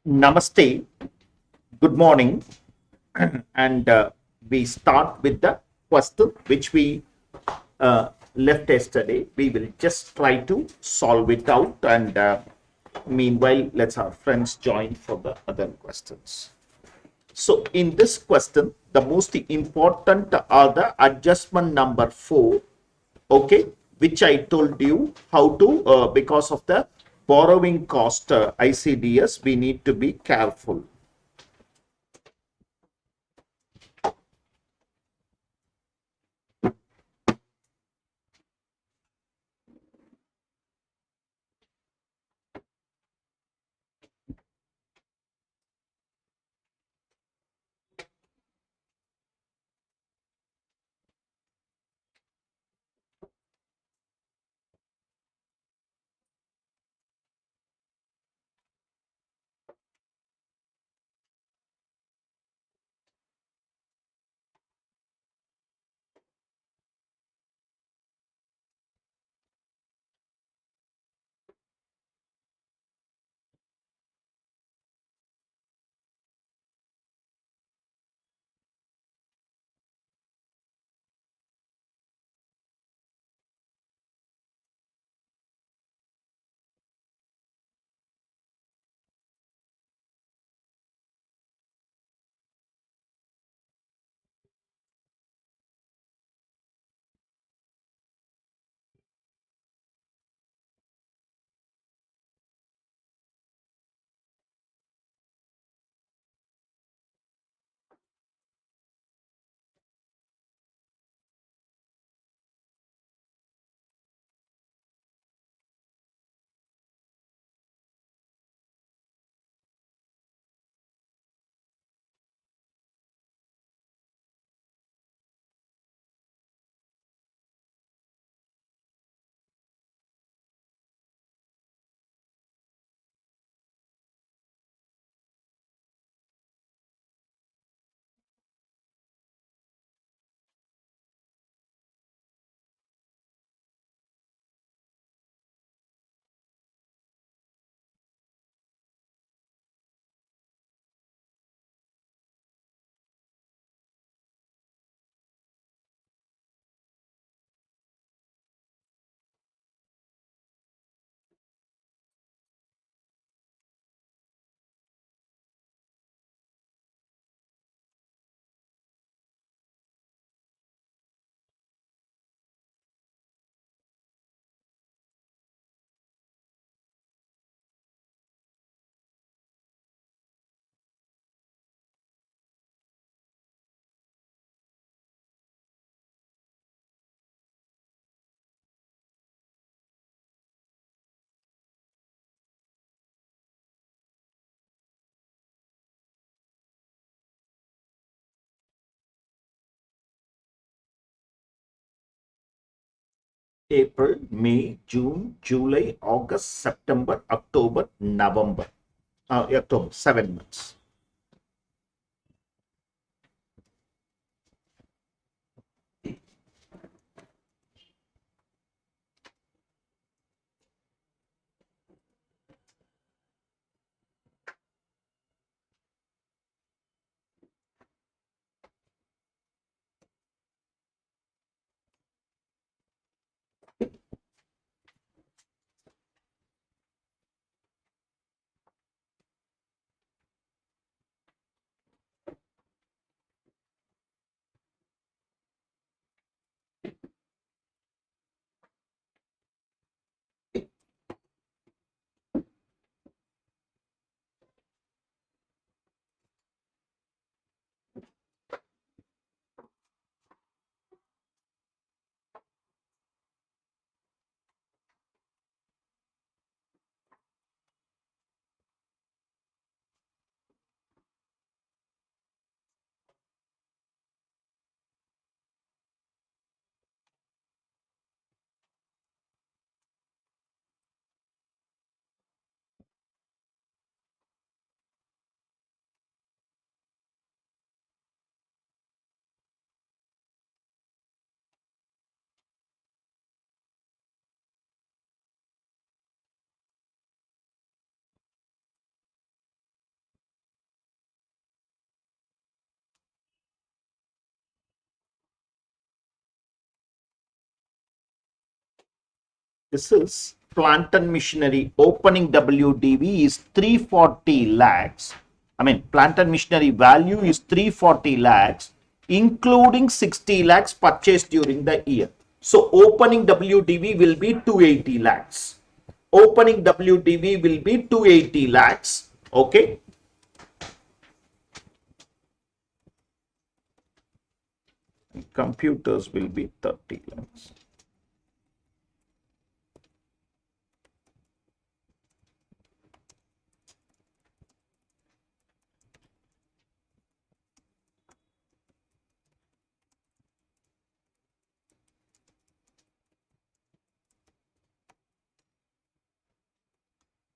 Namaste, good morning, and we start with the question which we left yesterday. We will just try to solve it out, and meanwhile, let's our friends join for the other questions. So, in this question, the most important are the adjustment number 4, okay, which I told you how to, because of the borrowing cost ICDS, we need to be careful. April, May, June, July, August, September, October, November. October, 7 months. This is plant and machinery. Opening WDV is 340 lakhs. I mean, plant and machinery value is 340 lakhs, including 60 lakhs purchased during the year. So, opening WDV will be 280 lakhs. Opening WDV will be 280 lakhs. Okay. Computers will be 30 lakhs.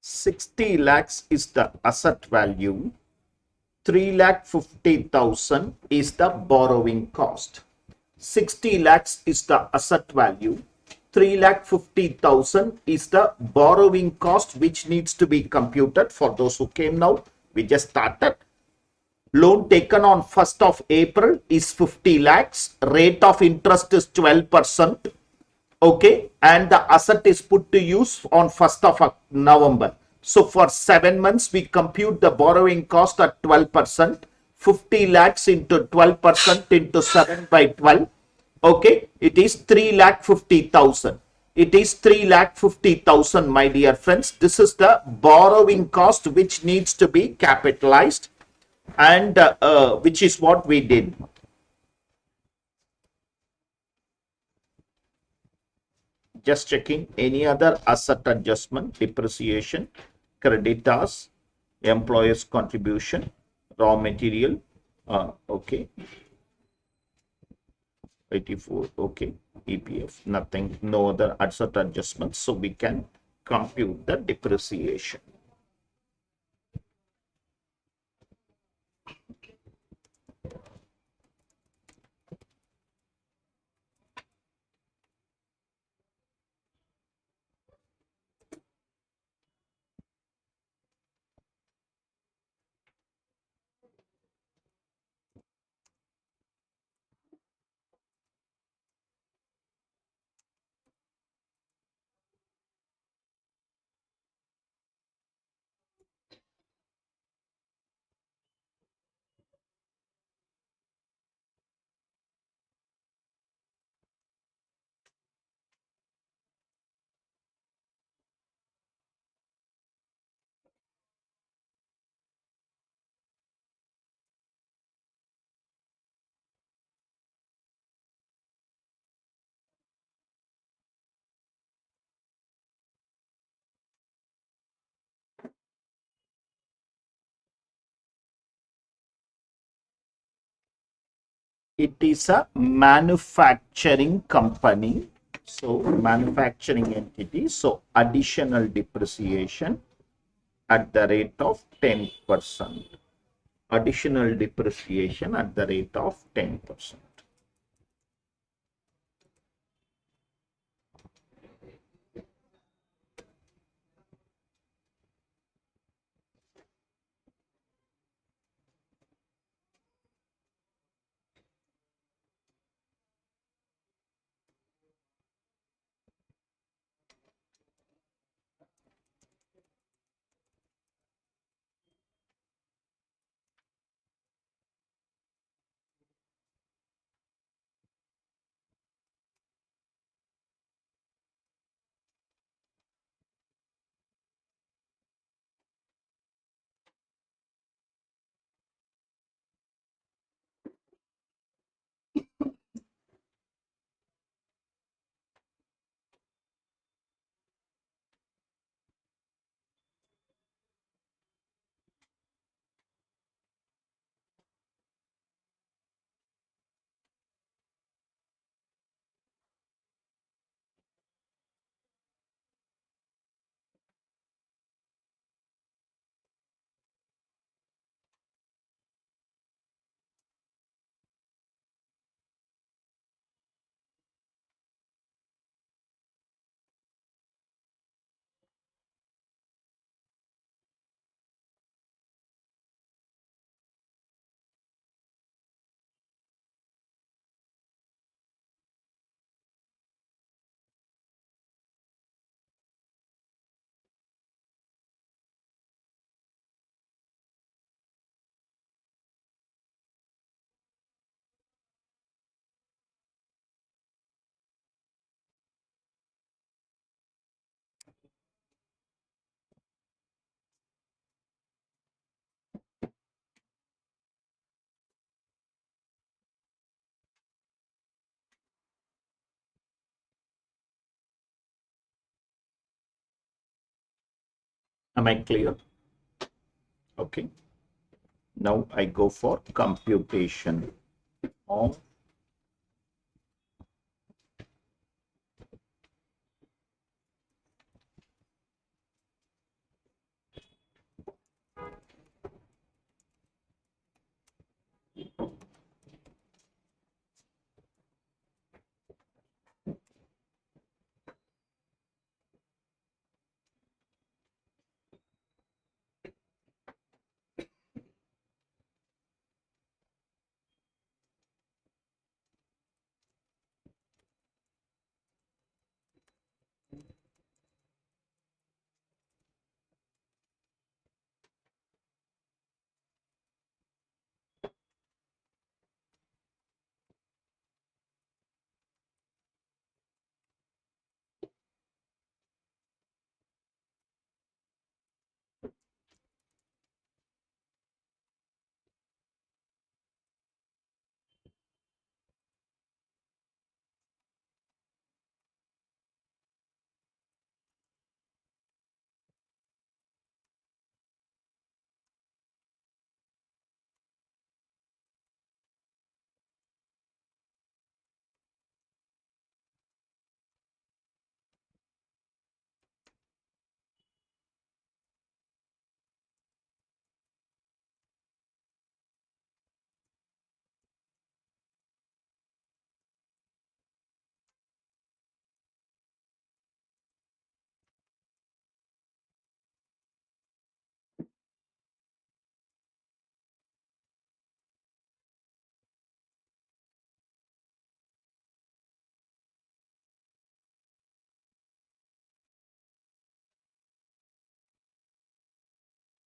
$60 lakhs is the asset value. 3,50,000 is the borrowing cost. 60 lakhs is the asset value. 3,50,000 is the borrowing cost which needs to be computed. For those who came now, we just started. Loan taken on 1st of April is 50 lakhs. Rate of interest is 12%. Okay, and the asset is put to use on 1st of November. So for 7 months, we compute the borrowing cost at 12%. 50 lakhs into 12% into 7 by 12. Okay, it is 3,50,000. It is 3,50,000, my dear friends. This is the borrowing cost which needs to be capitalized, and which is what we did. Just checking any other asset adjustment, depreciation, creditors, employer's contribution, raw material. Okay. 84. Okay. EPF, nothing, no other asset adjustments. So we can compute the depreciation. It is a manufacturing company. So manufacturing entity. So additional depreciation at the rate of 10%. Additional depreciation at the rate of 10%. Am I clear? Okay. Now I go for computation of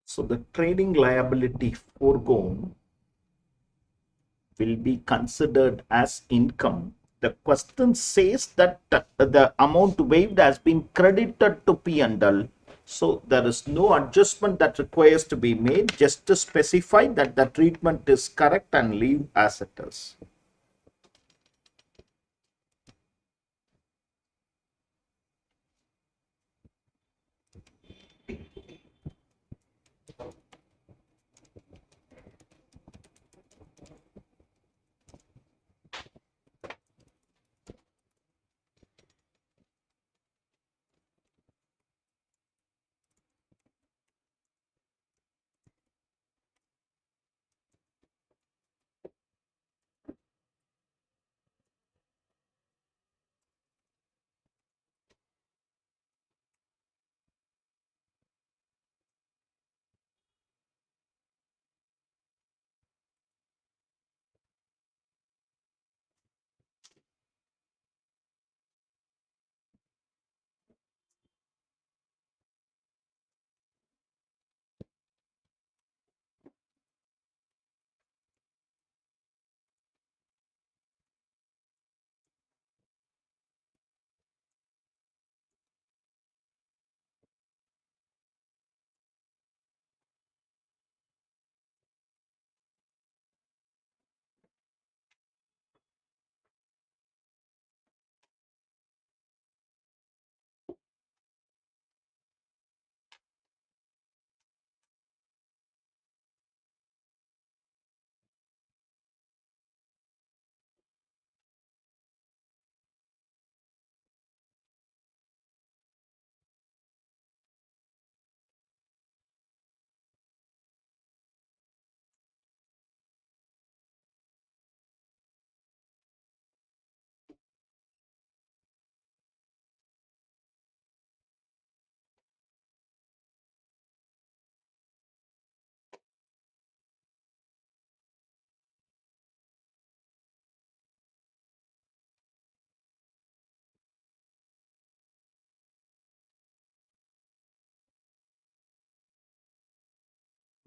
so the trading liability foregone will be considered as income. The question says that the amount waived has been credited to P&L. So there is no adjustment that requires to be made, just to specify that the treatment is correct and leave as it is.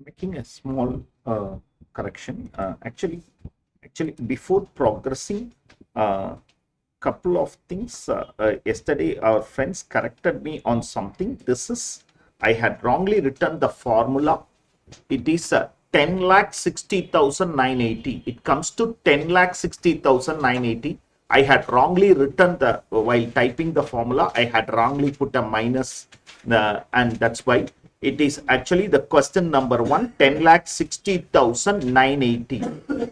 Making a small correction. Actually, before progressing, couple of things. Yesterday, our friends corrected me on something. I had wrongly written the formula. It is 10,60,980. It comes to 10,60,980. I had wrongly written while typing the formula, I had wrongly put a minus, and that's why It is actually the question number 1, 10,60,980.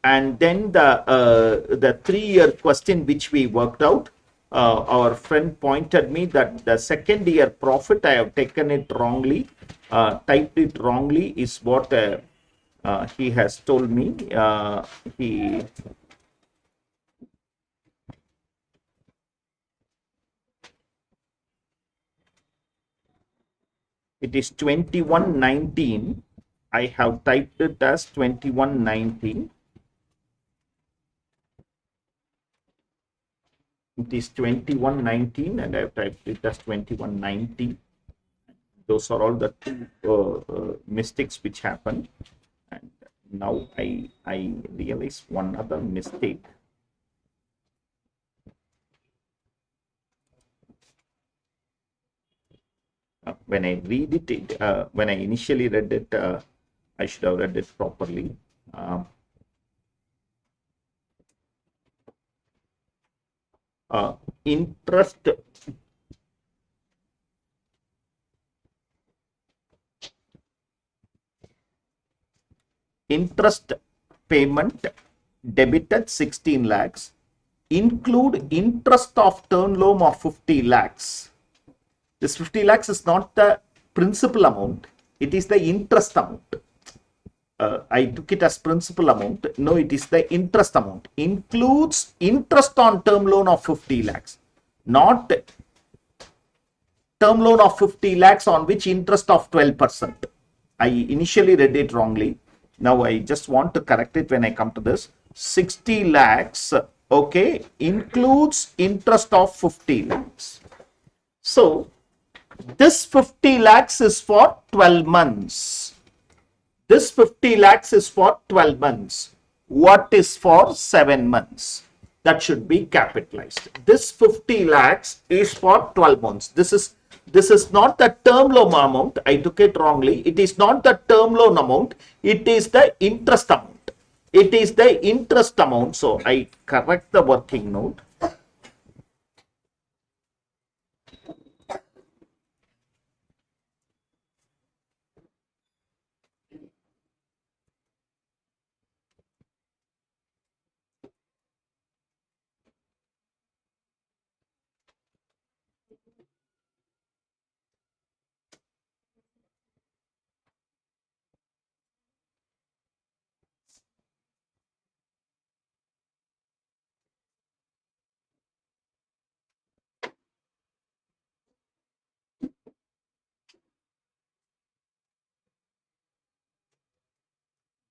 And then the 3-year question which we worked out, our friend pointed me that the second year profit I have taken it wrongly, typed it wrongly, is what he has told me. It is 2119. I have typed it as 2119. It is 2119 and I have typed it as 2190. Those are all the two mistakes which happened. And now I realize one other mistake. When I read it, when I initially read it, I should have read it properly. Interest payment debited 16 lakhs, include interest of term loan of 50 lakhs. This 50 lakhs is not the principal amount, it is the interest amount. I took it as principal amount. No, it is the interest amount. Includes interest on term loan of 50 lakhs, not term loan of 50 lakhs on which interest of 12%. I initially read it wrongly. Now I just want to correct it when I come to this. 60 lakhs, okay, includes interest of 50 lakhs. So this 50 lakhs is for 12 months. This 50 lakhs is for 12 months. What is for 7 months? That should be capitalized. This 50 lakhs is for 12 months. This is not the term loan amount. I took it wrongly. It is not the term loan amount. It is the interest amount. It is the interest amount. So I correct the working note.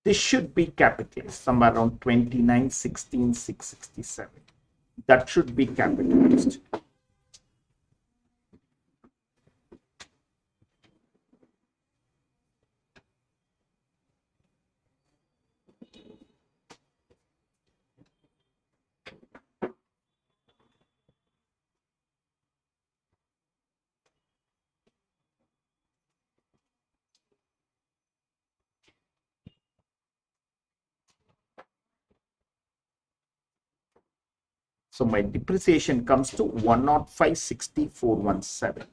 This should be capitalized somewhere around 29,16,667. That should be capitalized. So my depreciation comes to 105,6417.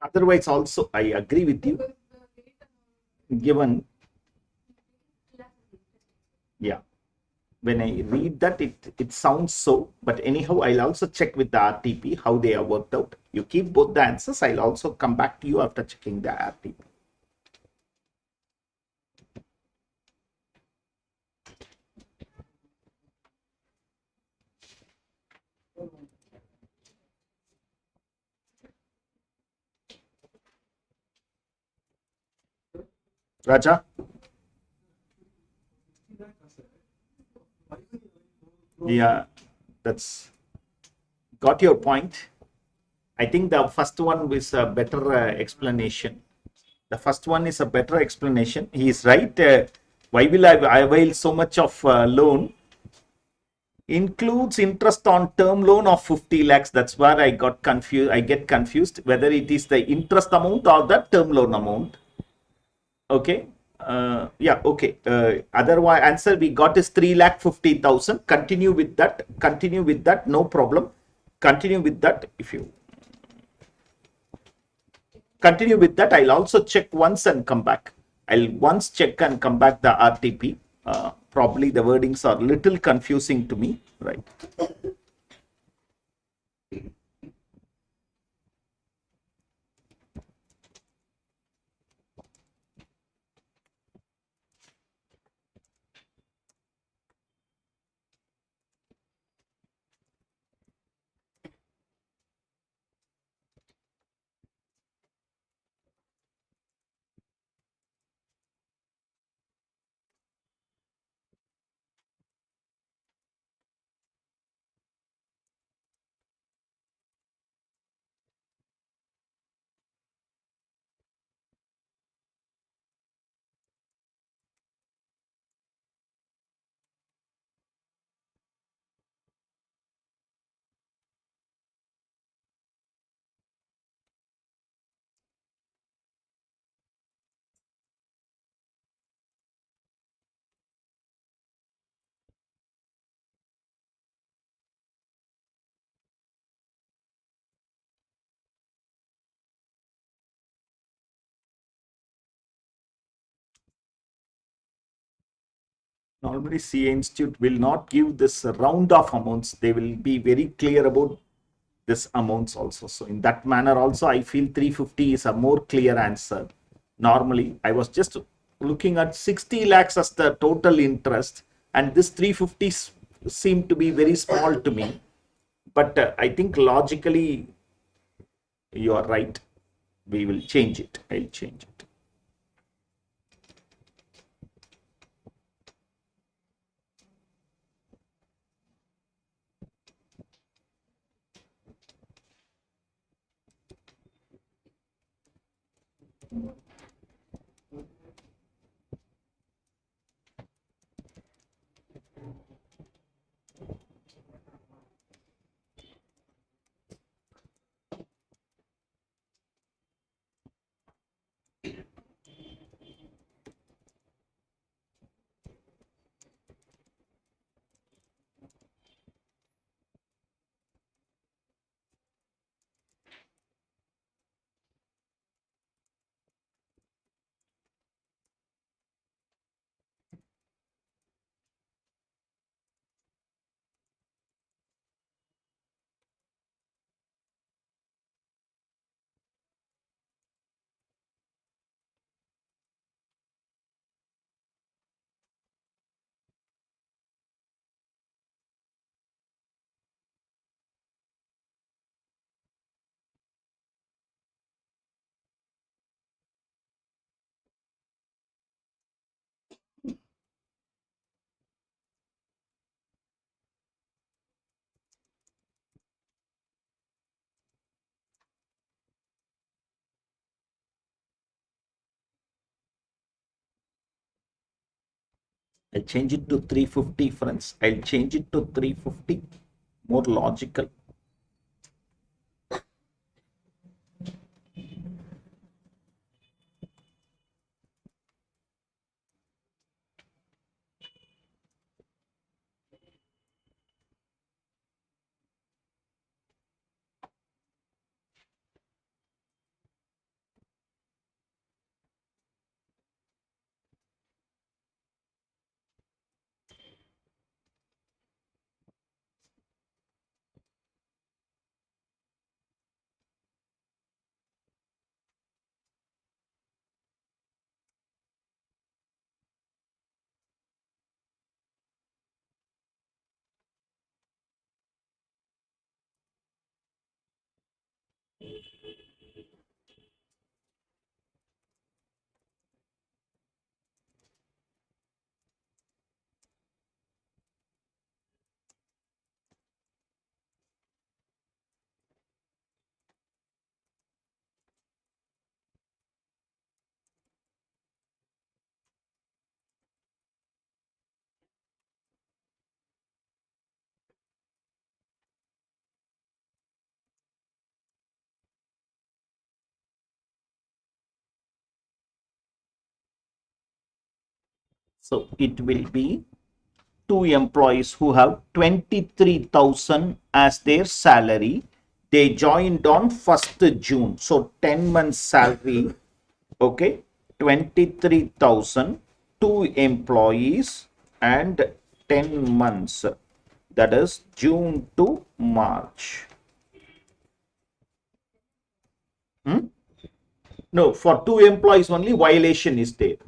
Otherwise also I agree with you, given, yeah, when I read that, it sounds so. But anyhow, I'll also check with the RTP how they are worked out. You keep both the answers. I'll also come back to you after checking the RTP. Raja, yeah, that's got your point. I think the first one is a better explanation. The first one is a better explanation. He is right. Why will I avail so much of loan? Includes interest on term loan of 50 lakhs. That's where I got confused. I get confused whether it is the interest amount or the term loan amount. Okay. Yeah. Okay. Otherwise, answer we got is 3,50,000. Continue with that. Continue with that. No problem. Continue with that. If you continue with that, I'll also check once and come back. I'll once check and come back the RTP. Probably the wordings are little confusing to me, right? Normally, CA Institute will not give this round of amounts. They will be very clear about this amounts also. So in that manner also, I feel 350 is a more clear answer. Normally, I was just looking at 60 lakhs as the total interest, and this 350 seemed to be very small to me. But I think logically, you are right. We will change it. I'll change it. I'll change it to 350, friends. I'll change it to 350. More logical. So it will be two employees who have 23,000 as their salary. They joined on 1st June. So 10 months salary. Okay. 23,000, two employees and 10 months. That is June to March. Hmm? No, for two employees only violation is there.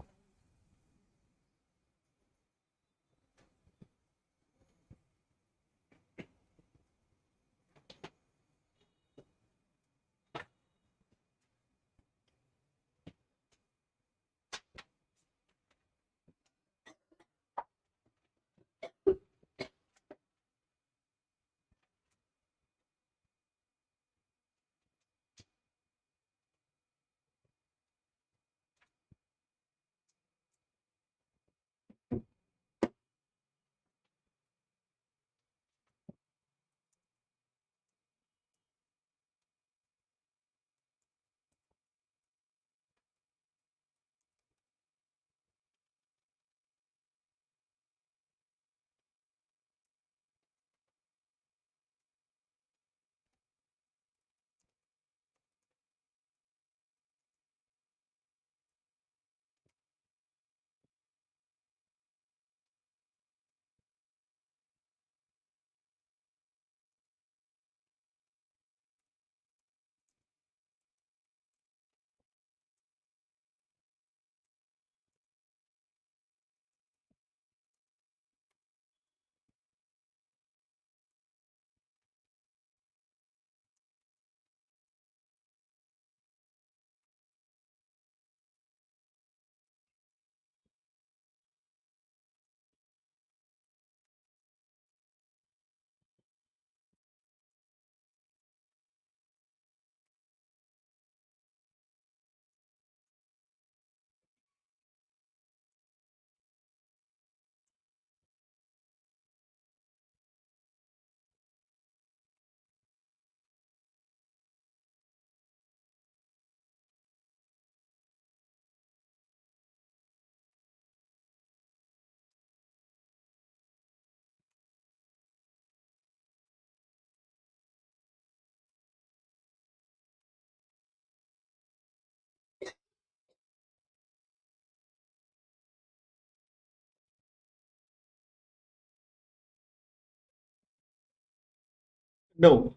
No,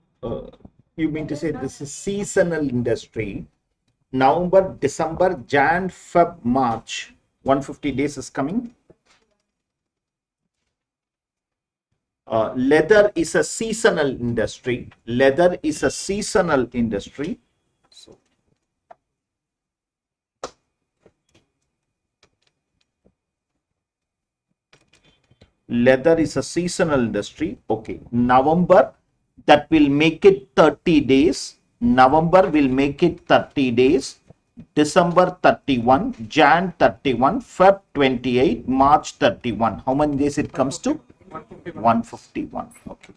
you mean to say this is seasonal industry. November, December, Jan, Feb, March. 150 days is coming. Leather is a seasonal industry. Leather is a seasonal industry. So, leather is a seasonal industry. Okay. November, that will make it 30 days. November will make it 30 days. December 31, Jan 31, Feb 28, March 31. How many days it comes to? 151. Okay.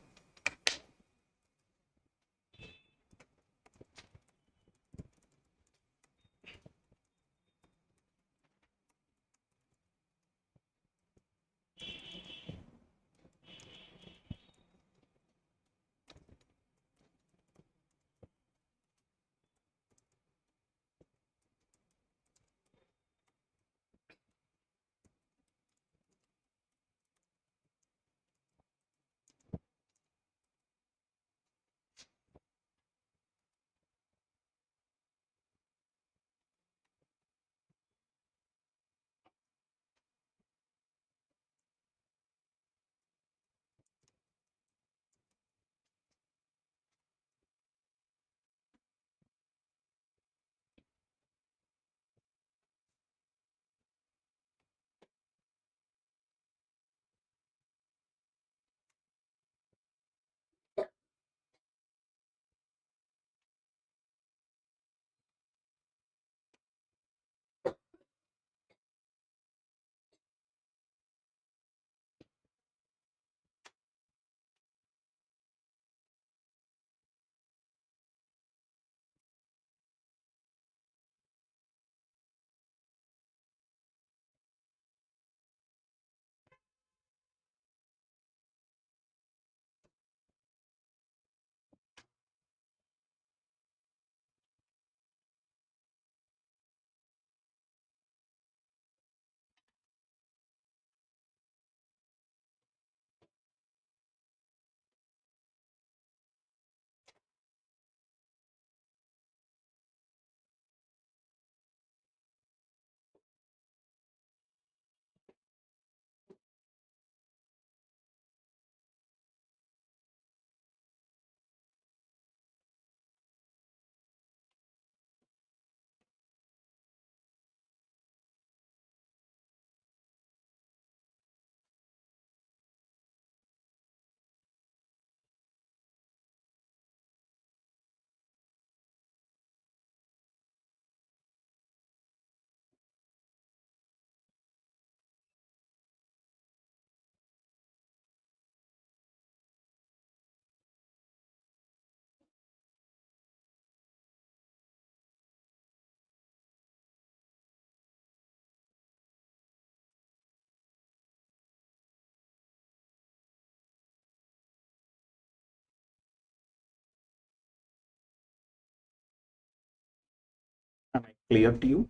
Am I clear to you?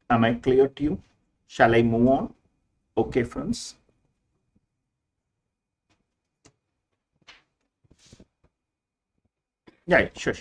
Am I clear to you? Shall I move on? Okay, friends. Yeah, sure.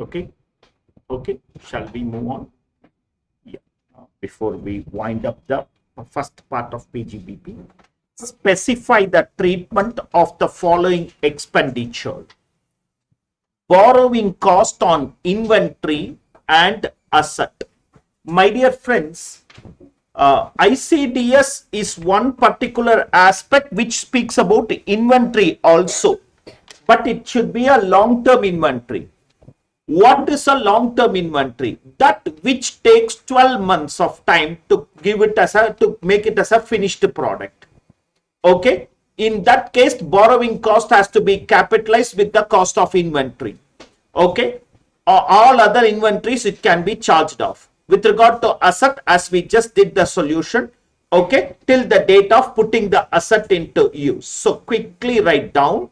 Okay. Okay. Shall we move on? Yeah. Before we wind up the first part of PGBP, specify the treatment of the following expenditure: borrowing cost on inventory and asset. My dear friends, ICDS is one particular aspect which speaks about inventory also, but it should be a long-term inventory. What is a long-term inventory? That which takes 12 months of time to give it as a, to make it as a finished product. Okay. In that case, borrowing cost has to be capitalized with the cost of inventory. Okay. All other inventories, it can be charged off. With regard to asset, as we just did the solution, okay, till the date of putting the asset into use. So quickly write down,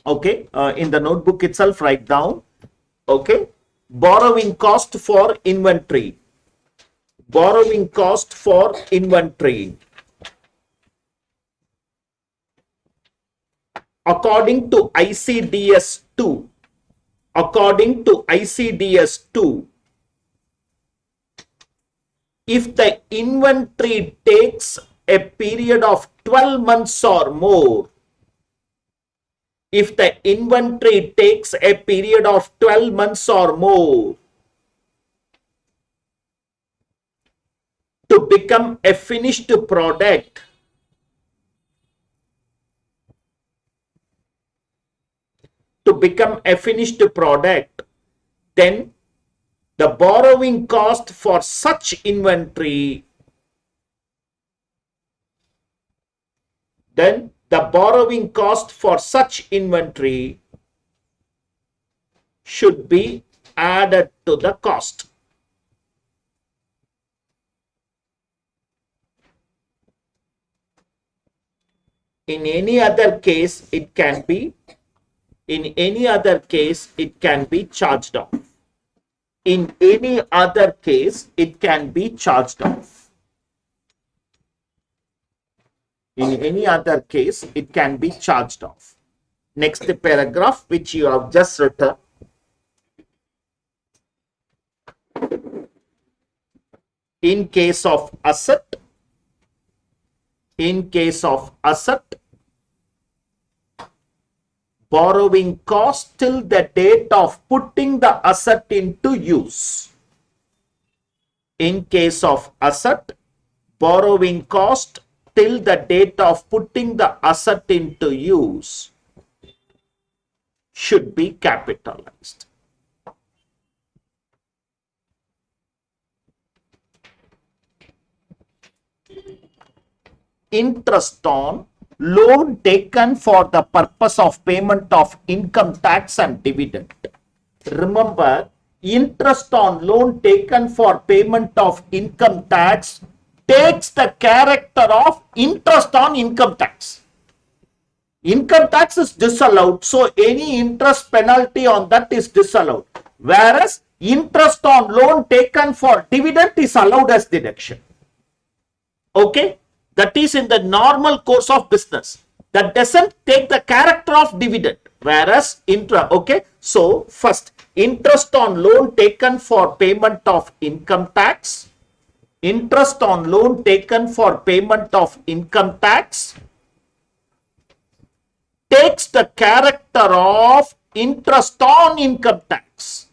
okay, in the notebook itself, write down, okay, borrowing cost for inventory. Borrowing cost for inventory. According to ICDS 2, according to ICDS 2, if the inventory takes a period of 12 months or more, if the inventory takes a period of 12 months or more to become a finished product, then the borrowing cost for such inventory, should be added to the cost. In any other case, it can be charged off. In any other case, it can be charged off. In any other case, it can be charged off. Next paragraph, which you have just written. In case of asset, borrowing cost till the date of putting the asset into use. In case of asset, borrowing cost till the date of putting the asset into use should be capitalized. Interest on loan taken for the purpose of payment of income tax and dividend. Remember, interest on loan taken for payment of income tax takes the character of interest on income tax. Income tax is disallowed, so any interest penalty on that is disallowed. Whereas interest on loan taken for dividend is allowed as deduction. Okay, that is in the normal course of business. That doesn't take the character of dividend. Whereas okay, so first, interest on loan taken for payment of income tax. Interest on loan taken for payment of income tax takes the character of interest on income tax.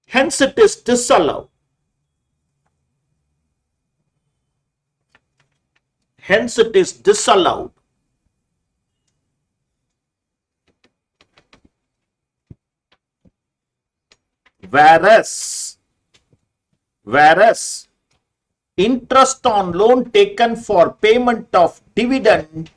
Hence, it is disallowed. Hence, it is disallowed. Whereas interest on loan taken for payment of dividend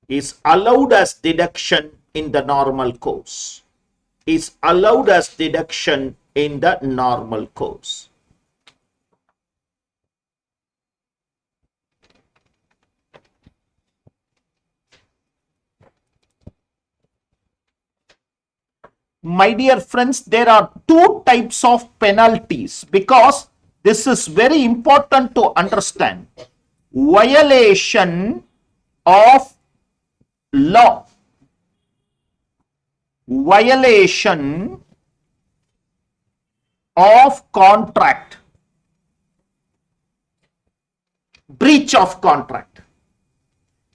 is allowed as deduction in the normal course. Is allowed as deduction in the normal course. My dear friends, there are two types of penalties because this is very important to understand. Violation of law. Violation of contract. Breach of contract.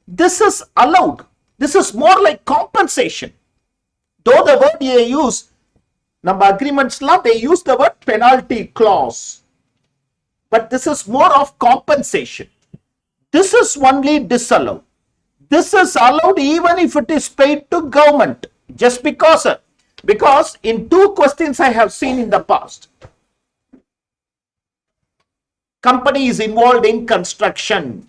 This is allowed. This is more like compensation. Though the word they use, number agreements law, they use the word penalty clause. But this is more of compensation. This is only disallowed. This is allowed even if it is paid to government. Just because in two questions I have seen in the past. Company is involved in construction.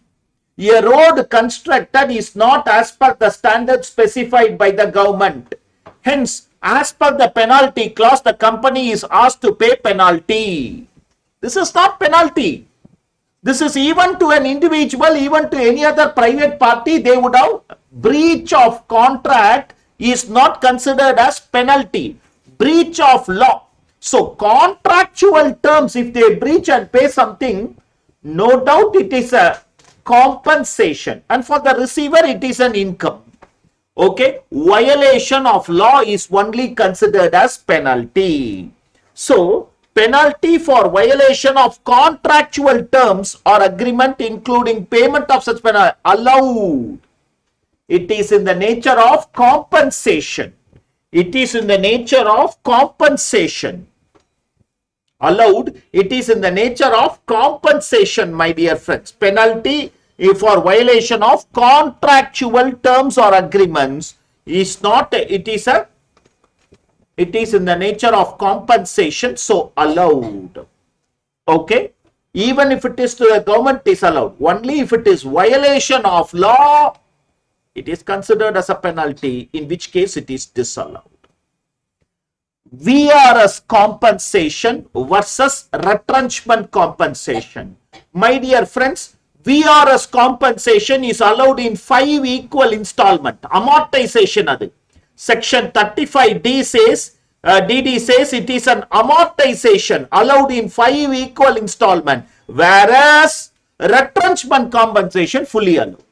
A road constructed is not as per the standard specified by the government. Hence, as per the penalty clause, the company is asked to pay penalty. This is not penalty. This is even to an individual, even to any other private party, they would have breach of contract is not considered as penalty. Breach of law. So, contractual terms, if they breach and pay something, no doubt it is a compensation. And for the receiver, it is an income. Okay, violation of law is only considered as penalty. So, penalty for violation of contractual terms or agreement including payment of such penalty allowed. It is in the nature of compensation. It is in the nature of compensation. Allowed, it is in the nature of compensation, my dear friends. Penalty for violation of contractual terms or agreements is not, it is in the nature of compensation, so allowed. Okay, even if it is to the government, is allowed. Only if it is violation of law, it is considered as a penalty, in which case it is disallowed. VRS compensation versus retrenchment compensation. My dear friends, VRS compensation is allowed in 5 equal installment. Amortization adu. Section 35D says, DD says it is an amortization allowed in 5 equal installment. Whereas retrenchment compensation fully allowed.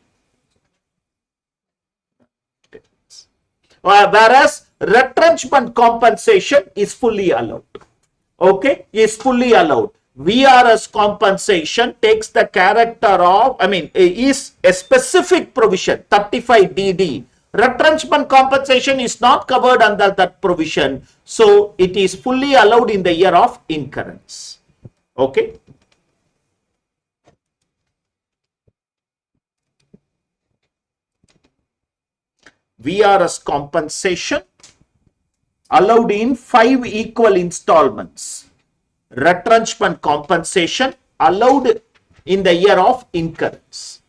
Whereas retrenchment compensation is fully allowed. Okay, is fully allowed. VRS compensation takes the character of, is a specific provision, 35DD. Retrenchment compensation is not covered under that provision. So, it is fully allowed in the year of incurrence. Okay. VRS compensation allowed in 5 equal installments. Retrenchment compensation allowed in the year of incurrence.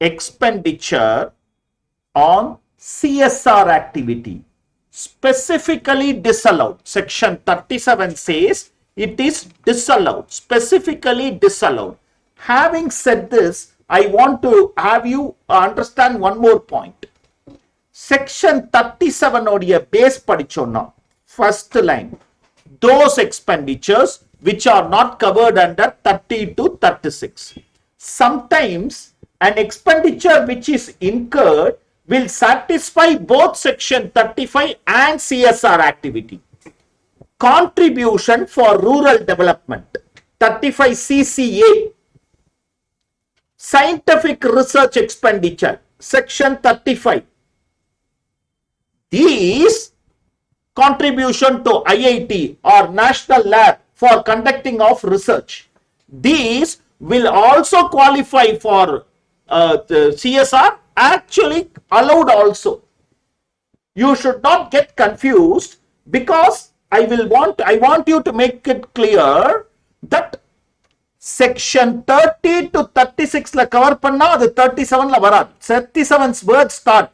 expenditure on CSR activity specifically disallowed. Section 37 says it is disallowed, specifically disallowed. Having said this, I want to have you understand one more point. Section 37 odia base padichonna, first line, those expenditures which are not covered under 30 to 36. Sometimes an expenditure which is incurred will satisfy both section 35 and CSR activity. Contribution for rural development, 35 CCA. Scientific research expenditure, section 35. These contribution to IIT or national lab for conducting of research, these will also qualify for the CSR, actually allowed also. You should not get confused, because I want you to make it clear that section 30 to 36 la cover panna adu 37 la varad. 37's words start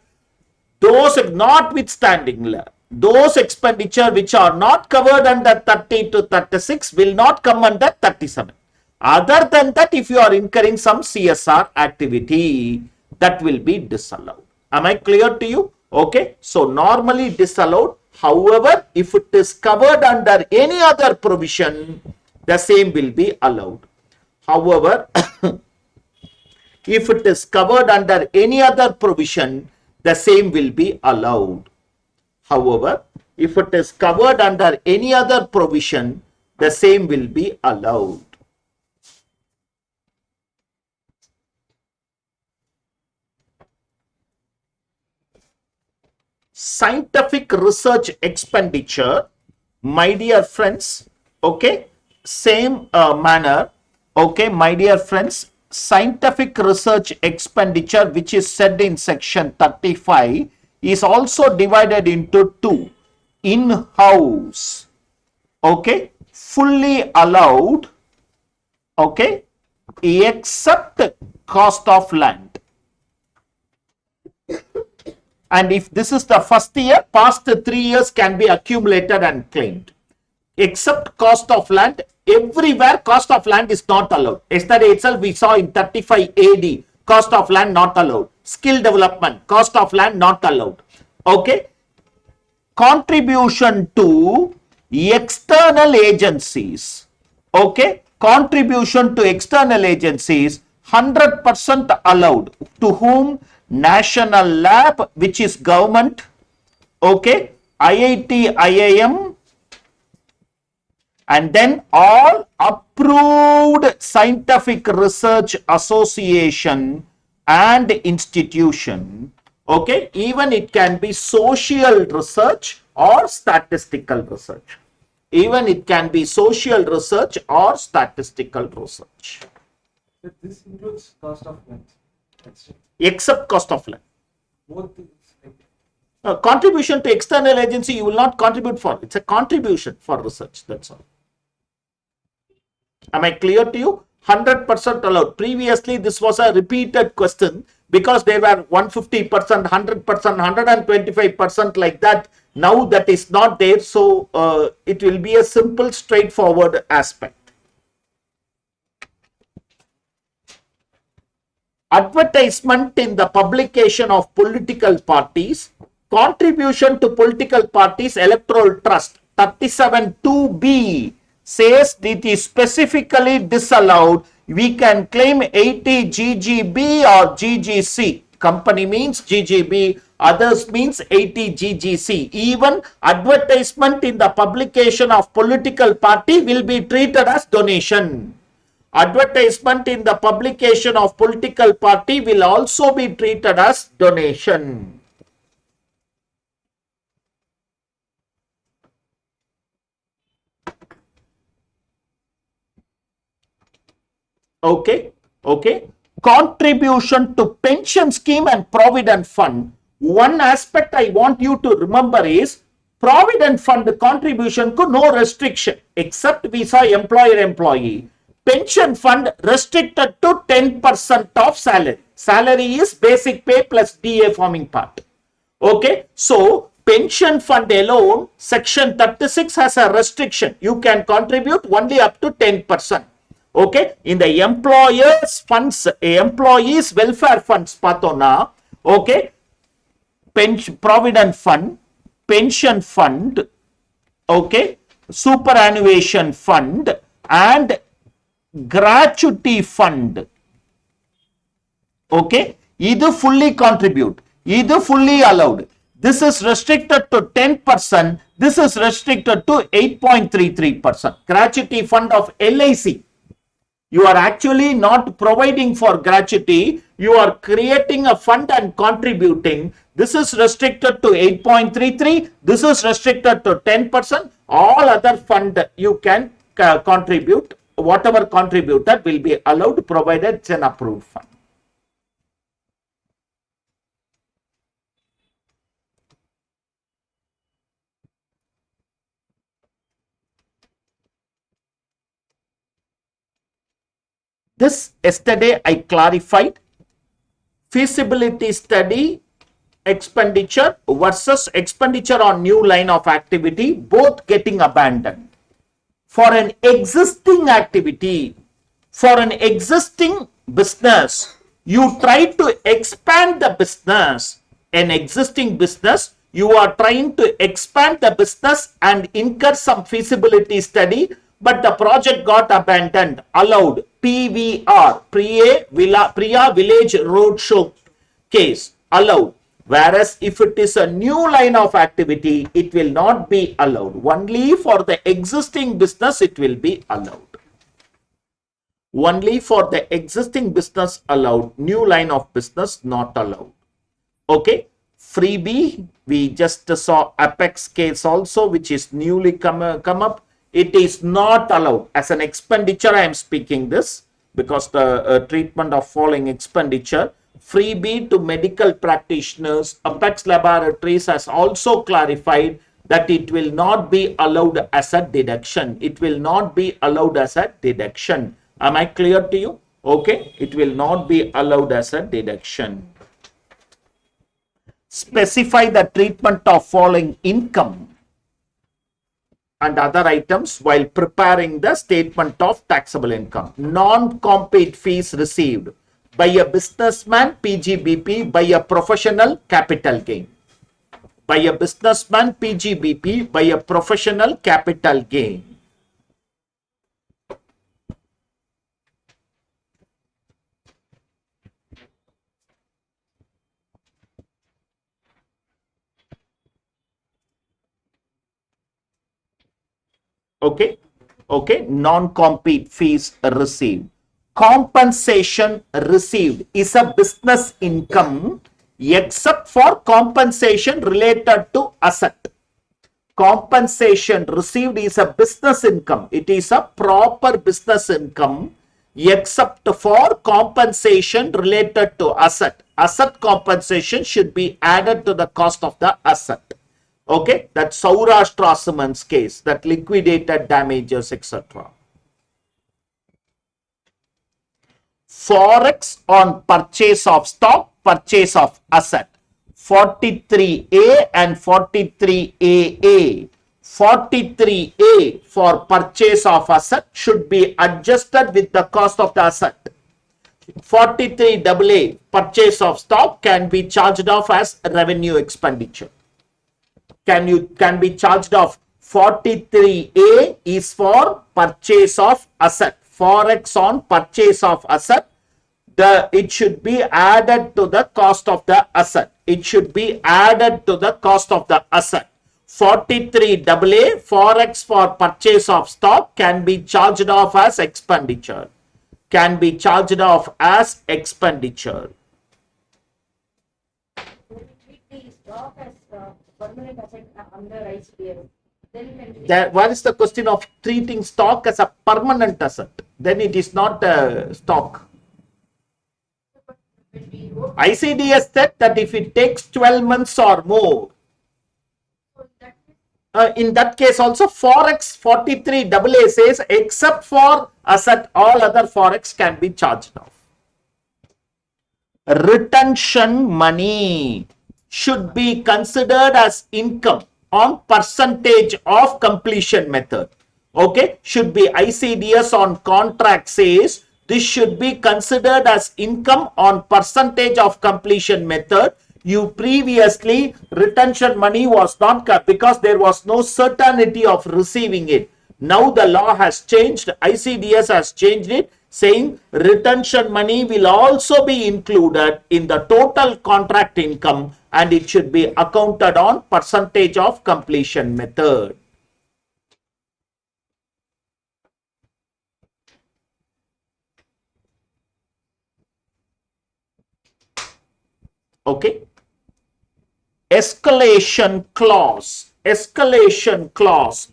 those notwithstanding la, those expenditure which are not covered under 30 to 36 will not come under 37. Other than that, if you are incurring some CSR activity, that will be disallowed. Am I clear to you? Okay. So normally disallowed. However, if it is covered under any other provision, the same will be allowed. However, if it is covered under any other provision, the same will be allowed. However, if it is covered under any other provision, the same will be allowed. Scientific research expenditure, my dear friends, okay, same manner, okay, my dear friends, scientific research expenditure which is said in section 35 is also divided into two: in-house, okay, fully allowed, okay, except cost of land. And if this is the first year, past 3 years can be accumulated and claimed. Except cost of land, everywhere cost of land is not allowed. Yesterday itself we saw in 35 AD, cost of land not allowed. Skill development, cost of land not allowed. Okay. Contribution to external agencies. Okay. Contribution to external agencies, 100% allowed. To whom? National lab, which is government, okay, IIT, IIM, and then all approved scientific research association and institution, okay, even it can be social research or statistical research. Even it can be social research or statistical research. This includes cost of land. Except cost of land. Contribution to external agency you will not contribute for. It's a contribution for research. That's all. Am I clear to you? 100% allowed. Previously, this was a repeated question because they were 150%, 100%, 125% like that. Now that is not there. So it will be a simple, straightforward aspect. Advertisement in the publication of political parties, contribution to political parties, electoral trust, 37(2)(b) says it is specifically disallowed. We can claim 80 GGB or GGC. Company means GGB, others means 80 GGC. Even advertisement in the publication of political party will be treated as donation. Advertisement in the publication of political party will also be treated as donation. Okay, okay. Contribution to pension scheme and provident fund. One aspect I want you to remember is provident fund contribution could no restriction except we saw employer-employee. Pension fund restricted to 10% of salary. Salary is basic pay plus DA forming part. Okay, so pension fund alone, section 36 has a restriction. You can contribute only up to 10%. Okay, in the employers funds, employees welfare funds pathona, okay, provident fund, pension fund, okay, superannuation fund and gratuity fund. Okay, either fully contribute, either fully allowed. This is restricted to 10%. This is restricted to 8.33%. Gratuity fund of LIC. You are actually not providing for gratuity. You are creating a fund and contributing. This is restricted to 8.33. This is restricted to 10%. All other fund you can contribute. Whatever contributed will be allowed provided it's an approved fund. This yesterday I clarified feasibility study expenditure versus expenditure on new line of activity, both getting abandoned. For an existing activity, for an existing business, you try to expand the business, an existing business, you are trying to expand the business and incur some feasibility study, but the project got abandoned, allowed, PVR, Priya Village Roadshow case, allowed. Whereas if it is a new line of activity, it will not be allowed. Only for the existing business, it will be allowed. Only for the existing business allowed, new line of business not allowed. Okay, freebie, we just saw Apex case also, which is newly come up. It is not allowed as an expenditure. I am speaking this because the treatment of following expenditure. Freebie to medical practitioners, Apex Laboratories has also clarified that it will not be allowed as a deduction. It will not be allowed as a deduction. Am I clear to you? Okay, it will not be allowed as a deduction. Specify the treatment of following income and other items while preparing the statement of taxable income. Non-compete fees received by a businessman, PGBP, by a professional, capital gain. By a businessman, PGBP, by a professional, capital gain. Okay, okay, non-compete fees received. Compensation received is a business income except for compensation related to asset. Compensation received is a business income. It is a proper business income except for compensation related to asset. Asset compensation should be added to the cost of the asset. Okay, that Saurashtra Cement's case, that liquidated damages, etc. Forex on purchase of stock, purchase of asset. 43A and 43AA. 43A for purchase of asset should be adjusted with the cost of the asset. 43AA purchase of stock can be charged off as revenue expenditure. Can be charged off. 43A is for purchase of asset. Forex on purchase of asset. It should be added to the cost of the asset. It should be added to the cost of the asset. 43AA Forex for purchase of stock can be charged off as expenditure. Can be charged off as expenditure. Permanent asset under ICPS. What is the question of treating stock as a permanent asset? Then it is not a stock. ICDS said that if it takes 12 months or more, in that case also forex 43AA says except for asset all other forex can be charged off. Retention money should be considered as income on percentage of completion method. Okay, should be ICDS on contract says this should be considered as income on percentage of completion method. You previously retention money was not cut because there was no certainty of receiving it. Now the law has changed, ICDS has changed it, saying retention money will also be included in the total contract income and it should be accounted on percentage of completion method. Okay. Escalation clause,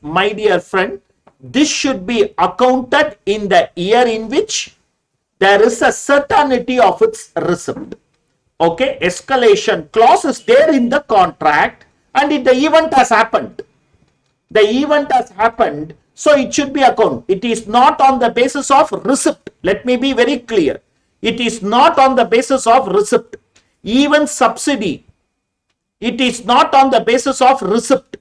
my dear friend, this should be accounted in the year in which there is a certainty of its receipt. Okay, escalation clause is there in the contract and the event has happened. The event has happened, so it should be accounted. It is not on the basis of receipt. Let me be very clear. It is not on the basis of receipt. Even subsidy, it is not on the basis of receipt.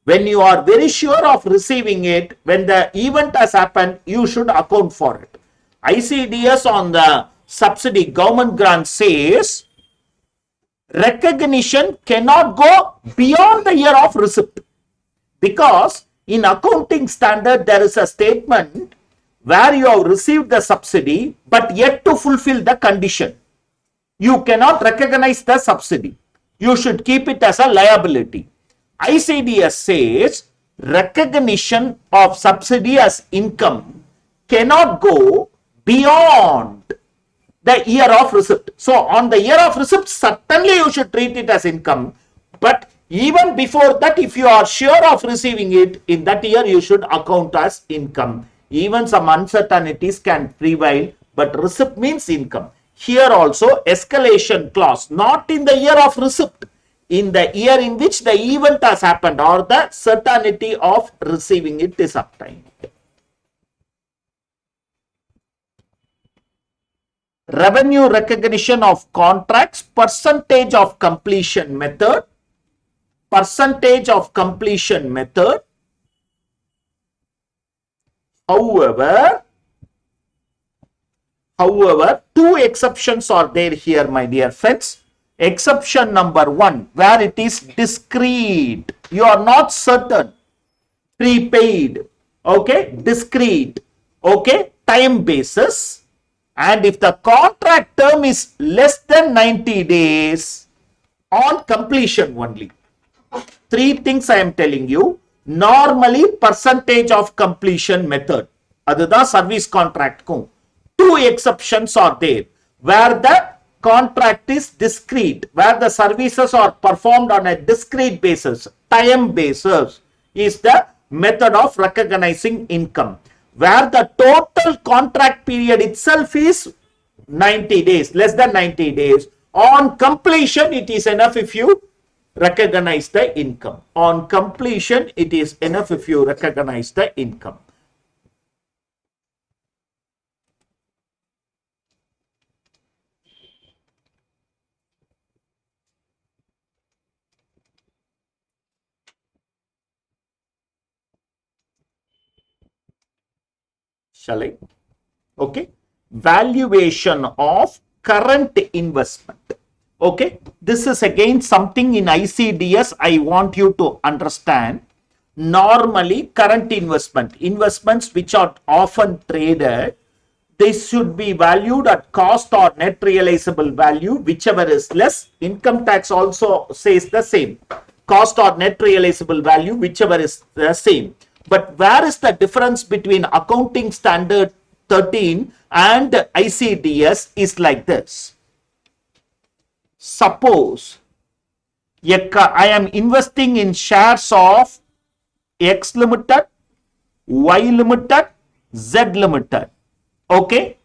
When you are very sure of receiving it, when the event has happened, you should account for it. ICDS on the subsidy government grant says recognition cannot go beyond the year of receipt, because in accounting standard there is a statement where you have received the subsidy but yet to fulfill the condition. You cannot recognize the subsidy. You should keep it as a liability. ICDS says recognition of subsidy as income cannot go beyond the year of receipt. So on the year of receipt, certainly you should treat it as income. But even before that, if you are sure of receiving it, in that year you should account as income. Even some uncertainties can prevail, but receipt means income. Here also escalation clause, not in the year of receipt, in the year in which the event has happened or the certainty of receiving it is obtained. Revenue recognition of contracts, percentage of completion method, percentage of completion method. However, two exceptions are there here, my dear friends. Exception number 1, where it is discrete. You are not certain. Prepaid. Okay. Discrete. Okay. Time basis. And if the contract term is less than 90 days, on completion only. 3 things I am telling you. Normally, percentage of completion method. That's service contract. 2 exceptions are there where the contract is discrete, where the services are performed on a discrete basis, time basis is the method of recognizing income, where the total contract period itself is 90 days, less than 90 days. On completion, it is enough if you recognize the income. On completion, it is enough if you recognize the income. Shall I? Okay. Valuation of current investment. Okay. This is again something in ICDS I want you to understand. Normally, current investments which are often traded, they should be valued at cost or net realizable value, whichever is less. Income tax also says the same. Cost or net realizable value, whichever is the same. But where is the difference between accounting standard 13 and ICDS is like this. Suppose I am investing in shares of X Limited, Y Limited, Z Limited. Okay.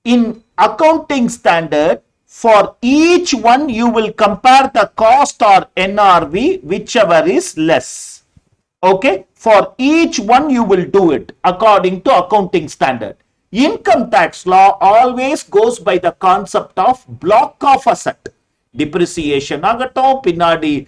In accounting standard, for each one you will compare the cost or NRV, whichever is less. Okay, for each one you will do it according to accounting standard. Income tax law always goes by the concept of block of asset. Depreciation agatom pinnadi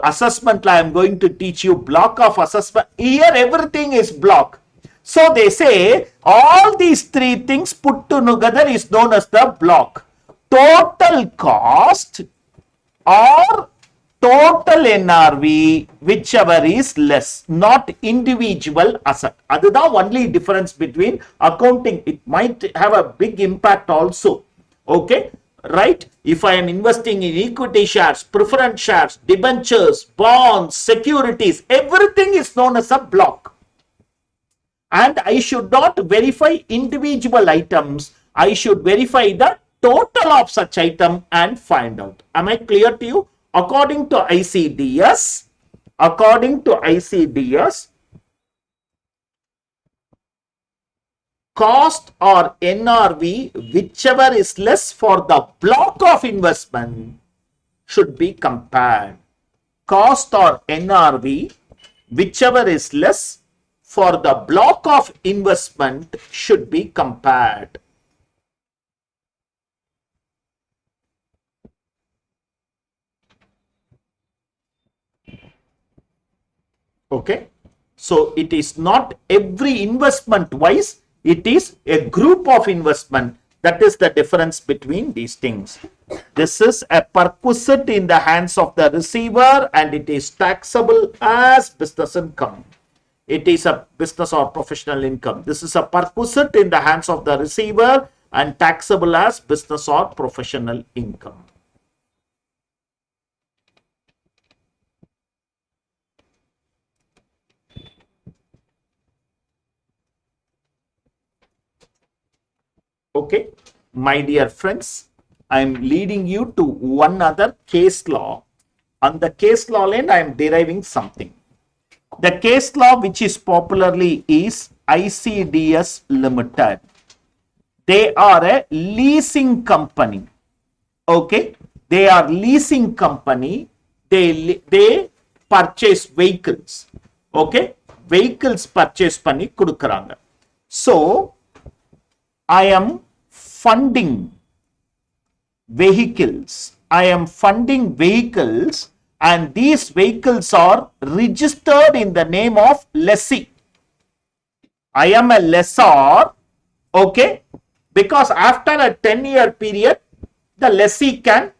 assessment I am going to teach you block of assessment. Here everything is block. So they say all these three things put together is known as the block. Total cost or total NRV, whichever is less, not individual asset. That's the only difference between accounting. It might have a big impact also. Okay, right? If I am investing in equity shares, preference shares, debentures, bonds, securities, everything is known as a block. And I should not verify individual items. I should verify the total of such item and find out. Am I clear to you? According to ICDS, cost or NRV, whichever is less for the block of investment, should be compared. Cost or NRV, whichever is less for the block of investment, should be compared. Okay, so it is not every investment wise, it is a group of investment. That is the difference between these things. This is a perquisite in the hands of the receiver and it is taxable as business income. It is a business or professional income. This is a perquisite in the hands of the receiver and taxable as business or professional income. Okay, my dear friends, I am leading you to one other case law. On the case law line, I am deriving something. The case law which is popularly is ICDS Limited. They are a leasing company. Okay, they are leasing company. They purchase vehicles. Okay, vehicles purchase panni kudukranga. So I am funding vehicles. I am funding vehicles and these vehicles are registered in the name of lessee. I am a lessor, okay, because after a 10-year period, the lessee can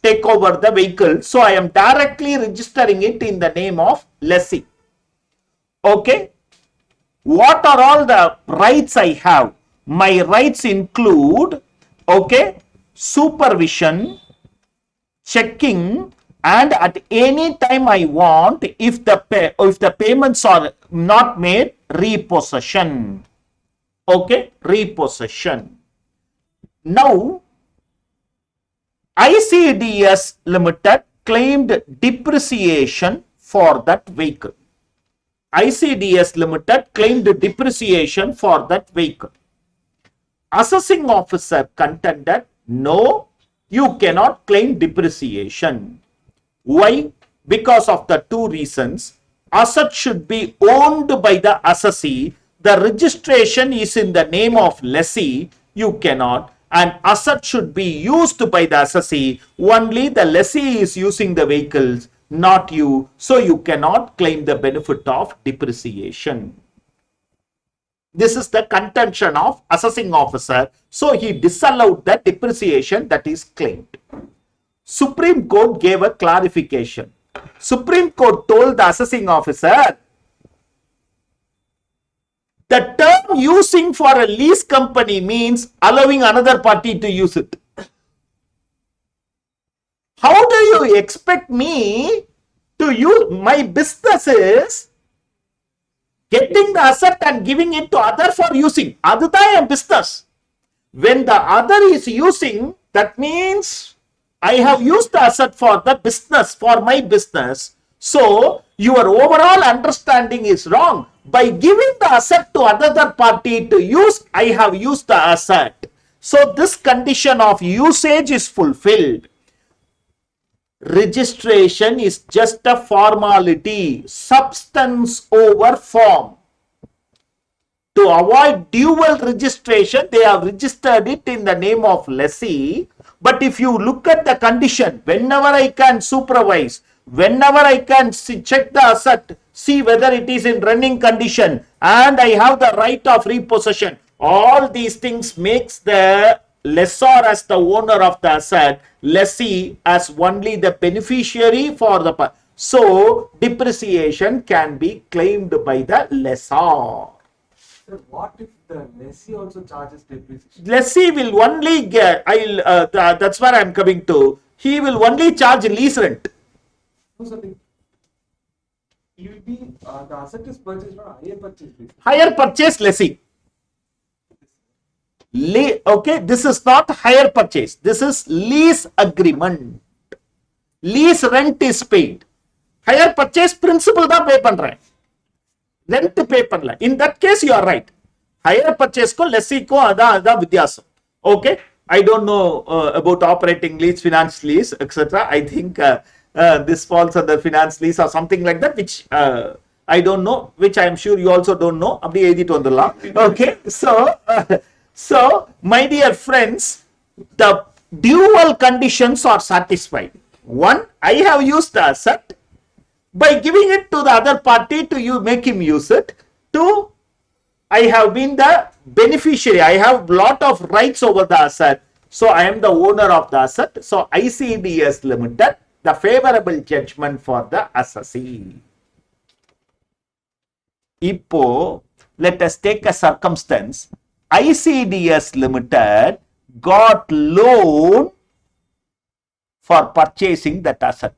take over the vehicle. So I am directly registering it in the name of lessee. Okay, what are all the rights I have? My rights include, okay, supervision, checking, and at any time I want, if the payments are not made, repossession. Okay, repossession. Now, ICDS Limited claimed depreciation for that vehicle. ICDS Limited claimed depreciation for that vehicle. Assessing officer contended, no, you cannot claim depreciation. Why? Because of the two reasons. Asset should be owned by the assessee. The registration is in the name of lessee. You cannot. And asset should be used by the assessee. Only the lessee is using the vehicles, not you. So you cannot claim the benefit of depreciation. This is the contention of assessing officer. So he disallowed the depreciation that is claimed. Supreme Court gave a clarification. Supreme Court told the assessing officer, the term using for a lease company means allowing another party to use it. How do you expect me to use? My business is getting the asset and giving it to other for using. Adutha business. When the other is using, that means I have used the asset for the business, for my business. So your overall understanding is wrong. By giving the asset to another party to use, I have used the asset. So this condition of usage is fulfilled. registration is just a formality, substance over form. To avoid dual registration, they have registered it in the name of lessee. But if you look at the condition, whenever I can supervise, whenever I can check the asset, see whether it is in running condition, and I have the right of repossession, all these things makes the lessor as the owner of the asset, lessee as only the beneficiary for the. So depreciation can be claimed by the lessor. Sir, what if the lessee also charges depreciation? Lessee will only get, that's where I'm coming to. He will only charge lease rent. No, sir, he will be, the asset is purchased on a higher purchase basis. Higher purchase lessee. Okay, this is not higher purchase. This is lease agreement. Lease rent is paid. Higher purchase principal தான் pay பண்றேன். Rent pay பண்ணல. In that case you are right. Higher purchase ko lessee ko அதான் வித்தியாசம். Okay, I don't know about operating lease, finance lease, etc. I think this falls under finance lease or something like that, which I don't know, which I am sure you also don't know. அப்படியே எழுதிட்டு வந்துடலாம். Okay, so my dear friends, the dual conditions are satisfied. One, I have used the asset by giving it to the other party to you make him use it. Two, I have been the beneficiary. I have lot of rights over the asset. So I am the owner of the asset. So ICDS Limited, the favorable judgment for the assessee. Ipo, let us take a circumstance. ICDS Limited got loan for purchasing that asset.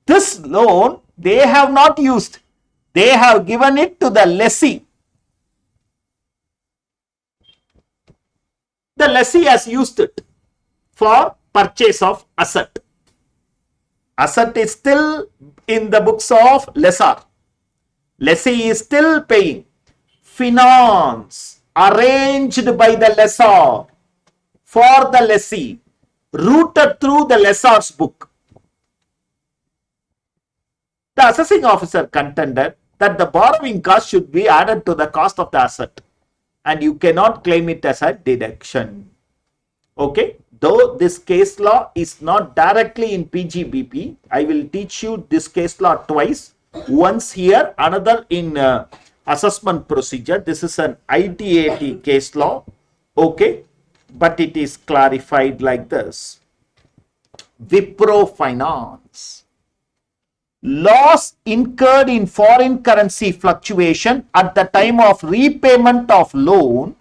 This loan they have not used. They have given it to the lessee. The lessee has used it for purchase of asset. Asset is still in the books of lessor. Lessee is still paying. Finance arranged by the lessor for the lessee, routed through the lessor's book. The assessing officer contended that the borrowing cost should be added to the cost of the asset and you cannot claim it as a deduction. Okay, though this case law is not directly in PGBP, I will teach you this case law twice. Once here, another in assessment procedure. This is an ITAT case law. Okay, but it is clarified like this. Wipro Finance. Loss incurred in foreign currency fluctuation at the time of repayment of loan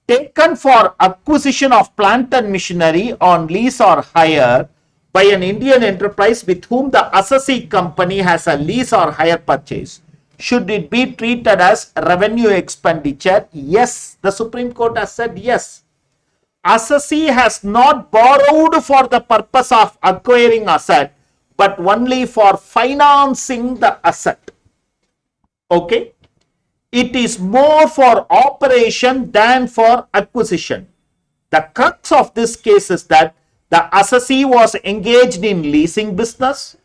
taken for acquisition of plant and machinery on lease or hire by an Indian enterprise with whom the assessee company has a lease or hire purchase. Should it be treated as revenue expenditure? Yes, the Supreme Court has said yes. Assessee has not borrowed for the purpose of acquiring asset, but only for financing the asset. Okay, it is more for operation than for acquisition. The crux of this case is that the assessee was engaged in leasing business.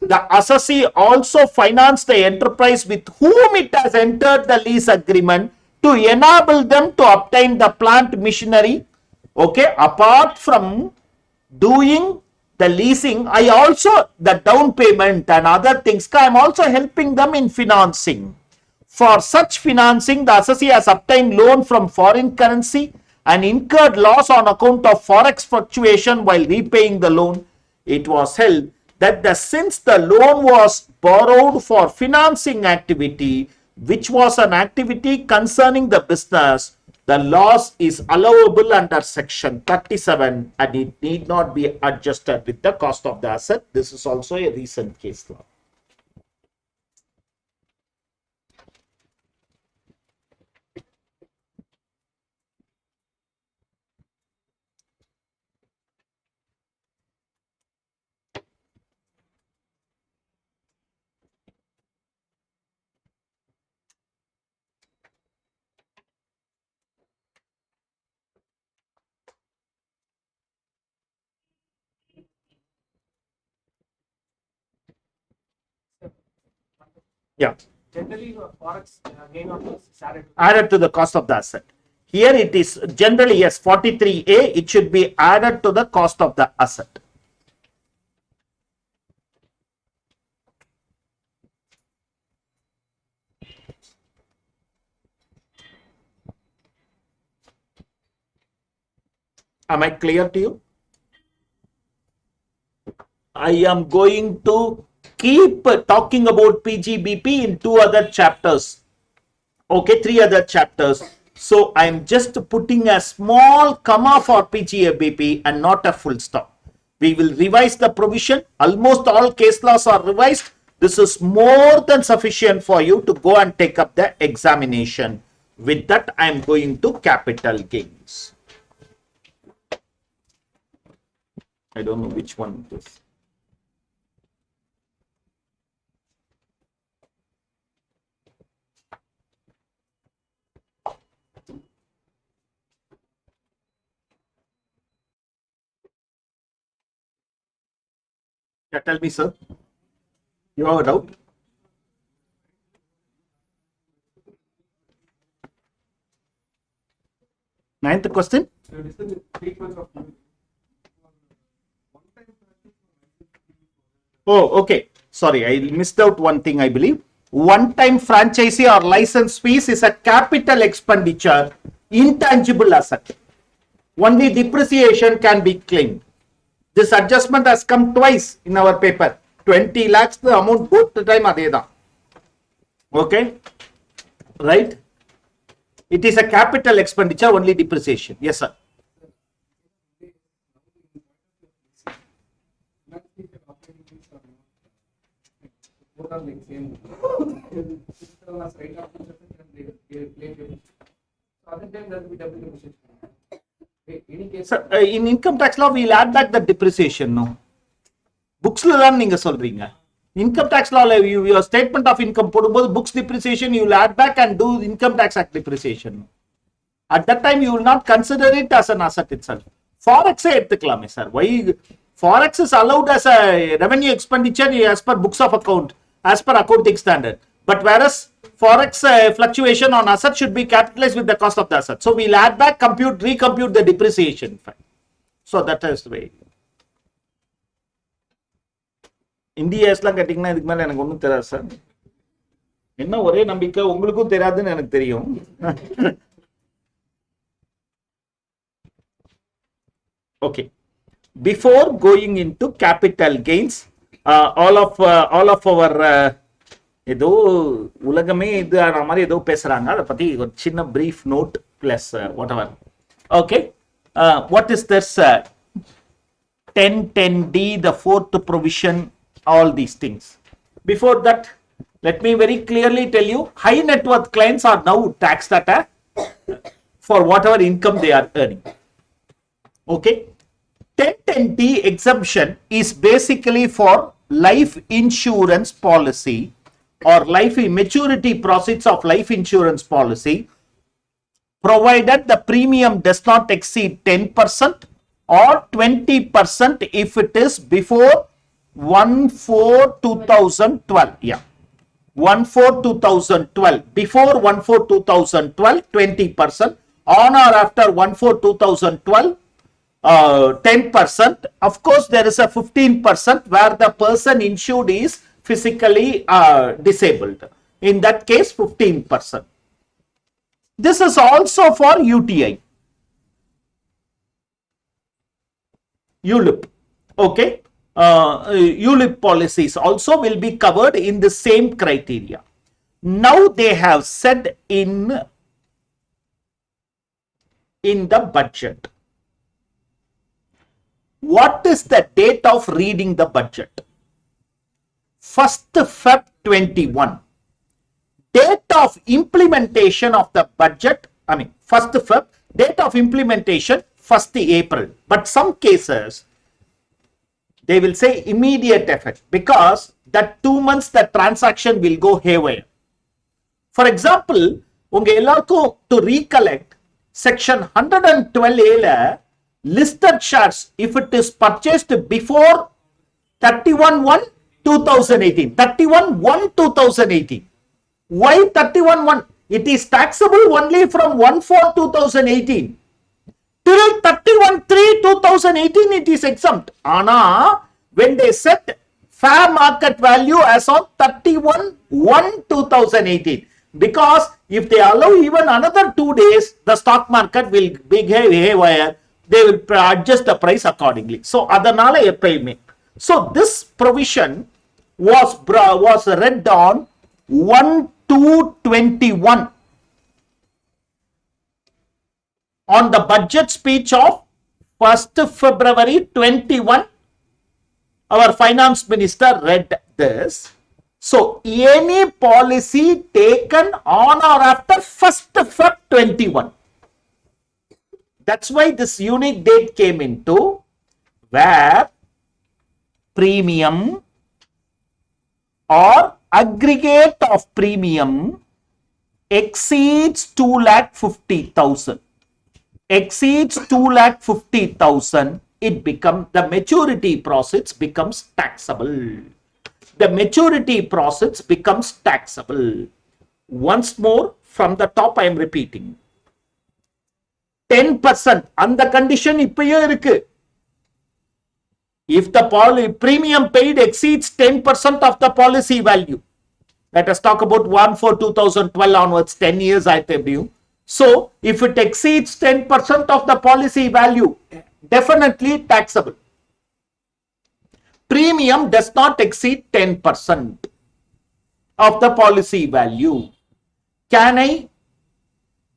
The assessee also financed the enterprise with whom it has entered the lease agreement to enable them to obtain the plant machinery. Okay, apart from doing the leasing, I also, the down payment and other things, I am also helping them in financing. For such financing, the assessee has obtained loan from foreign currency and incurred loss on account of forex fluctuation while repaying the loan. It was held that since the loan was borrowed for financing activity, which was an activity concerning the business, the loss is allowable under section 37 and it need not be adjusted with the cost of the asset. This is also a recent case law. Yeah. Generally, forex gain or loss is added. Added to the cost of the asset. Here it is generally, yes, 43A, it should be added to the cost of the asset. Am I clear to you? I am going to keep talking about PGBP in 2 other chapters. Okay, 3 other chapters. So I am just putting a small comma for PGBP and not a full stop. We will revise the provision. Almost all case laws are revised. This is more than sufficient for you to go and take up the examination. With that, I am going to capital gains. I don't know which one it is. Yeah, tell me, sir. You have a doubt? Ninth question. So this is the treatment of Oh, okay. Sorry, I missed out one thing, I believe. One-time franchisee or license fees is a capital expenditure, intangible asset. Only depreciation can be claimed. This adjustment has come twice in our paper. 20 lakhs, the amount both the time adeda. Okay, right? It is a capital expenditure, only depreciation. Yes, sir. both are like same. System as right after they play with. So other time there will be double depreciation. Any case. Sir, in income tax law, we'll add back the depreciation, no? Books la dhaan neenga solreenga. Income tax law, your statement of income, books depreciation, you will add back and do income tax act depreciation. At that time, you will not consider it as an asset itself. Forex எடுத்துக்கலாமே sir. Why Forex is allowed as a revenue expenditure as per books of account, as per accounting standard. But whereas Forex fluctuation on asset should be capitalized with the cost of the asset. So we'll add back, recompute the depreciation. So that is the way. இந்தியாஸ்லாம் கேட்டிங்கன்னா இதுக்கு மேலே எனக்கு ஒன்றும் தெரியாது sir. என்ன ஒரே நம்பிக்கை உங்களுக்கும் தெரியாதுன்னு எனக்கு தெரியும். Okay. Before going into capital gains, all of our ஏதோ உலகமே இது ஆன மாதிரி ஏதோ பேசுறாங்க. அதை பத்தி ஒரு சின்ன brief note plus whatever. Okay. What is this 1010D, the fourth provision, all these things. Before that, let me very clearly tell you, high net worth clients are now taxed at for whatever income they are earning. Okay. 1010D exemption is basically for life insurance policy or life maturity proceeds of life insurance policy, provided the premium does not exceed 10% or 20% if it is before 1/4/2012. Yeah, 1/4/2012. Before 1/4/2012, 20%. On or after 1/4/2012, 10%. Of course, there is a 15% where the person insured is physically disabled. In that case, 15%. This is also for UTI. ULIP. Okay. ULIP policies also will be covered in the same criteria. Now they have said in the budget. What is the date of reading the budget? 1st Feb 21. Date of implementation of the budget, 1st Feb. Date of implementation, 1st April. But some cases, they will say immediate effect because that 2 months the transaction will go haywire. For example, unga ellarkum to recollect, section 112A listed shares, if it is purchased before 31/1, 2018. 31/1/2018. Why 31/1? It is taxable only from 1/4/2018 till 31/3/2018. It is exempt. Ana, when they set fair market value as of 31/1/2018, because if they allow even another 2 days, the stock market will behave haywire. They will adjust the price accordingly. So, adanala eppayume. So, this provision was read on 1/2/21 on the budget speech of 1st February 21. Our finance minister read this. So, any policy taken on or after 1st Feb 21. That's why this unique date came into, where premium or aggregate of premium exceeds 2,50,000. Exceeds 2,50,000, it becomes, the maturity profits becomes taxable. The maturity profits becomes taxable. Once more, from the top I am repeating. 10% அந்த condition இப்பயே இருக்கு. If the premium paid exceeds 10% of the policy value, let us talk about 1/4/2012 onwards, 10 years I tell you. So, if it exceeds 10% of the policy value, definitely taxable. Premium does not exceed 10% of the policy value. Can I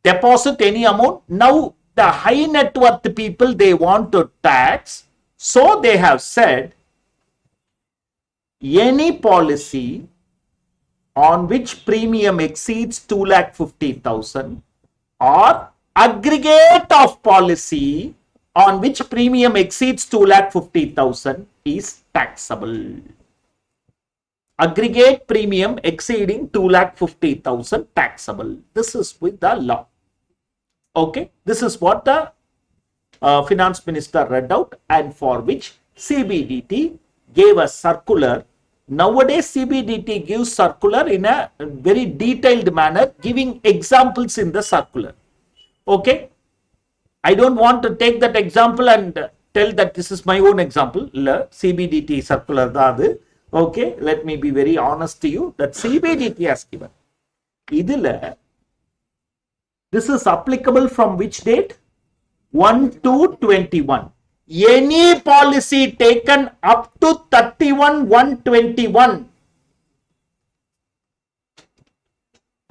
deposit any amount? Now, the high net worth people, they want to tax. So, they have said, any policy on which premium exceeds 2,50,000 or aggregate of policy on which premium exceeds 2,50,000 is taxable. Aggregate premium exceeding 2,50,000 taxable. This is with the law. Okay, this is what the finance minister read out, and for which CBDT gave a circular. Nowadays, CBDT gives circular in a very detailed manner, giving examples in the circular. Okay, I don't want to take that example and tell that this is my own example. CBDT circular da. Okay, let me be very honest to you that CBDT has given. This is applicable from which date? 1/2/21. Any policy taken up to 31/1/21,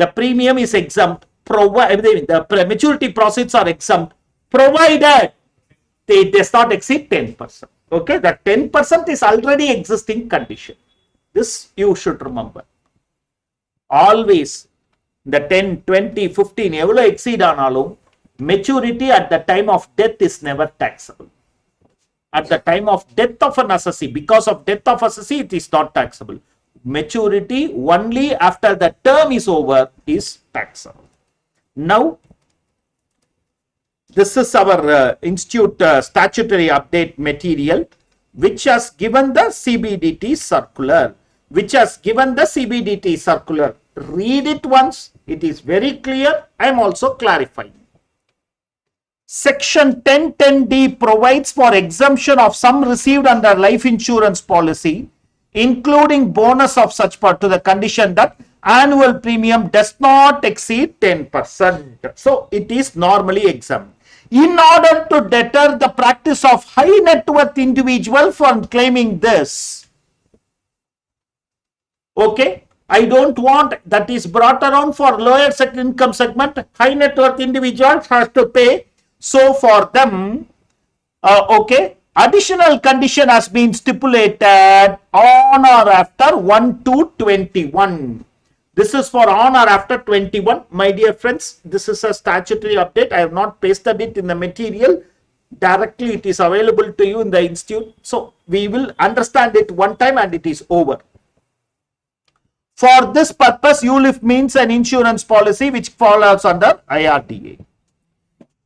the premium is exempt. The maturity profits are exempt, provided they does not exceed 10%. Okay, that 10% is already existing condition. This you should remember. Always the 10, 20, 15 evlo exceed analum, maturity at the time of death is never taxable. At the time of death of an assessee, because of death of assessee, it is not taxable. Maturity only after the term is over is taxable. Now, this is our institute statutory update material, which has given the CBDT circular. Read it once. It is very clear. I am also clarifying. Section 1010D provides for exemption of sum received under life insurance policy, including bonus of such part, to the condition that annual premium does not exceed 10%. So, it is normally exempt. In order to deter the practice of high net worth individual from claiming this, okay, I don't want that is brought around for lower income segment. High net worth individuals has to pay. So for them, okay, additional condition has been stipulated on or after 1/2/21. This is for on or after 21. My dear friends, this is a statutory update. I have not pasted it in the material. Directly it is available to you in the institute. So we will understand it one time and it is over. For this purpose, ULIF means an insurance policy which follows under IRDA.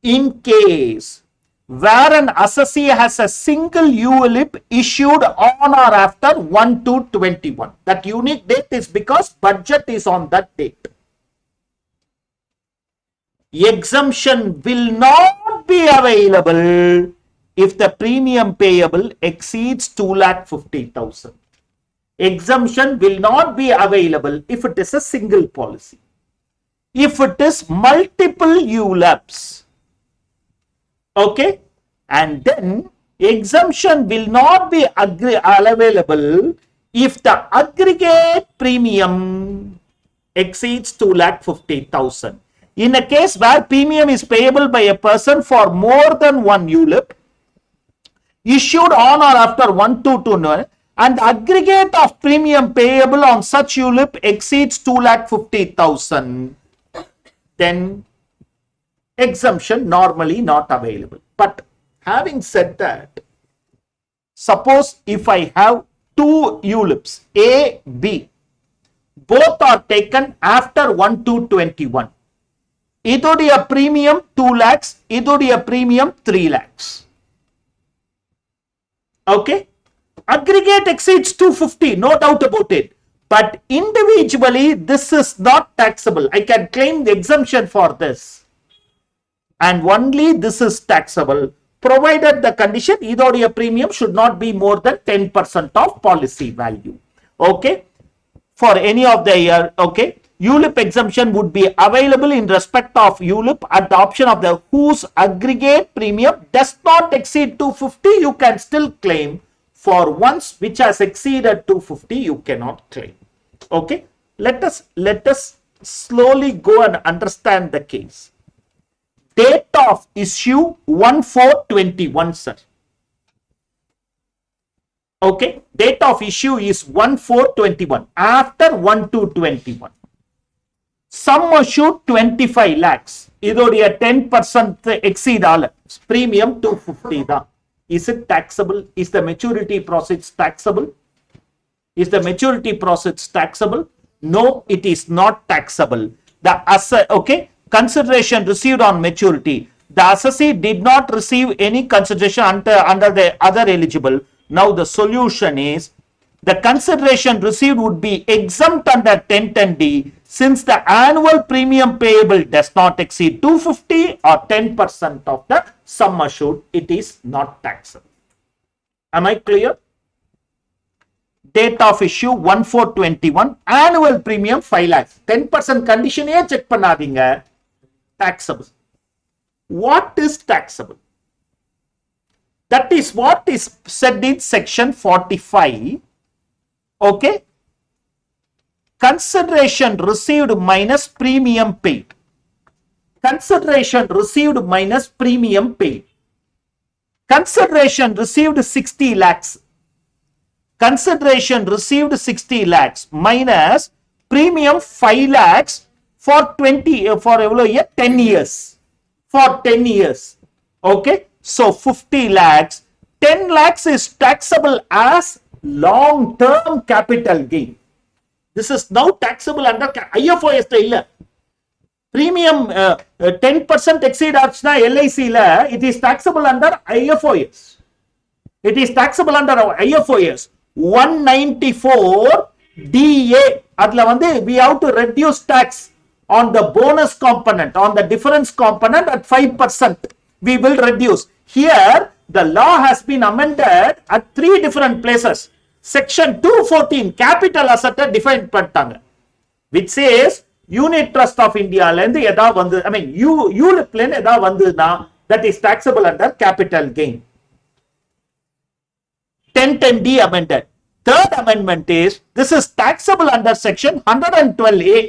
In case where an assessee has a single ULIP issued on or after 1/2/21. That unique date is because budget is on that date. Exemption will not be available if the premium payable exceeds 2,50,000. Exemption will not be available if it is a single policy. If it is multiple ULIPs, okay, and then exemption will not be available if the aggregate premium exceeds 2,50,000. In a case where premium is payable by a person for more than one ULIP issued on or after 1/2/21 and the aggregate of premium payable on such ULIP exceeds 2,50,000, then exemption normally not available. But having said that, suppose if I have two ULIPs A, B, both are taken after 1/2/21. Idodia premium 2 lakhs, idodia premium 3 lakhs. Okay, aggregate exceeds 250, no doubt about it. But individually, this is not taxable. I can claim the exemption for this. And only this is taxable, provided the condition idodia premium should not be more than 10% of policy value. Okay, for any of the year, okay, ULIP exemption would be available in respect of ULIP at the option of the whose aggregate premium does not exceed 250. You can still claim. For ones which has exceeded 250, you cannot claim. Okay, let us slowly go and understand the case. Date of issue 1/4/21, sir. Okay, date of issue is 1/4/21, after 1/2/21. Sum assured 25 lakhs. இதோடைய 10% exceed all. Premium 250 தான். Is it taxable? Is the maturity proceeds taxable? Is the maturity proceeds taxable? No, it is not taxable. The asset, okay, consideration received on maturity. The assessee did not receive any consideration under the other eligible. Now the solution is the consideration received would be exempt under 1010D since the annual premium payable does not exceed 250 or 10% of the sum assured. It is not taxable. Am I clear? Date of issue 1/4/21, annual premium 5 lakhs. 10% condition check பண்ணாதீங்க. Taxable. What is taxable? That is what is said in section 45. Okay, consideration received minus premium paid. Consideration received minus premium paid. Consideration received 60 lakhs. Consideration received 60 lakhs minus premium 5 lakhs for 10 years. For 10 years. Okay, so 50 lakhs. 10 lakhs is taxable as long-term capital gain. This is now taxable under IFOS. Premium 10% exceed ஆச்சுனா LIC ல it is taxable under IFOS. It is taxable under IFOS 194 DA. அதுல வந்து we have to reduce tax on the bonus component, on the difference component at 5%. We will reduce. Here the law has been amended at 3 different places. Section 214 capital asset define பண்ணிட்டாங்க, which says unit trust of India ல இருந்து எதா வந்து ULIP ல இருந்து எதா வந்துனா that is taxable under capital gain. 1010D amended. Third amendment is this is taxable under section 112A.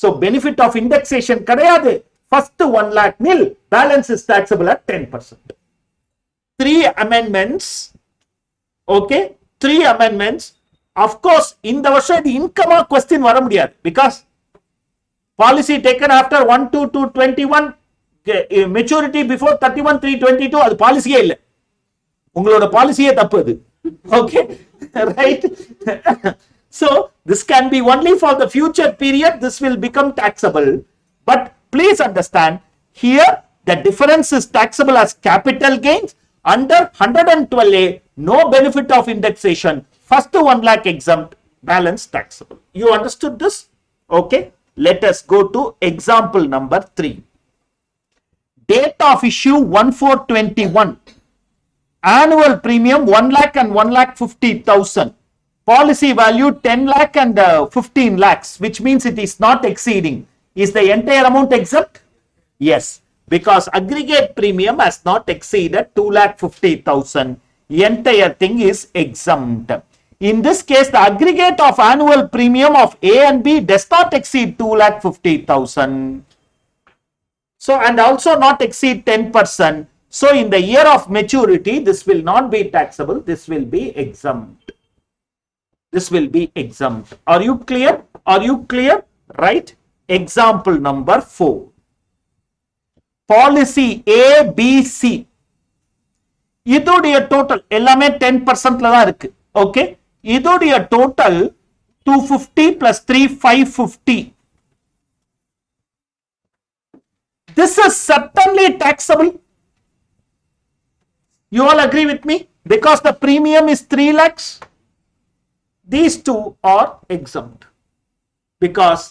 So benefit of indexation கிடையாது. First 1 lakh nil, balance is taxable at 10%. 3 amendments. Okay, 3 amendments. Of course, in the வருஷம் இது income question வர முடியாது because policy taken after 1/2/21, maturity before 31/3/22, அது பாலிசியே இல்லை, உங்களோட பாலிசியே தப்பு அது. Okay, right? So this can be only for the future period. This will become taxable. But please understand, here the difference is taxable as capital gains. Under 112A, no benefit of indexation. First 1 lakh exempt, balance taxable. You understood this? Okay. Let us go to example number 3. Date of issue 1/4/21. Annual premium 1 lakh and 1,50,000. Policy value 10 lakh and 15 lakhs, which means it is not exceeding. Is the entire amount exempt? Yes, because aggregate premium has not exceeded 2,50,000. Entire thing is exempt. In this case, the aggregate of annual premium of A and B does not exceed 2,50,000. So, and also not exceed 10%. So, in the year of maturity, this will not be taxable. This will be exempt. This will be exempt. Are you clear? Are you clear? Right? Example number 4. Policy A, B, C. இதோடைய total எல்லாமே 10%ல தான் இருக்கு. Okay? இதோடைய total 250 plus 3, 550. This is certainly taxable. You all agree with me? Because the premium is 3 lakhs. These two are exempt. Because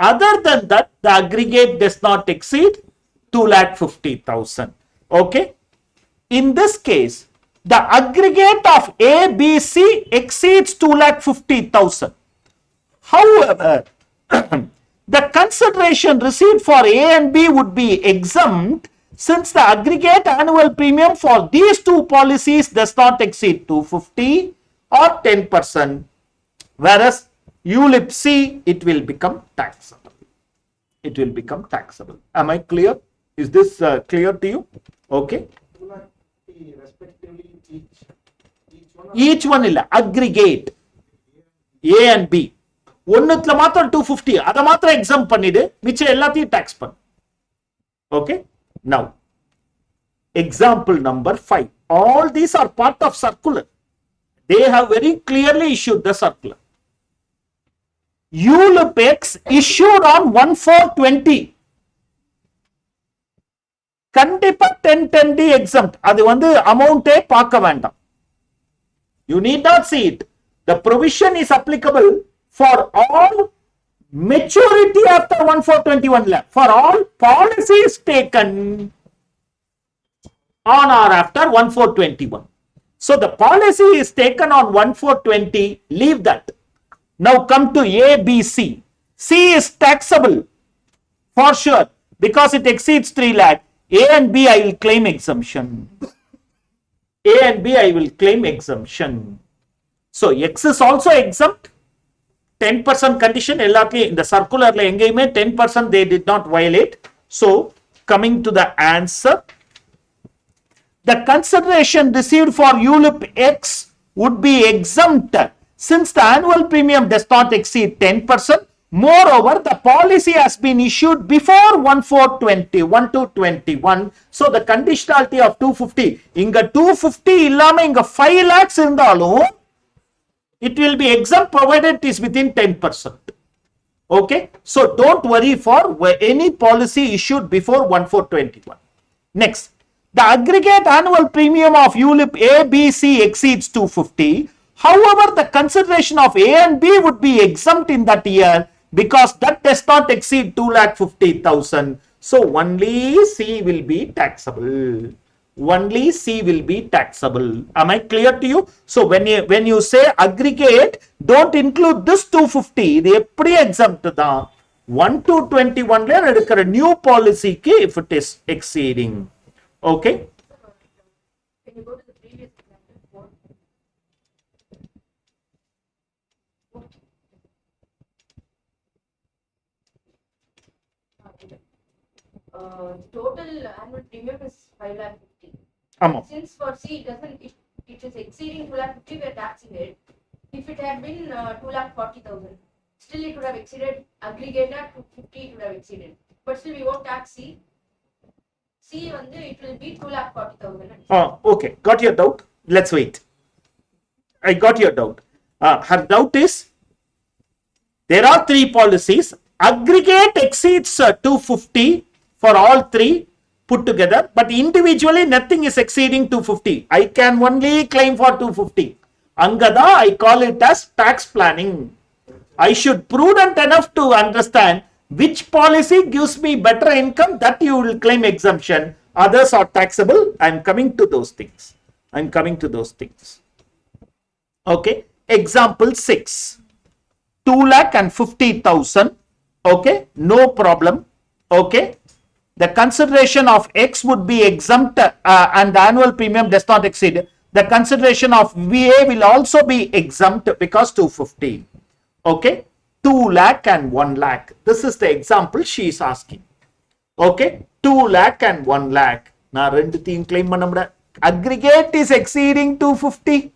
other than that, the aggregate does not exceed 2,50,000. Okay? In this case, the aggregate of A, B, C exceeds 2,50,000. However, the consideration received for A and B would be exempt since the aggregate annual premium for these two policies does not exceed 250 or 10%. Whereas ULIP C, it will become taxable. It will become taxable. Am I clear? Is this clear to you? Okay. Respectively, Each one illa aggregate A and B. ஒன்னுத்துல மாத்திரம் 250 அத மாத்திரம் exam பண்ணிடு மிச்சம் எல்லாத்தையும் tax பண்ணு. Okay. Now, example number 5. All these are part of circular. They have very clearly issued the circular. ULIP X issued on 1/4/20. கண்டிப்பா 1010D exempt. அது வந்து அமௌண்டே பார்க்க வேண்டாம். You need not see it. The provision is applicable for all maturity after 1/4/21 lakh. For all policies taken on or after 1/4/21. So the policy is taken on 1/4/20. Leave that. Now come to A, B, C. C is taxable for sure because it exceeds 3 lakh. A and B I will claim exemption. A and B I will claim exemption. So X is also exempt. 10% condition எல்லாத்தையும் இந்த சர்க்குலர்ல எங்கேயுமே 10% they did not violate. So coming to the answer, the consideration received for ULIP X would be exempt since the annual premium does not exceed 10%. Moreover, the policy has been issued before 1/4/21. So the conditionality of 250 இங்க 250 இல்லாம இங்க 5 lakhs இருந்தாலும் it will be exempt provided it is within 10%. Okay. So don't worry for any policy issued before 1/4/21. Next, the aggregate annual premium of ULIP A, B, C exceeds 250. However, the consideration of A and B would be exempt in that year because that does not exceed 2,50,000. So only C will be taxable. Only C will be taxable. Am I clear to you? So when you say aggregate, don't include this 250. இது எப்படி exempt தான் 1/2/21 ல எடுக்கிற new policy க்கு if it is exceeding. Okay. Can you go to the previous example? Total annual premium is 5,50,000. ஆமா. Since for C it is exceeding 2,50,000, we are taxing it. If it had been 2,40,000, still it would have exceeded aggregator 250, it would have exceeded. But still we won't tax C. C வந்து it will be 2,40,000. Okay, got your doubt. Let's wait. I got your doubt. Her doubt is there are 3 policies. Aggregate exceeds 250 for all 3. put together, but individually nothing is exceeding 250. I can only claim for 250. Angada, I call it as tax planning. I should prudent enough to understand which policy gives me better income, that you will claim exemption. Others are taxable. I am coming to those things. Okay. Example 6. 2,50,000. Okay. No problem. Okay. The consideration of X would be exempt and the annual premium does not exceed. The consideration of VA will also be exempt because 250. Okay. 2 lakh and 1 lakh. This is the example she is asking. Okay. 2 lakh and 1 lakh. Now, claim aggregate is exceeding 250.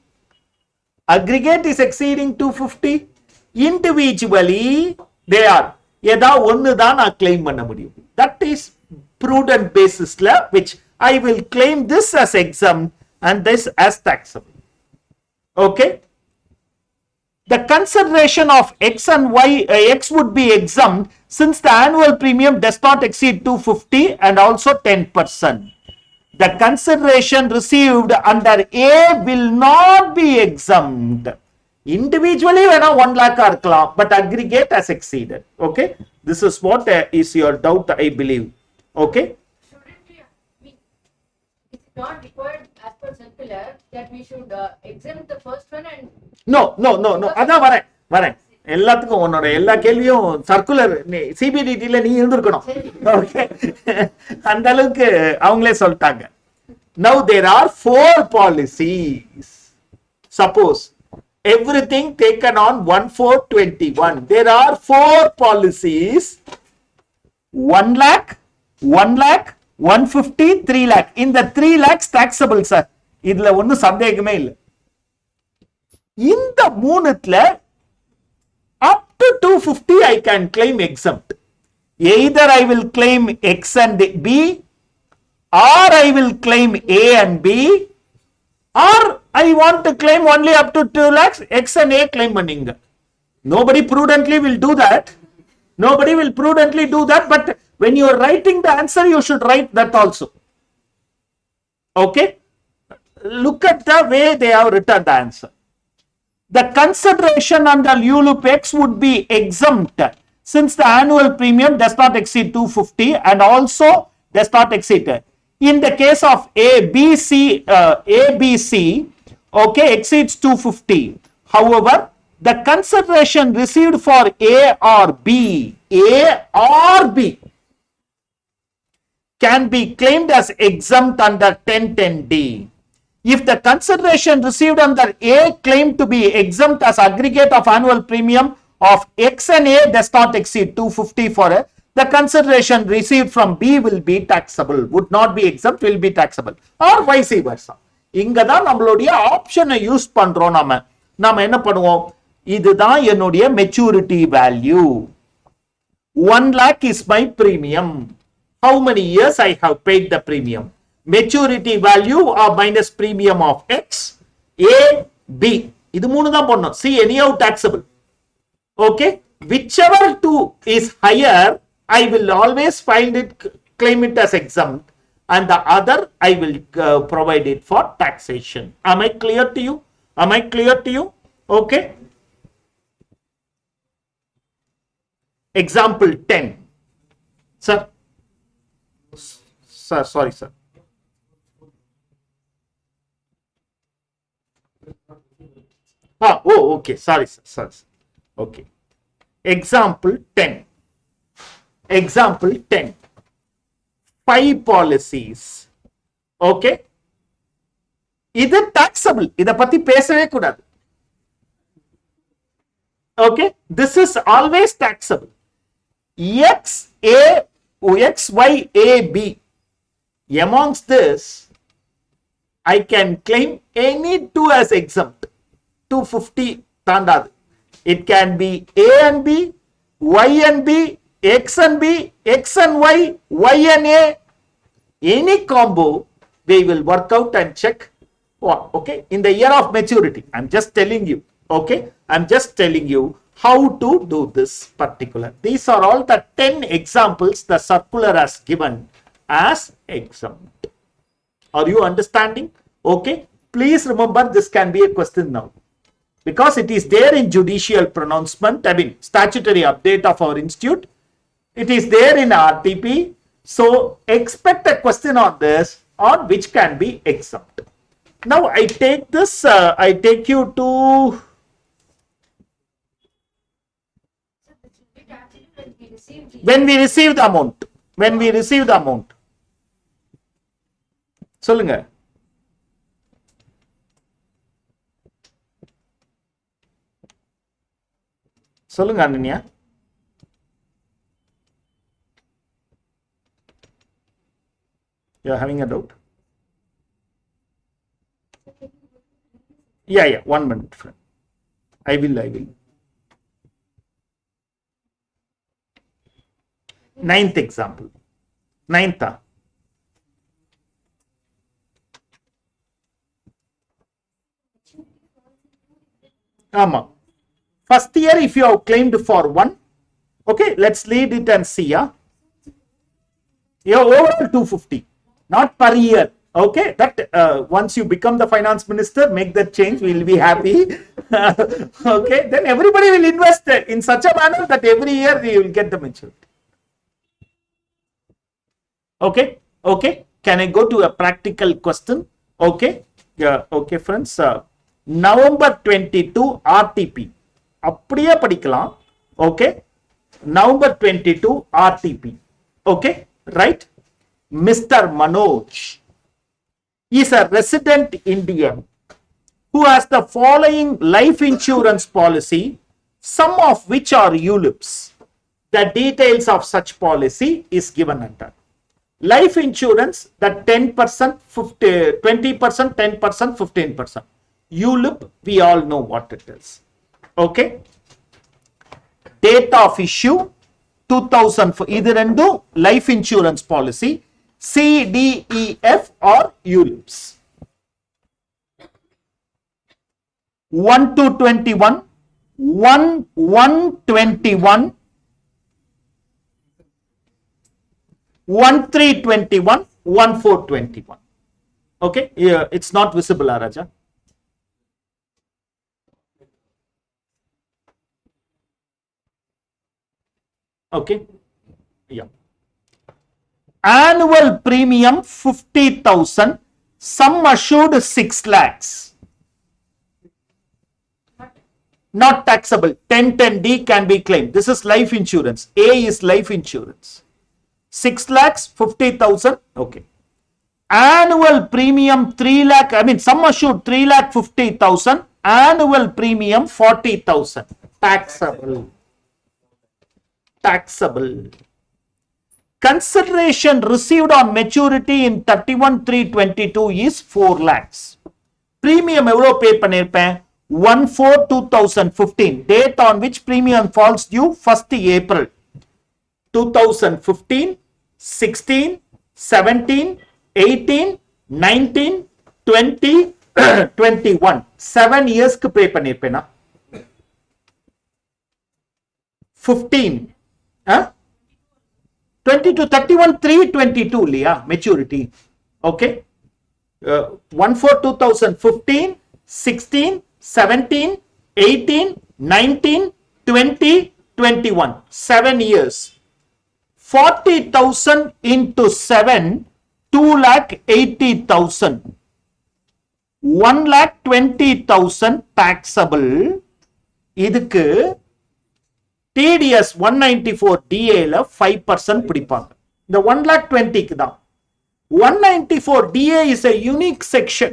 Aggregate is exceeding 250. Individually, they are. Claim that is prudent basis, which I will claim this as exempt and this as taxable. Okay. The consideration of X and Y, X would be exempt since the annual premium does not exceed 250 and also 10%. The consideration received under A will not be exempt. Individually, when 1 lakh are claim, but aggregate has exceeded. Okay. This is what is your doubt, I believe. Okay. Shouldn't we, it's not required as per circular that we should exempt the first one and No. அதான் வரேன் எல்லாத்துக்கும் உன்னோட எல்லா கேள்வியும் circular சிபிடிடில நீ இருந்திருக்கணும். Okay, அந்த அளவுக்கு அவங்களே சொல்லிட்டாங்க. Now there are 4 policies. Suppose everything taken on 1/4/21. There are 4 policies. 1 lakh, 1 lakh, 150, 3 lakh. In the 3 lakhs taxable, sir. இதுல ஒன்னும் சந்தேகமே இல்லை. இந்த மூணுத்துல up to 250 I can claim exempt. Either I will claim X and B, or I will claim A and B, or I want to claim only up to 2 lakhs, X and A claim பண்ணீங்க. Nobody prudently will do that. Nobody will prudently do that, but when you are writing the answer, you should write that also. Okay? Look at the way they have written the answer. The consideration under ULUP X would be exempt since the annual premium does not exceed 250 and also does not exceed. In the case of ABC, okay, exceeds 250. However, the consideration received for A or B can be claimed as exempt under 1010D. If the consideration received under A claimed to be exempt as aggregate of annual premium of X and A does not exceed 250 for A, the consideration received from B will be taxable, would not be exempt, will be taxable, or vice versa. இங்கதான் நம்மளுடைய ஆப்ஷனை use பண்றோம். நாம என்ன பண்ணுவோம், இதுதான் என்னுடைய maturity value. 1 lakh is my premium. How many years I have paid the premium? Maturity value or minus premium of X, A, B. இது மூணு தான் பண்ணணும். See, anyhow taxable. Okay, whichever two is higher, I will always find it, claim it as exempt, and the other I will provide it for taxation. Am I clear to you? Am I clear to you? Okay. Example 10. Sir. Sir, sorry, sir. Okay. Sorry, sir. Okay. Example 10. Example 10. 5 policies. Okay. இது taxable. இத பத்தி பேசவே கூடாது. Okay. This is always taxable. X, Y, A, B. Amongst this, I can claim any 2 as exempt. 250 தாண்டாது. It can be A and B, Y and B, X and B, X and Y, Y and A. Any combo, we will work out and check. Okay, in the year of maturity. I'm just telling you. Okay, I'm just telling you how to do this particular. These are all the 10 examples the circular has given as exempt. Are you understanding? Okay. Please remember, this can be a question now, because it is there in judicial pronouncement, I mean statutory update of our institute. It is there in RTP. So expect a question on this, on which can be exempt. Now I take this, I take you to when we receive the amount. When we receive the amount. சொல்லுங்க. சொல்லுங்க Ananya. You are having a doubt? Yeah, 1 minute, friend. I will. Ninth example. Ninth. Ama. First year, if you have claimed for 1, okay, let's lead it and see. Your overall 250, not per year. Okay, that once you become the finance minister, make that change. We will be happy. Okay, then everybody will invest in such a manner that every year we will get the maturity. Okay. Can I go to a practical question? Okay. Yeah. Okay, friends. November 22 RTP. அப்படியே படிக்கலாம். Okay. November 22 RTP. Okay. Right. Mr. Manoj is a resident Indian who has the following life insurance policy, some of which are ULIPs. The details of such policy is given under. Life insurance, that 10%, 20%, 10%, 15%. ULIP, we all know what it is. Okay. Date of issue 2000. இது ரெண்டும் life insurance policy. CDEF or ULIPs. 1 to 21, 121, 1321, 1421. Okay, yeah, it's not visible, Raja. Okay, yeah. Annual premium 50,000, sum assured 6 lakhs. Not taxable. 1010D can be claimed. This is life insurance. A is life insurance. 6 lakhs, 50,000. Okay. Annual premium 3 lakh. I mean, sum assured 3 lakh 50,000. Annual premium 40,000. Taxable. Consideration received on maturity in 31/3/22 is 4 lakhs. Premium எவ்வளோ pay பண்ணிருப்பேன்? 1/4/2015. Date on which premium falls due? 1st April 2015, 16, 17, 18, 19, 20, 21. 7 years க்கு pay பண்ணிருப்பேனா? 15. 22, 31/3/22 இல்லையா maturity. Okay. 1/4/2015, 16, 17, 18, 19, 20, 21. 7 years. 40,000 into 7, 2,80,000. 1,20,000 taxable. இதுக்கு TDS 194 DA ல 5% பிடிப்பாங்க. இந்த 1,20,000 க்கு தான். 194 DA is a unique section.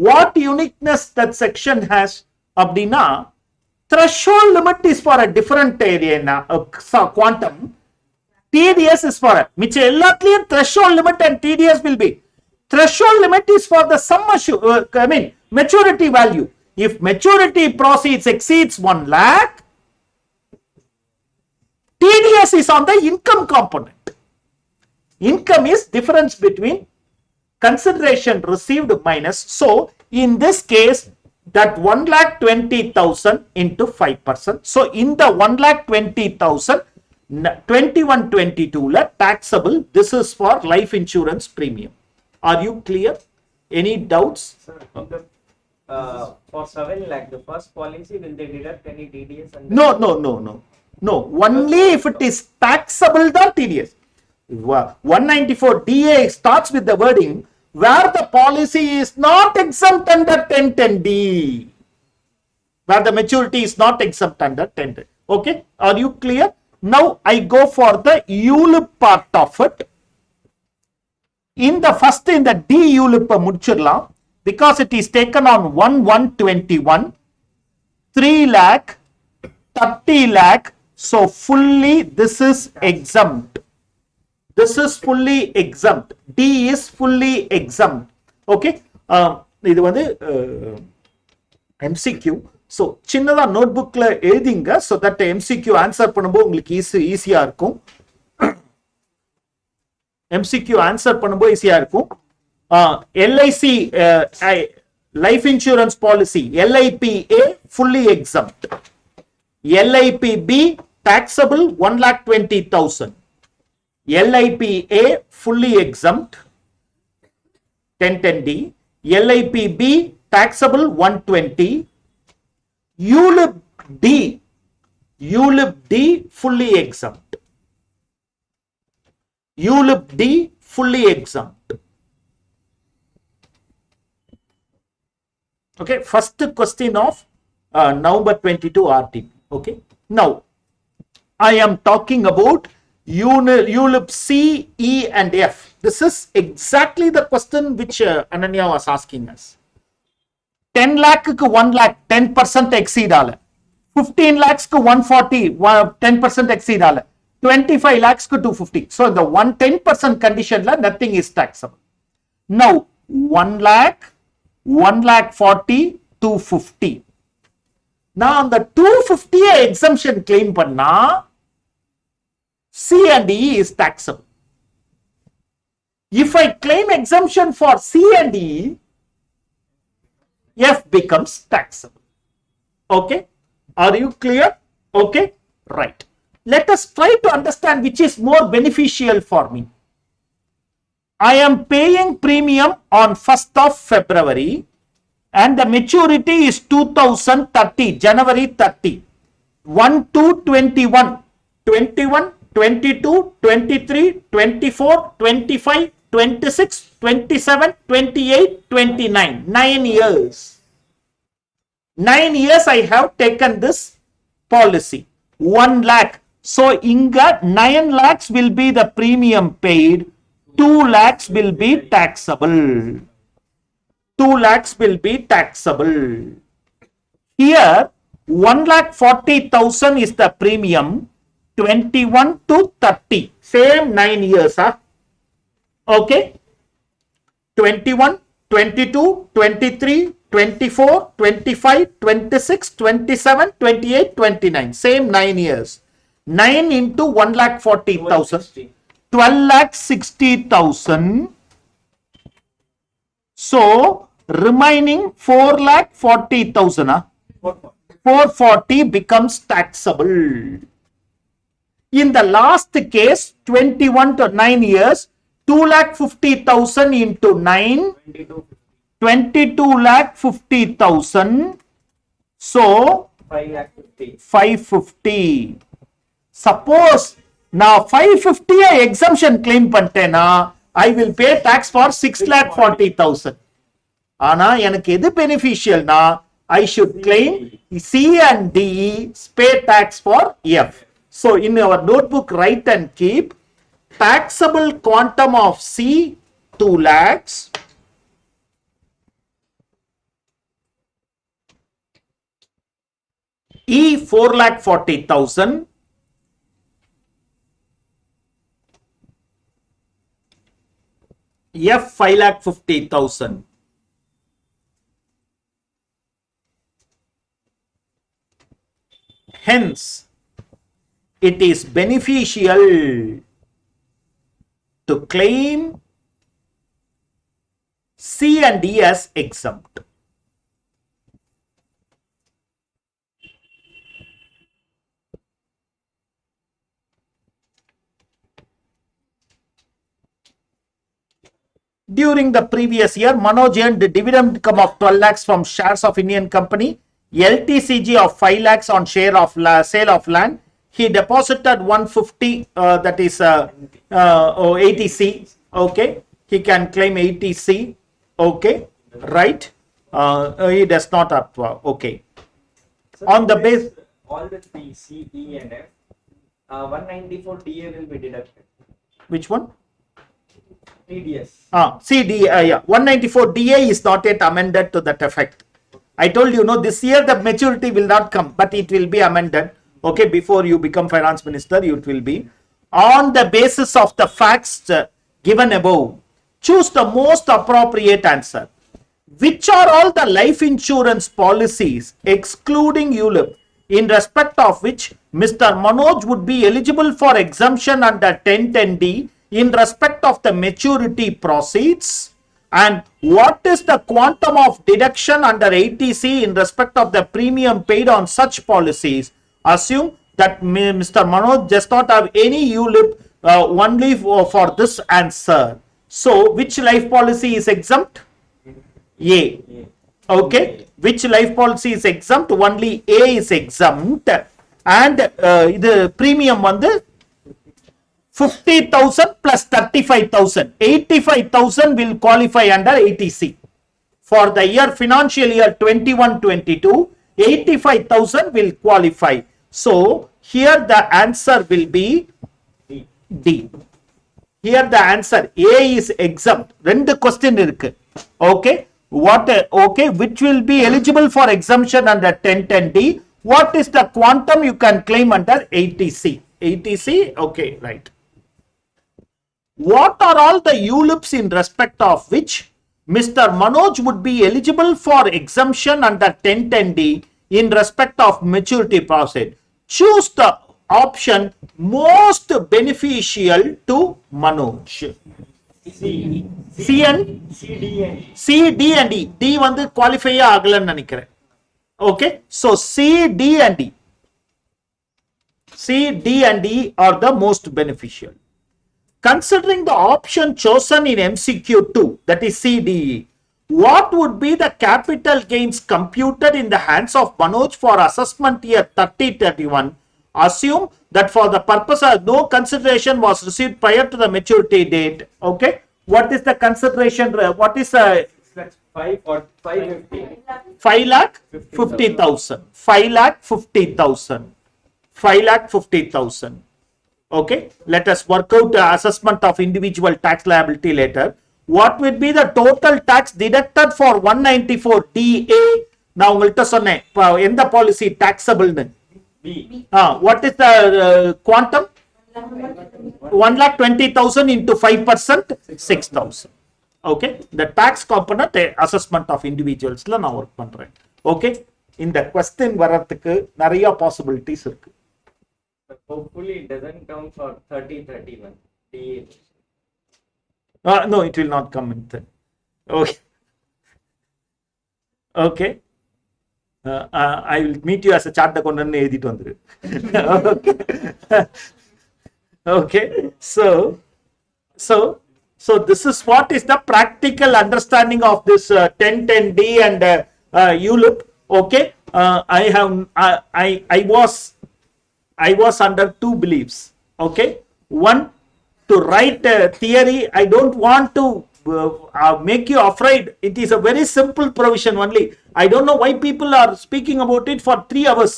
What uniqueness that section has? அப்படின்னா threshold limit is for a different area, quantum. TDS is for it. மிச்ச எல்லாத்துலயும் threshold limit and TDS will be. Threshold limit is for the sum assured, maturity value. If maturity proceeds exceeds 1 lakh, TDS is on the income component. Income is difference between consideration received minus. So, in this case, that 1,20,000 into 5%. So, in the 1,20,000, 21-22 taxable. This is for life insurance premium. Are you clear? Any doubts? Sir, for 7 lakh, the first policy, will they deduct any TDS? And No. Only if it is taxable the TDS. 194 DA starts with the wording where the policy is not exempt under 1010D. Where the maturity is not exempt under 1010. Okay, are you clear? Now I go for the ULIP part of it. In the first, in the D ULIP முடிச்சிடலாம், because it is taken on 1/1/21, 3 lakh, 30 lakh. So fully this is exempt. This is fully exempt. D is fully exempt. Okay. இது வந்து MCQ. So சின்னதா நோட்புக்ல எழுதிங்க, so that MCQ answer பண்ணும்போது உங்களுக்கு ஈஸியா இருக்கும். MCQ answer பண்ணும்போது ஈஸியா இருக்கும். LIC life insurance policy, LIPA fully exempt. LIPB taxable 1,20,000. LIPA fully exempt 1010D. LIPB taxable 120. ULIP D fully exempt. ULIP D fully exempt. Okay, first question of November 22 RTP. Okay, now I am talking about ULIP C, E and F. This is exactly the question which Ananya was asking us. 10 lakh ku 1 lakh 10% exceed ஆல, 15 lakhs ku 140 10% exceed ஆல, 25 lakhs ku 250. So the 10% condition la nothing is taxable. Now 1 lakh, 1,40,000, 250. Now அந்த 250 exemption claim பண்ணா C and E is taxable. If I claim exemption for C and E, F becomes taxable. Okay, are you clear? Okay, right. Let us try to understand which is more beneficial for me. I am paying premium on 1st of February and the maturity is 2030, January 30. 1/2/21, 21, 22, 23, 24, 25, 26, 27, 28, 29. 9 years. 9 years I have taken this policy. 1 lakh. So inga 9 lakhs will be the premium paid. 2 lakhs will be taxable. 2 lakhs will be taxable. Here 1,40,000 is the premium. 21 to 30. Same 9 years. Okay. 21, 22, 23, 24, 25, 26, 27, 28, 29. Same 9 years. 9 into 1,40,000. 12,60,000. So remaining 4,40,000. 440 becomes taxable. In the last case, 21 to 9 years, 2,50,000 into 9, 22,50,000. So 550. Suppose now 550 exemption claim pantena, I will pay tax for 6,40,000. Ana எனக்கு எது beneficial na, I should claim C and D, pay tax for F. So in our notebook write and keep taxable quantum of C 2 lakhs, E 4,40,000, F 5,50,000. Hence, it is beneficial to claim C and D as exempt. During the previous year, Manoj earned the dividend income of 12 lakhs from shares of Indian company, LTCG of 5 lakhs on share of sale of land. He deposited 150, that is 80C. Okay, he can claim 80C. Okay, right? He does not have okay. So On the base, all the three C, E, and F, 194 DA will be deducted. which one? TDS. Yeah, 194 DA is not yet amended to that effect. I told you, no, this year the maturity will not come, but it will be amended. Okay, before you become finance minister, it will be. On the basis of the facts given above, choose the most appropriate answer. Which are all the life insurance policies, excluding ULIP, in respect of which Mr. Manoj would be eligible for exemption under 1010D in respect of the maturity proceeds? And what is the quantum of deduction under 80C in respect of the premium paid on such policies? Assume that Mr. Manoj does not have any ULIP, only for this answer. So, which life policy is exempt? A. Okay. Which life policy is exempt? Only A is exempt. And the premium வந்து 50,000 plus 35,000. 85,000 will qualify under 80C. For the year financial year 21-22, 85,000 will qualify. So, here the answer will be D. Here the answer A is exempt. Rendu question irukku. Okay. Okay, which will be eligible for exemption under 1010D? What is the quantum you can claim under 80C? 80C, okay, right. What are all the ULIPs in respect of which Mr. Manoj would be eligible for exemption under 1010D in respect of maturity process? Choose the option most beneficial to Manoj. C and C, D and E. D வந்து qualify ஆகலன்னு நினைக்கிறேன். Okay, so C, D and E. C, D and E are the most beneficial. Considering the option chosen in MCQ2, that is C, D, E, what would be the capital gains computed in the hands of Manoj for assessment year 30-31? Assume that for the purpose of no consideration was received prior to the maturity date. Okay, what is the consideration? What is 5 or 550? 5 lakh 50,000. 5 lakh 50,000. 5 lakh 50,000. Okay, let us work out the assessment of individual tax liability later. What will be the total tax deducted for 194 DA? Now, உங்கள்ட்ட சொன்னேன் எந்த policy taxable னு. B. What is the quantum? 1,20,000 into 5%, 6,000. Okay, the tax component assessment of individuals la நான் work பண்றேன். Okay, இந்த question வரதுக்கு நிறைய possibilities இருக்கு. But hopefully it doesn't come for 30-31 DA. No, it will not come in that. Okay. Okay. I will meet you as a chart accountant எழுதிட்டு வந்துரு. Okay. So this is what is the practical understanding of this 1010D and ULIP. Okay. I was under two beliefs. Okay. One, to write theory, I don't want to make you afraid. It is a very simple provision only. I don't know why people are speaking about it for 3 hours.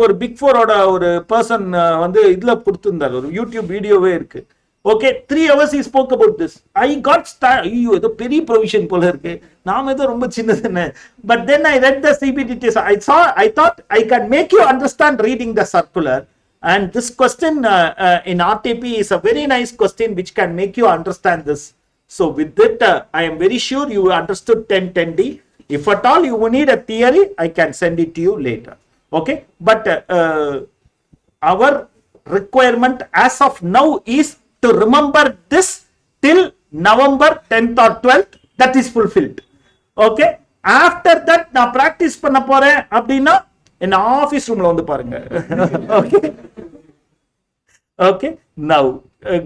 ஒரு big ஃபோரோட ஒரு person வந்து இதுல கொடுத்திருந்தார், ஒரு YouTube வீடியோவே இருக்கு. Okay, 3 hours he spoke about this. I got ஐயோ ஏதோ பெரிய ப்ரொவிஷன் போல இருக்கு, நாம ஏதோ ரொம்ப சின்னதுன்னு. But then I read the CBDTs. I thought I can make you understand reading the circular. And this question in RTP is a very nice question which can make you understand this. So with that, I am very sure you understood 1010D. If at all you need a theory, I can send it to you later. Okay, but our requirement as of now is to remember this till November 10th or 12th. That is fulfilled. Okay, after that நான் practice பண்ண போறேன் அப்படின்னா என்ன office ரூம்ல வந்து பாருங்க. Okay. Okay, now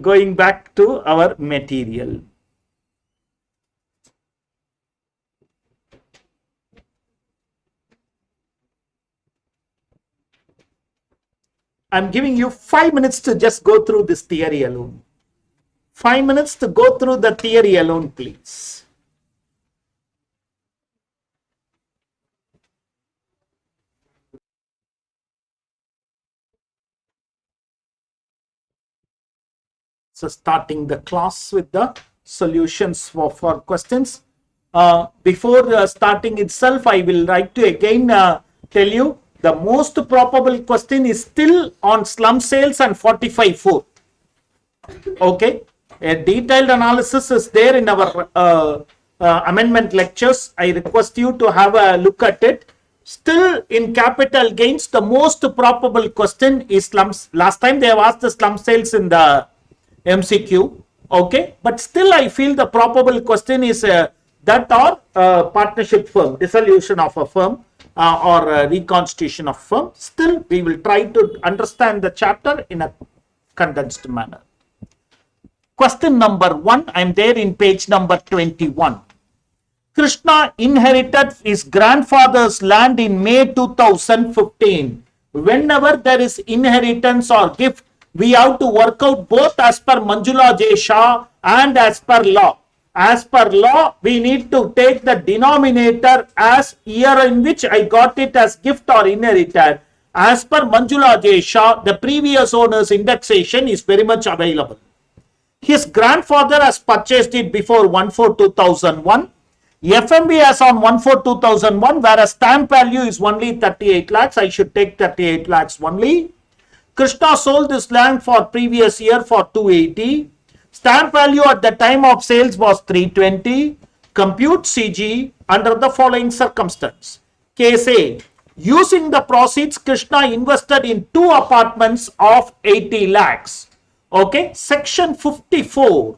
going back to our material. I'm giving you 5 minutes to just go through this theory alone. 5 minutes to go through the theory alone, please. So starting the class with the solutions for questions. Before starting itself, I will like to again tell you the most probable question is still on slum sales and 45.4. Okay, a detailed analysis is there in our amendment lectures. I request you to have a look at it. Still in capital gains, the most probable question is slums. Last time they have asked the slum sales in the MCQ. Okay, but still I feel the probable question is that or partnership firm, dissolution of a firm or reconstitution of firm. Still we will try to understand the chapter in a condensed manner. Question number 1, I am there in page number 21. Krishna inherited his grandfather's land in May 2015. Whenever there is inheritance or gift, we have to work out both as per Manjula J. Shah and as per law. As per law, we need to take the denominator as year in which I got it as gift or inherited. As per Manjula J. Shah, the previous owner's indexation is very much available. His grandfather has purchased it before 1/4/2001. FMB has on 1/4/2001, whereas stamp value is only 38 lakhs. I should take 38 lakhs only. Krishna sold this land for previous year for 280. Stamp value at the time of sales was 320. Compute CG under the following circumstance. Case A. Using the proceeds, Krishna invested in 2 apartments of 80 lakhs. Okay, section 54.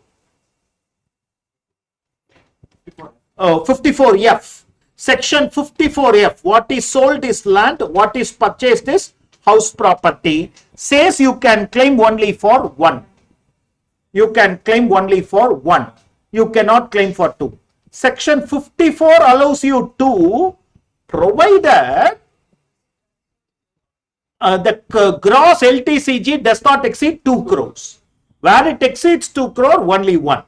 54F. Section 54F. What is sold is land, what is purchased is house property. Says you can claim only for 1. You can claim only for 1. You cannot claim for 2. Section 54 allows you to, provided the gross LTCG does not exceed 2 crores. Where it exceeds 2 crore, only 1.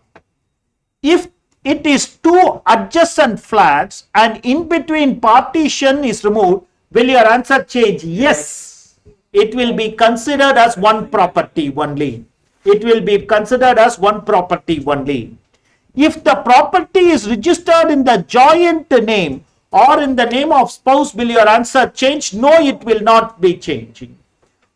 If it is 2 adjacent flats and in between partition is removed, will your answer change? Yes. It will be considered as one property only. It will be considered as one property only. If the property is registered in the joint name or in the name of spouse, will your answer change? No, it will not be changing.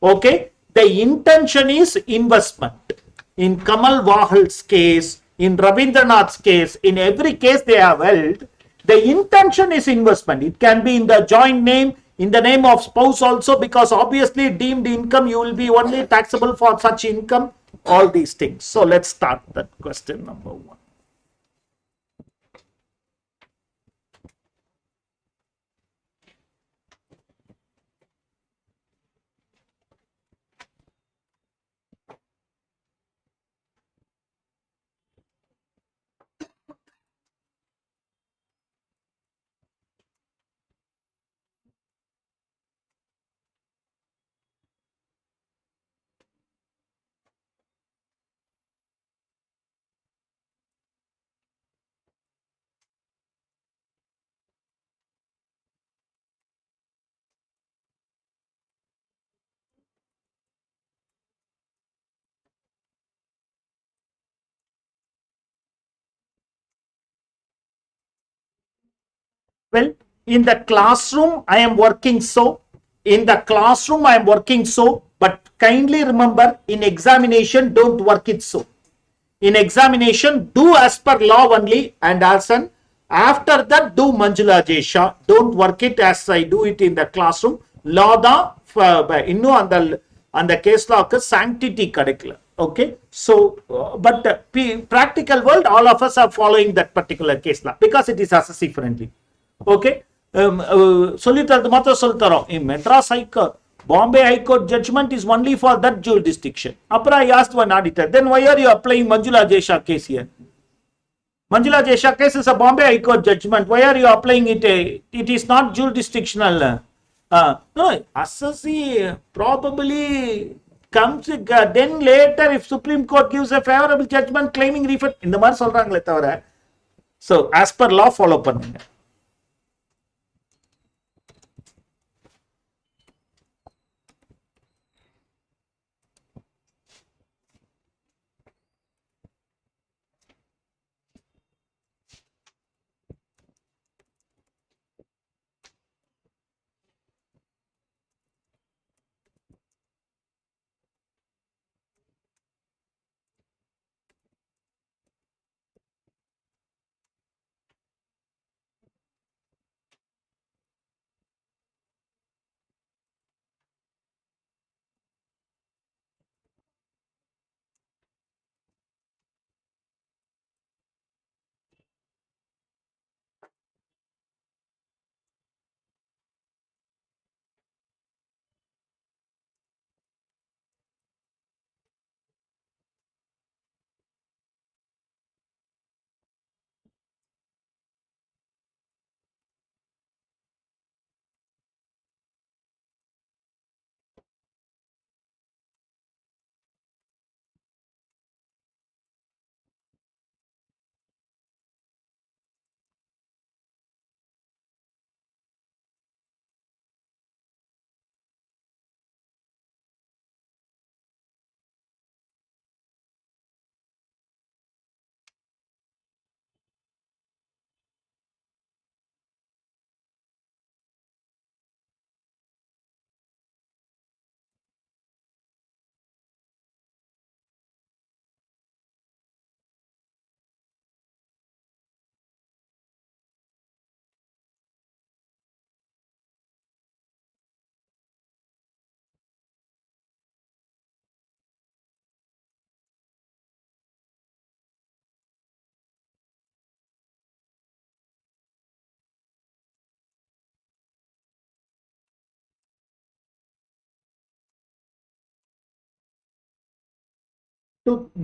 Okay. The intention is investment. In Kamal Wahal's case, in Rabindranath's case, in every case they have held, the intention is investment. It can be in the joint name, in the name of spouse also, because obviously deemed income, you will be only taxable for such income, all these things. So let's start that question number 1. Well, in the classroom, I am working so. In the classroom, I am working so. But kindly remember, in examination, don't work it so. In examination, do as per law only and as an. After that, do Manjula J. Shah. Don't work it as I do it in the classroom. Law da, innu and the case law sanctity curriculum. Okay. So, but practical world, all of us are following that particular case law because it is assessee friendly. Okay. சொல்லித்தரது மாத்திரம் சொல்லித்தரோம். In Madras High Court, Bombay High Court judgment is only for that jurisdiction. Apra, I asked one auditor, then why are you applying Manjula Jesha case here? Manjula Jesha case is a Bombay High Court judgment. Why are you applying it? It is not jurisdictional. No, assessee probably comes, then later if Supreme Court gives a favorable judgment claiming refund, இந்த மாதிரி சொல்றாங்களே தவிர, so as per law follow பண்ணுங்க.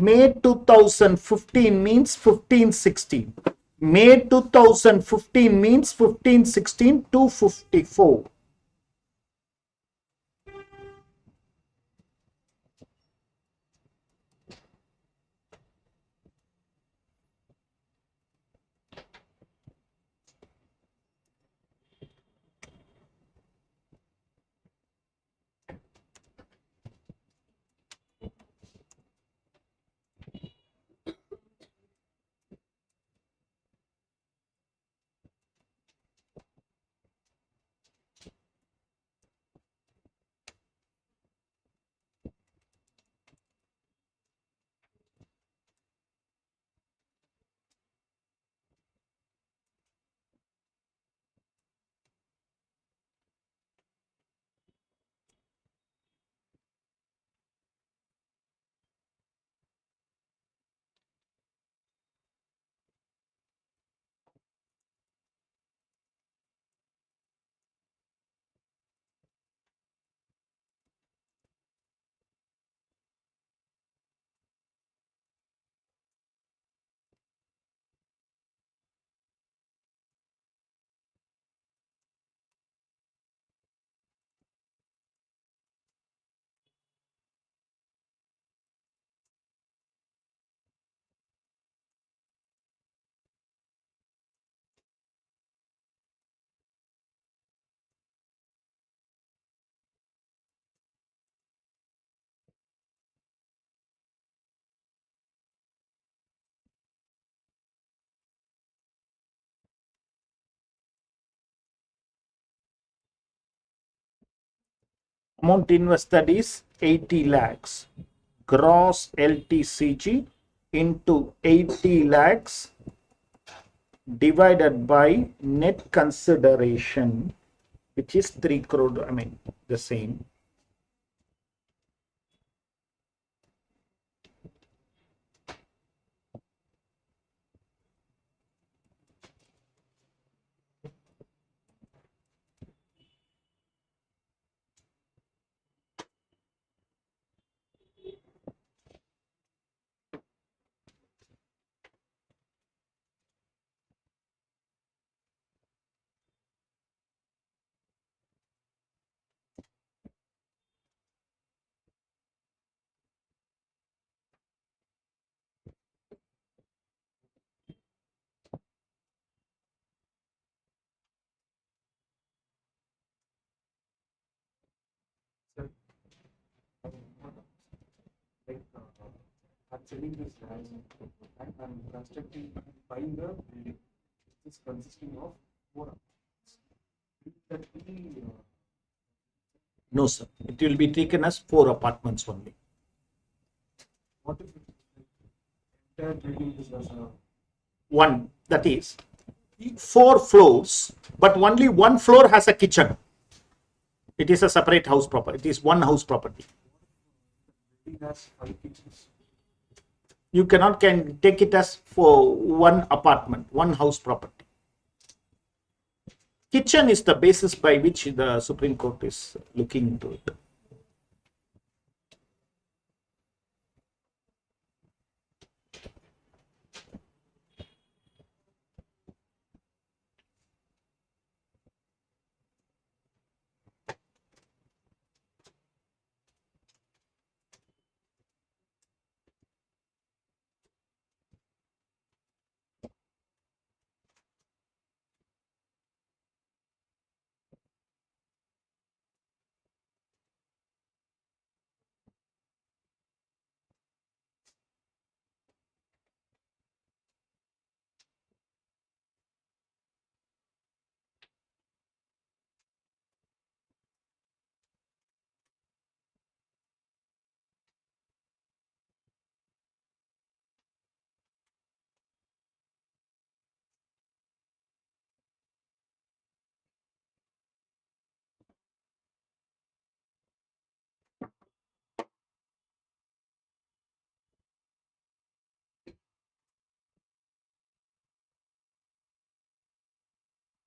May 2015 means 1516. May 2015 means 1516 254. Amount invested is 80 lakhs. Gross LTCG into 80 lakhs divided by net consideration, which is 3 crore, I mean, the same. selling this land and I'm constructing and buying the building. It's consisting of 4 apartments. Will that be, No, sir. It will be taken as 4 apartments only. what if the entire building is as a One, that is 4 floors, but only one floor has a kitchen. It is a separate house property. It is one house property. building has 5 kitchens? You cannot can take it as for one apartment, one house property. Kitchen is the basis by which the Supreme Court is looking into it.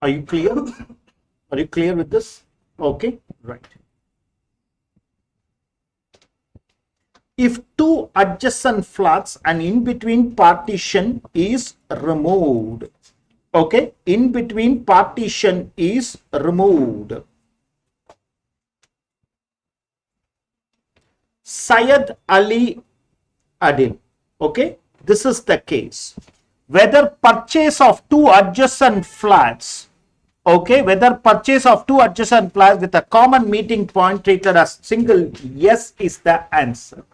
Are you clear? Are you clear with this? Okay, right. If 2 adjacent flats and in between partition is removed, okay, in between partition is removed, Syed Ali Adil, okay, this is the case. Whether purchase of 2 adjacent flats, okay, whether purchase of 2 adjacent flats with a common meeting point treated as single, yes is the answer.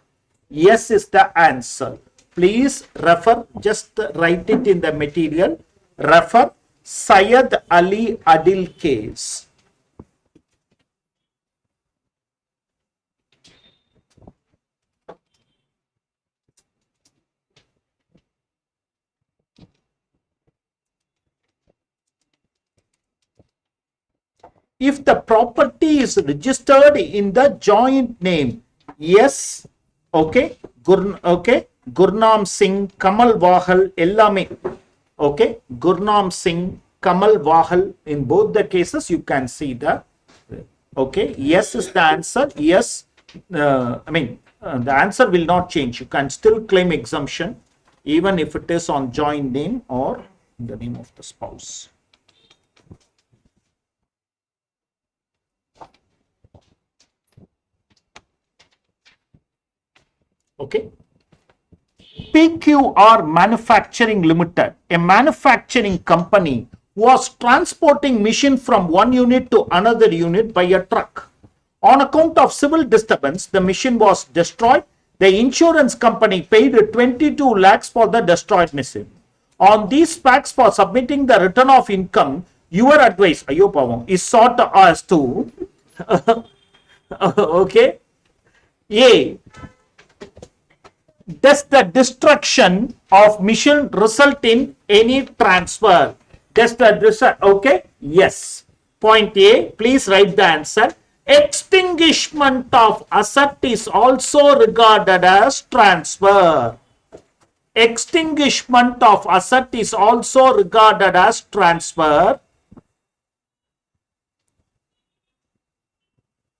Yes is the answer. Please refer, just write it in the material. Refer Syed Ali Adil case. If the property is registered in the joint name, yes, okay, Gurnam Singh, Kamal Wahal, Ellame, okay, Gurnam Singh, Kamal Wahal, in both the cases you can see the, okay, yes is the answer. Yes, the answer will not change. You can still claim exemption even if it is on joint name or in the name of the spouse. Okay. PQR Manufacturing Limited, a manufacturing company, was transporting machine from one unit to another unit by a truck. On account of civil disturbance, the machine was destroyed. The insurance company paid 22 lakhs for the destroyed machine. On these facts, for submitting the return of income, your advice, is sought as to okay, A. Does the destruction of machine result in any transfer? Does the okay? Yes. Point A, please write the answer. Extinguishment of asset is also regarded as transfer. Extinguishment of asset is also regarded as transfer.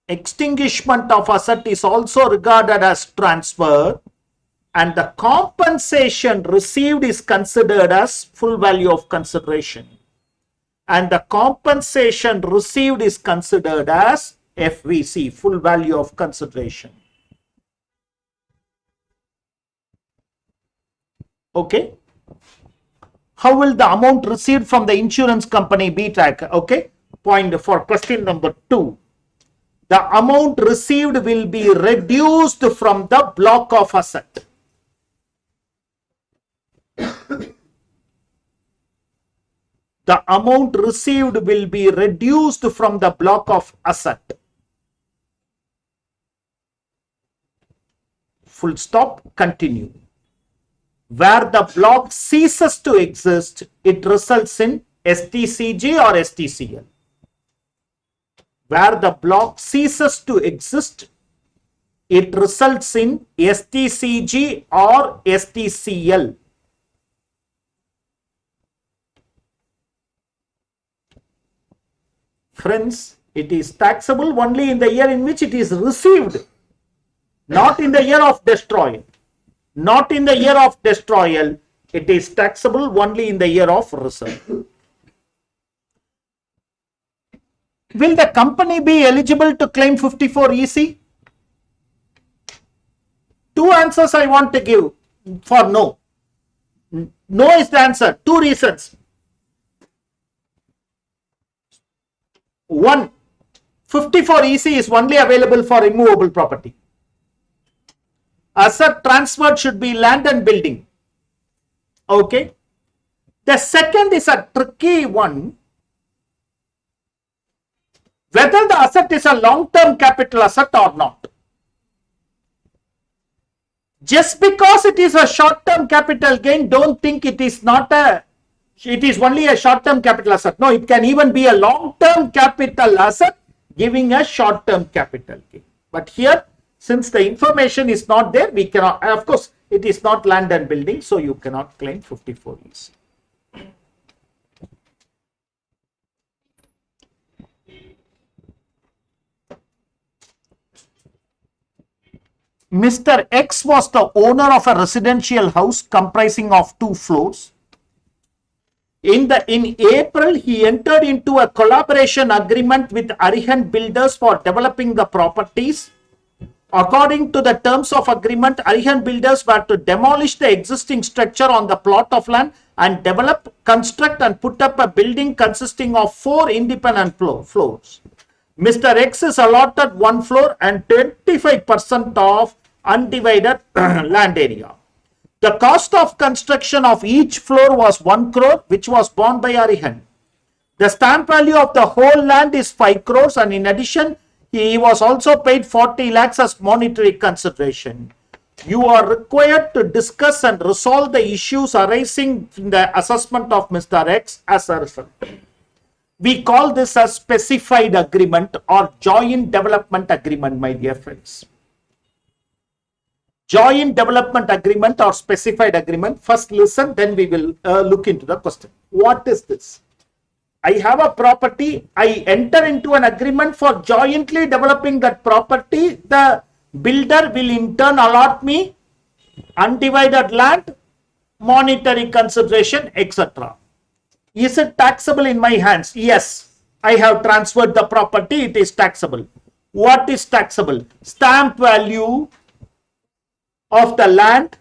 Extinguishment of asset is also regarded as transfer. And the compensation received is considered as full value of consideration. And the compensation received is considered as FVC, full value of consideration. Okay. How will the amount received from the insurance company be tracked? Okay. Point for question number 2. The amount received will be reduced from the block of asset. the amount received will be reduced from the block of asset. Full stop, continue. Where the block ceases to exist, it results in STCG or STCL. Where the block ceases to exist, it results in STCG or STCL. Friends, it is taxable only in the year in which it is received, not in the year of destroyal. Not in the year of destroyal, it is taxable only in the year of reserve. Will the company be eligible to claim 54 EC? Two answers I want to give for no. No is the answer. Two reasons. One, 54 EC is only available for immovable property. Asset transferred should be land and building. Okay. The second is a tricky one. Whether the asset is a long-term capital asset or not. Just because it is a short-term capital gain, don't think it is only a short-term capital asset. No, it can even be a long-term capital asset giving a short-term capital gain. But here, since the information is not there, we cannot, of course, it is not land and building, so you cannot claim 54 EC. Mr. X was the owner of a residential house comprising of 2 floors. In April, he entered into a collaboration agreement with Arihan Builders for developing the properties. According to the terms of agreement, Arihan Builders were to demolish the existing structure on the plot of land and develop, construct and put up a building consisting of 4 independent floors. Mr. X is allotted 1 floor and 25% of undivided land area. The cost of construction of each floor was 1 crore, which was borne by Arihan. The stamp value of the whole land is 5 crores, and in addition, he was also paid 40 lakhs as monetary consideration. You are required to discuss and resolve the issues arising in the assessment of Mr. X as a result. We call this a specified agreement or joint development agreement, my dear friends. Joint development agreement or specified agreement. First listen, then we will look into the question. What is this? I have a property. I enter into an agreement for jointly developing that property. The builder will in turn allot me undivided land, monetary consideration, etc. Is it taxable in my hands? Yes. I have transferred the property. It is taxable. What is taxable? Stamp value of the land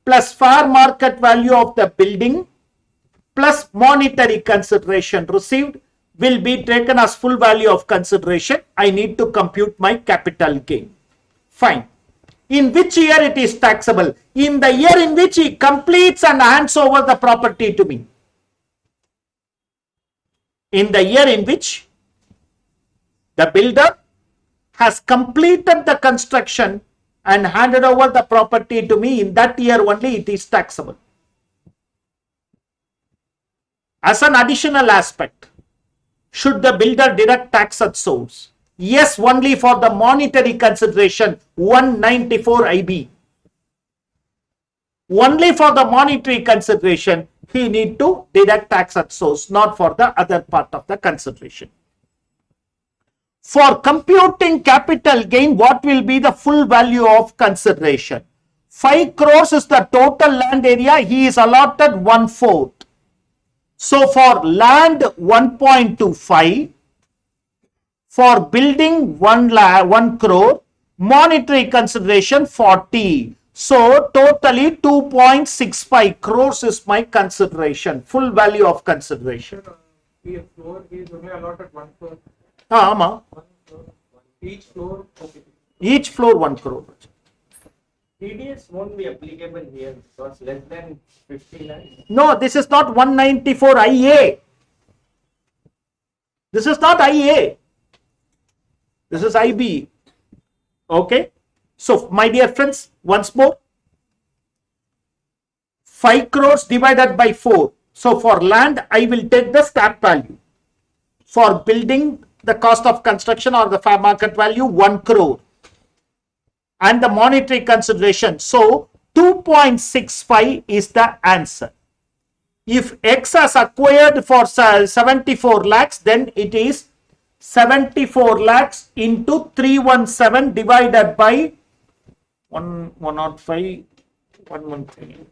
plus fair market value of the building plus monetary consideration received will be taken as full value of consideration. I need to compute my capital gain. Fine. In which year it is taxable? In the year in which he completes and hands over the property to me. In the year in which the builder has completed the construction and handed over the property to me, in that year only it is taxable. As an additional aspect, should the builder deduct tax at source? Yes, only for the monetary consideration 194 IB. Only for the monetary consideration he need to deduct tax at source, not for the other part of the consideration. For computing capital gain, what will be the full value of consideration? 5 crores is the total land area. He is allotted 1/4. So for land 1.25, for building 1 crore, monetary consideration 40. So totally 2.65 crores is my consideration, full value of consideration. He is only allotted 1 floor. Ama. 1 floor. Each floor, okay. Each floor 1 crore. TDS brackets won't be applicable here because less than 50 lakhs. No, this is not 194 IA. This is not IA. This is IB. Okay. So, my dear friends, once more, 5 crores divided by 4. So, for land, I will take the scrap value. For building, the cost of construction or the fair market value, 1 crore. And the monetary consideration. So, 2.65 is the answer. If X has acquired for 74 lakhs, then it is 74 lakhs into 317 divided by 105, 113,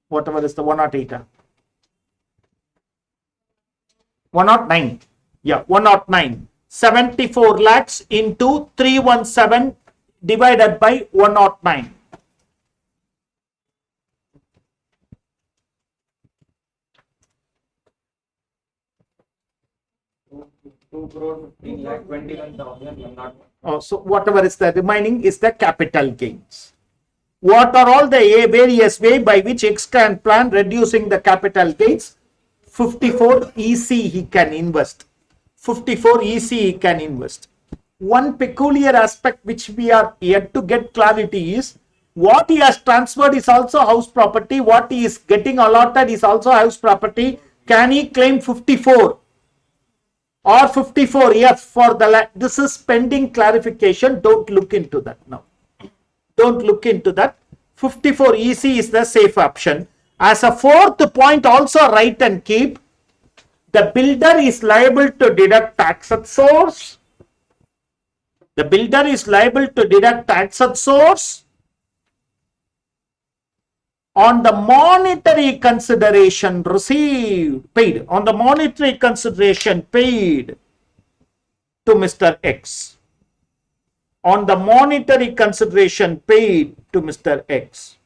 whatever is the 108. 109. Yeah, 109. 74 lakhs into 317 divided by 109. Two crore 15 lakh 21,000. So whatever is the remaining is the capital gains. What are all the various way by which X can plan reducing the capital gains? 54 EC he can invest. 54 EC he can invest. One peculiar aspect which we are yet to get clarity is what he has transferred is also house property. What he is getting allotted is also house property. Can he claim 54? Or 54, yes, for the this is pending clarification. Don't look into that now. Don't look into that. 54 EC is the safe option. As a fourth point, also write and keep, the builder is liable to deduct tax at source. The builder is liable to deduct tax at source on the monetary consideration received, paid, on the monetary consideration paid to Mr. X. On the monetary consideration paid to Mr. X.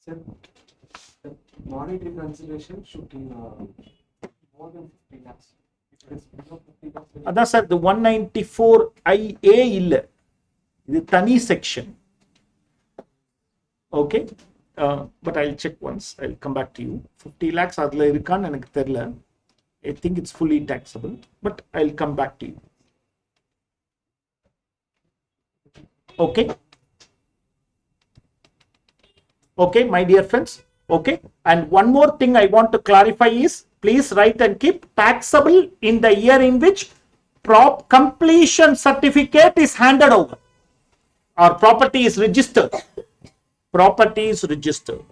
Sir, the monetary consideration should be more than 50 lakhs. If it is below 50 lakhs, then அதான் sir the 194 IA இல்ல, இது தனி section. Okay, but I'll check once. I'll come back to you. 50 lakhs அதுல இருக்கான்னு எனக்கு தெரியல. I think it's fully taxable, but I'll come back to you. Okay. Okay, my dear friends. Okay, and one more thing I want to clarify is, please write and keep taxable in the year in which completion certificate is handed over or property is registered. Property is registered.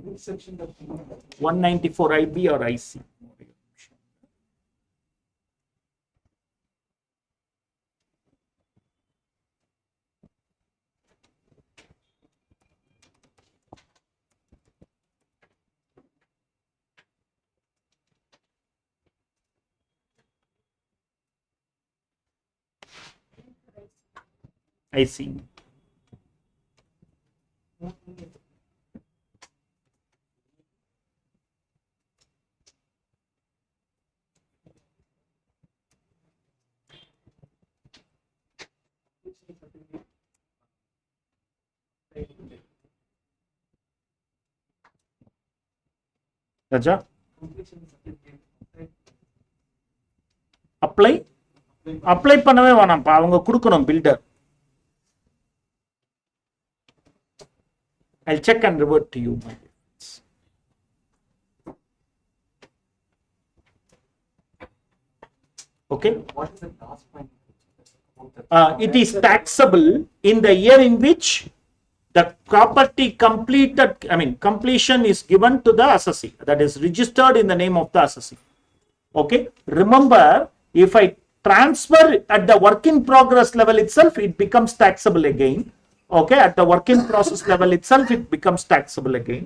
which section that 194 IB or IC. I see. Raja, apply பண்ணவே வேணாம்ப்பா, அவங்க கொடுக்கணும் builder. I'll check and revert to you. Okay. what is the last point? It is taxable in the year in which the property completed, completion is given to the assessee, that is registered in the name of the assessee. Okay. Remember, if I transfer at the work in progress level itself, it becomes taxable again. Okay. At the work in process level itself, it becomes taxable again.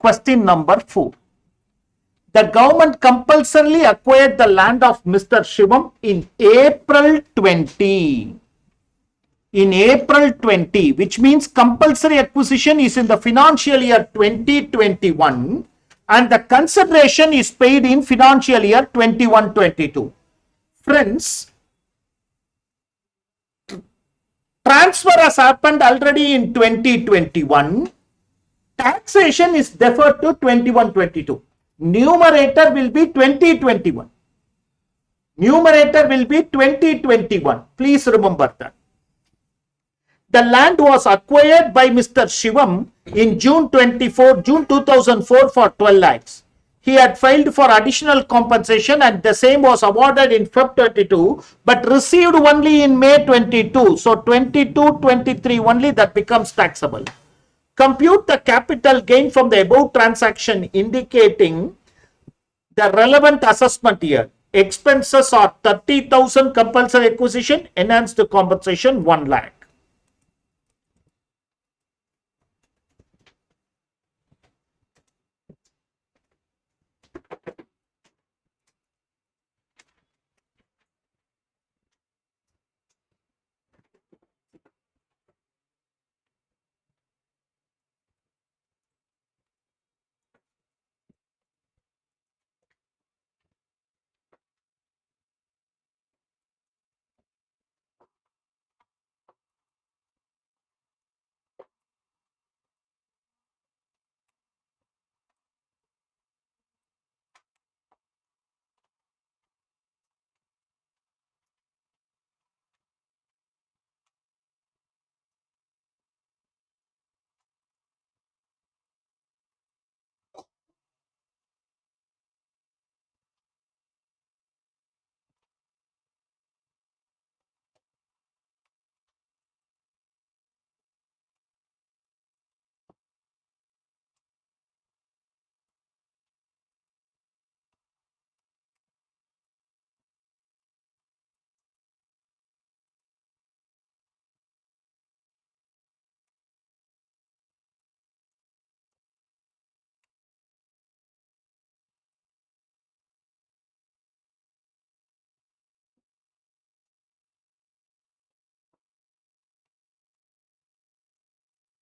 Question number 4. The government compulsorily acquired the land of Mr. Shivam in April 20. In April 20, which means compulsory acquisition is in the financial year 2021 and the consideration is paid in financial year 21-22. Friends, transfer has happened already in 2021. Taxation is deferred to 21-22. Numerator will be 2021. Numerator will be 2021. Please remember that. The land was acquired by Mr. Shivam in June 2004 for 12 lakhs. He had filed for additional compensation and the same was awarded in Feb 22 but received only in May 22. So 22-23 only that becomes taxable. Compute the capital gain from the above transaction indicating the relevant assessment year. Expenses are 30,000 compulsory acquisition, enhanced compensation 1 lakh.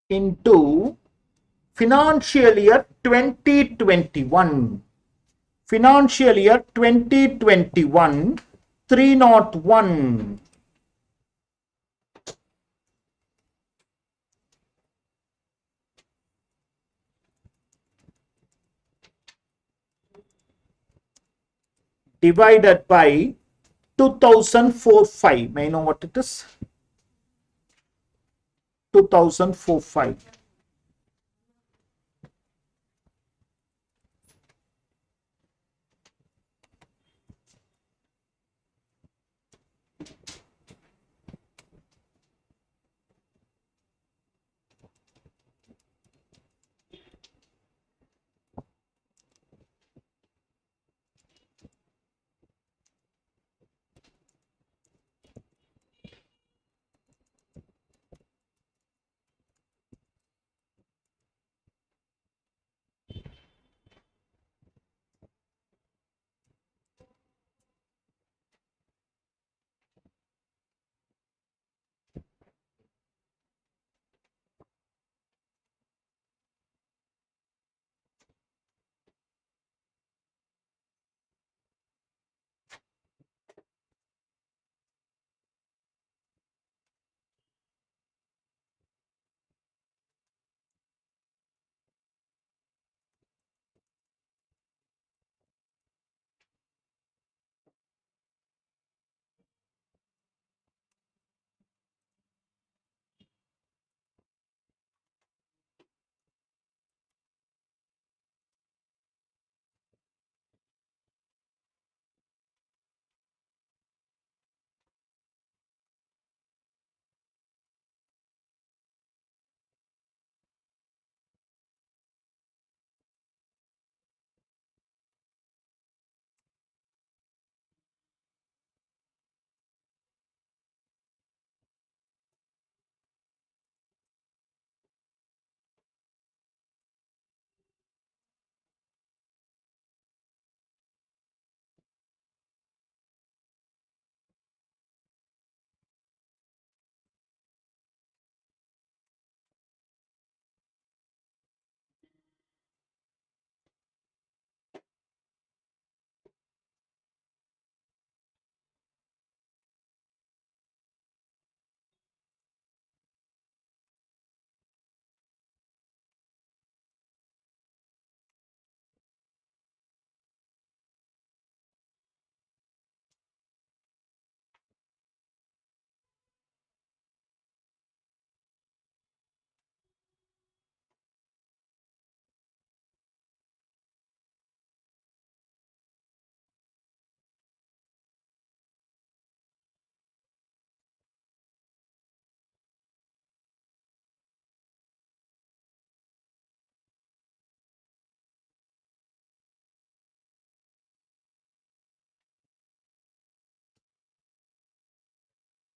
Into financial year 2021. Financial year 2021, 301. Divided by 2004-5. May I know what it is? 2004-5.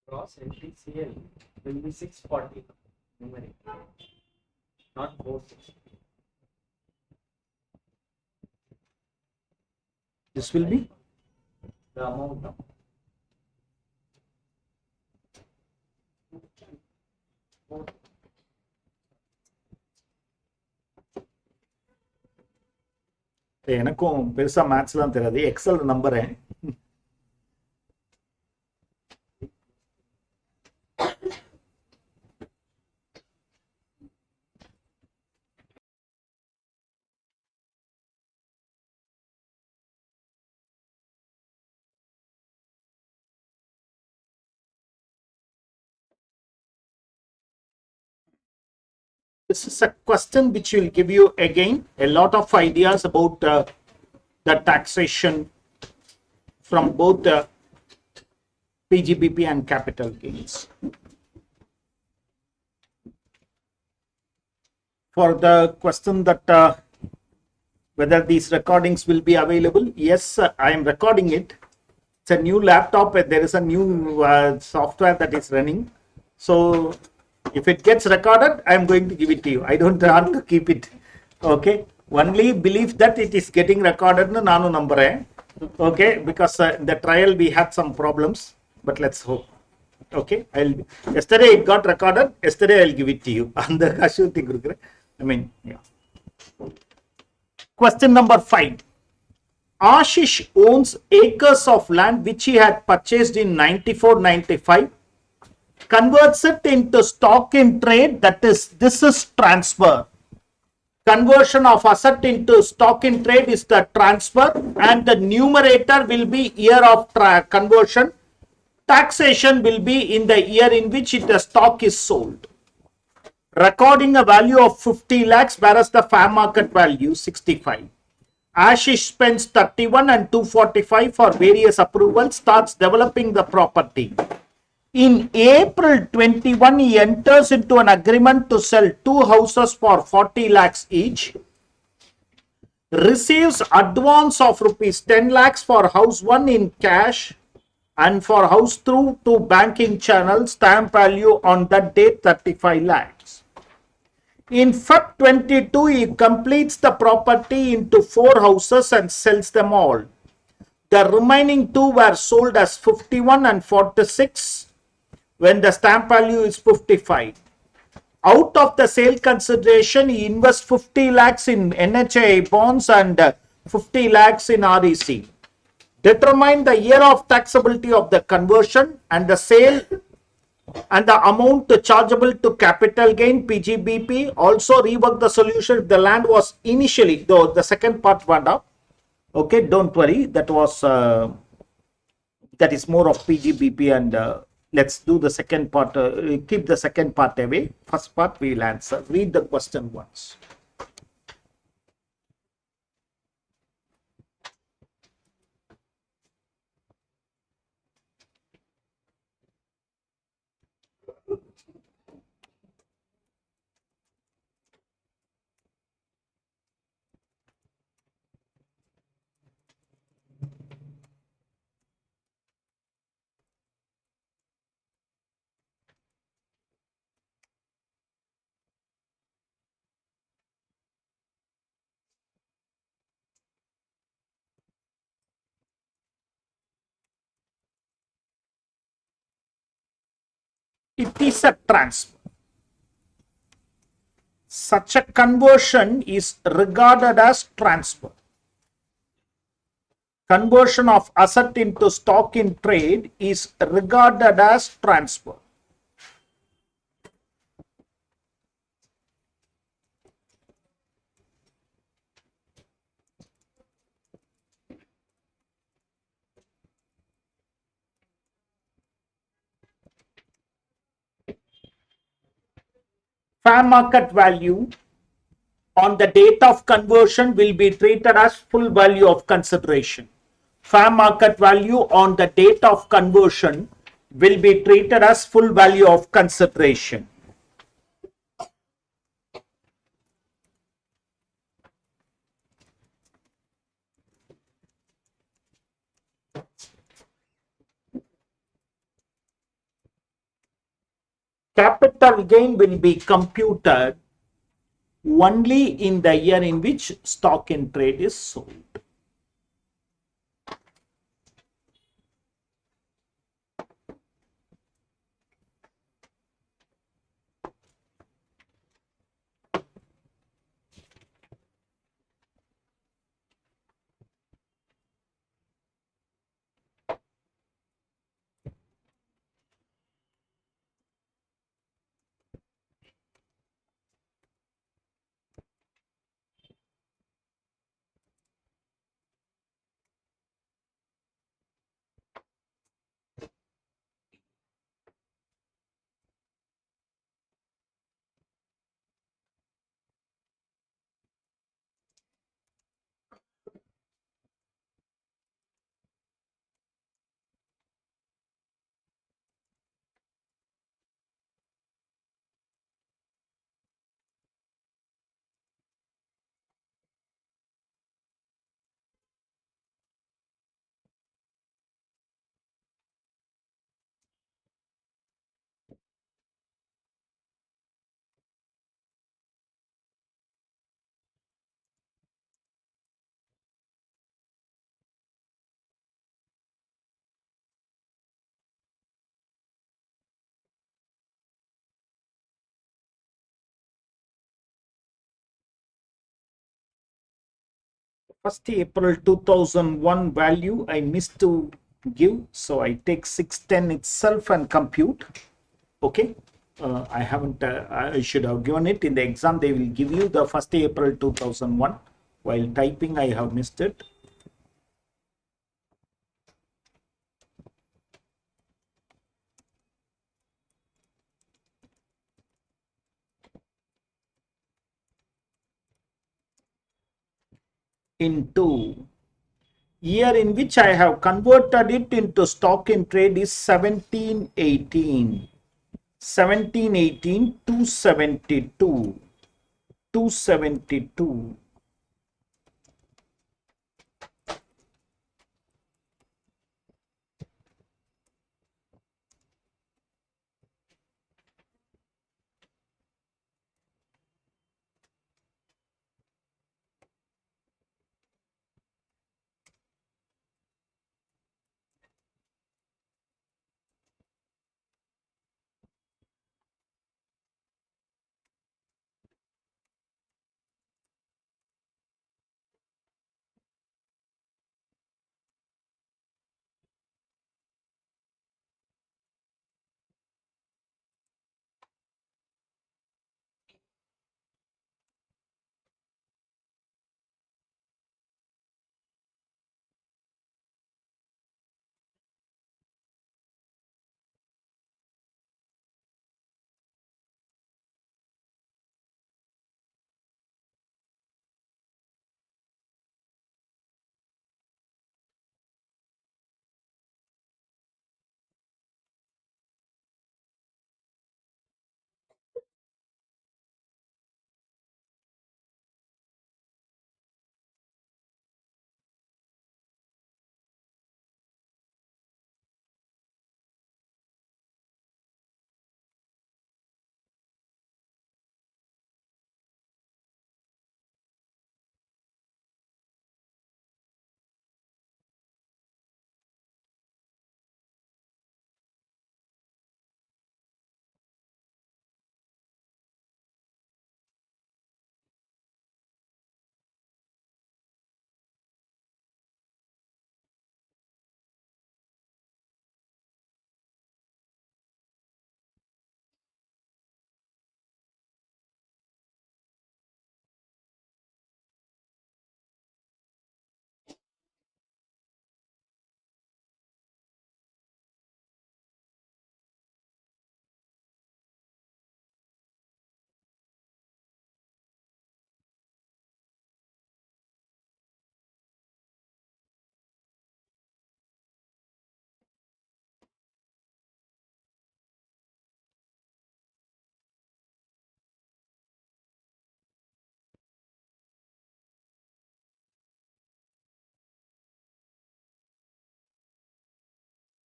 Gross NTCL will be 640 numeric, not 460. This will be The amount of எனக்கும் பெருசா மேத்ஸ்லாம் தெரியாது, XL நம்புறேன். This is a question which will give you again a lot of ideas about the taxation from both the PGBP and capital gains. For the question that whether these recordings will be available, yes, I am recording it. It's a new laptop and there is a new software that is running. So if it gets recorded, I am going to give it to you. I don't want to keep it. Okay. Only believe that it is getting recorded. Nanu number. Okay. Because the trial we had some problems, but let's hope. Okay. Yesterday it got recorded. Yesterday I'll give it to you. I mean, yeah. Question number 5. Ashish owns acres of land which he had purchased in 94-95. Converts it into stock in trade, that is, this is transfer. Conversion of asset into stock in trade is the transfer, and the numerator will be year of conversion. Taxation will be in the year in which the stock is sold. Recording a value of 50 lakhs, whereas the fair market value 65. Ashish spends 31 and 245 for various approvals, starts developing the property. In April 21, he enters into an agreement to sell 2 houses for 40 lakhs each. Receives advance of rupees 10 lakhs for house 1 in cash and for house through to banking channel. Stamp value on that date 35 lakhs. In Feb 22, he completes the property into 4 houses and sells them all. The remaining 2 were sold as 51 and 46. When the stamp value is 55. Out of the sale consideration, he invests 50 lakhs in NHA bonds and 50 lakhs in REC. Determine the year of taxability of the conversion and the sale and the amount chargeable to capital gain PGBP. Also rework the solution if the land was initially, though the second part went up. Okay, don't worry, that was that is more of PGBP and let's do the second part, keep the second part away. First part we will answer. Read the question once. It is a transfer. Such a conversion is regarded as transfer. Conversion of asset into stock in trade is regarded as transfer. Fair market value on the date of conversion will be treated as full value of consideration. Fair market value on the date of conversion will be treated as full value of consideration. capital gain will be computed only in the year in which stock in trade is sold. First April 2001 value I missed to give, so I take 610 itself and compute. Okay, I haven't, I should have given it in the exam. They will give you the 1st April 2001. While typing, I have missed it. Into year in which I have converted it into stock in trade is 1718. 1718, 272. 272.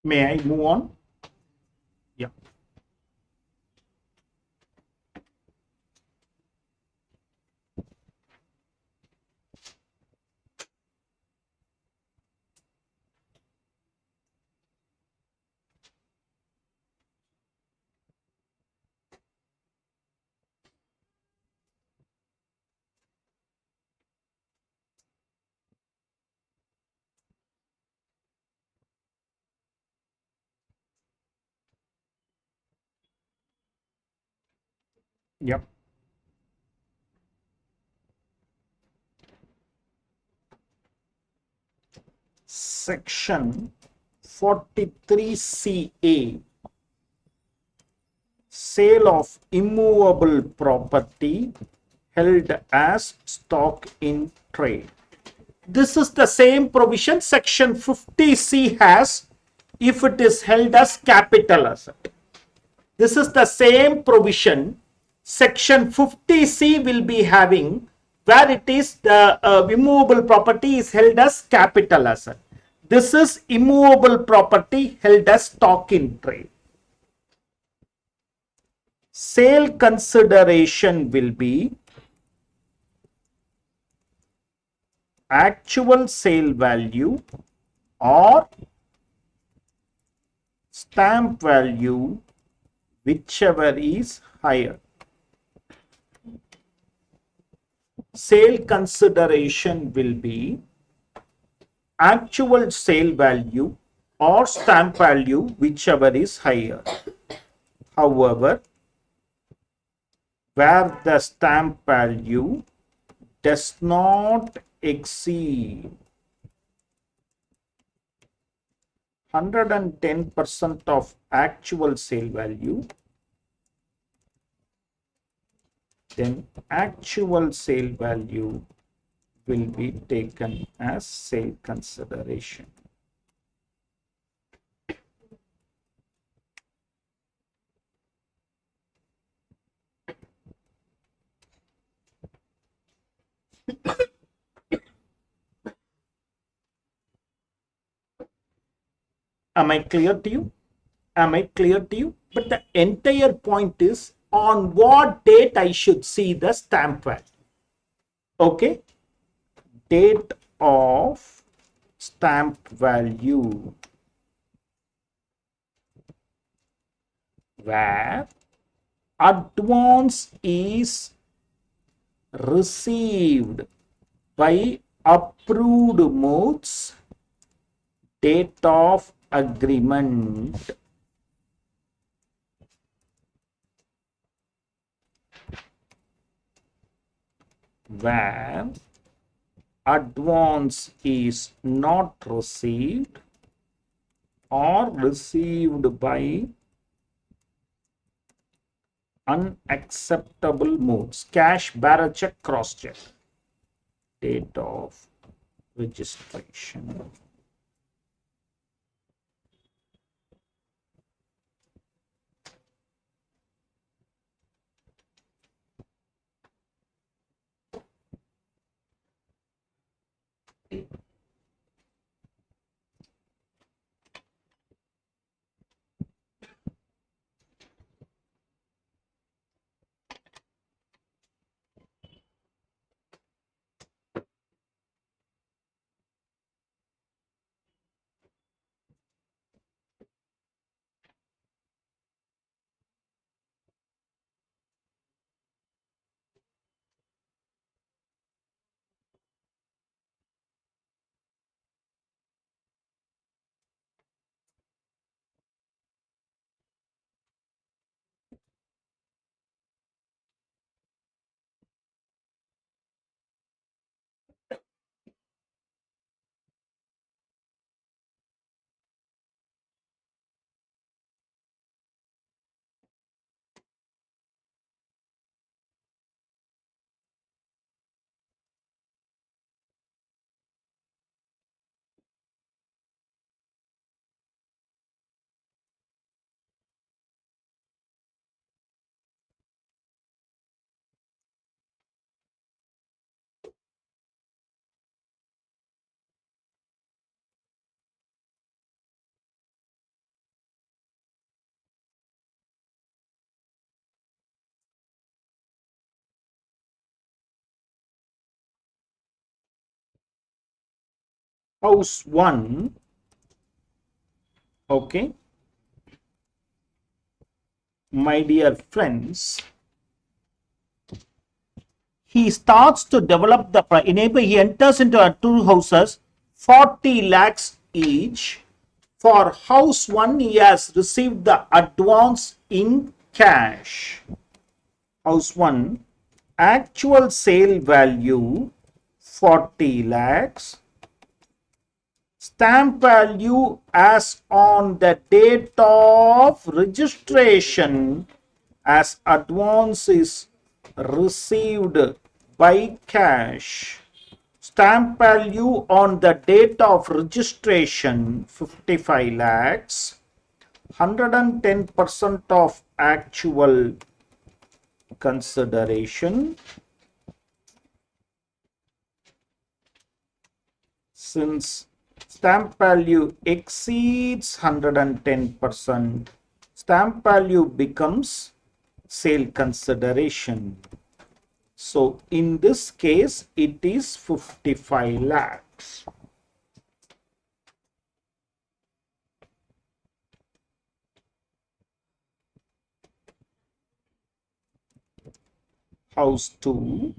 May I move on? Yeah. Yep. Section 43CA, sale of immovable property held as stock in trade. This is the same provision section 50C has if it is held as capital asset. This is the same provision section 50C will be having, where it is the immovable property is held as capital asset. This is immovable property held as stock in trade. Sale consideration will be actual sale value or stamp value, whichever is higher. Sale consideration will be actual sale value or stamp value, whichever is higher. However, where the stamp value does not exceed 110% of actual sale value, then actual sale value will be taken as sale consideration. Am I clear to you? Am I clear to you? But the entire point is on what date I should see the stamp value. Okay? Date of stamp value, where advance is received by approved modes, date of agreement. Where advance is not received or received by unacceptable modes, cash, bearer check, cross check. Date of registration. House 1, okay, my dear friends, he starts to develop the he enters into two houses, 40 lakhs each. For house 1, he has received the advance in cash. House 1, actual sale value 40 lakhs, stamp value as on the date of registration as advance is received by cash. Stamp value on the date of registration 55 lakhs, 110% of actual consideration. Since stamp value exceeds 110%, stamp value becomes sale consideration. So in this case, it is 55 lakhs. House 2,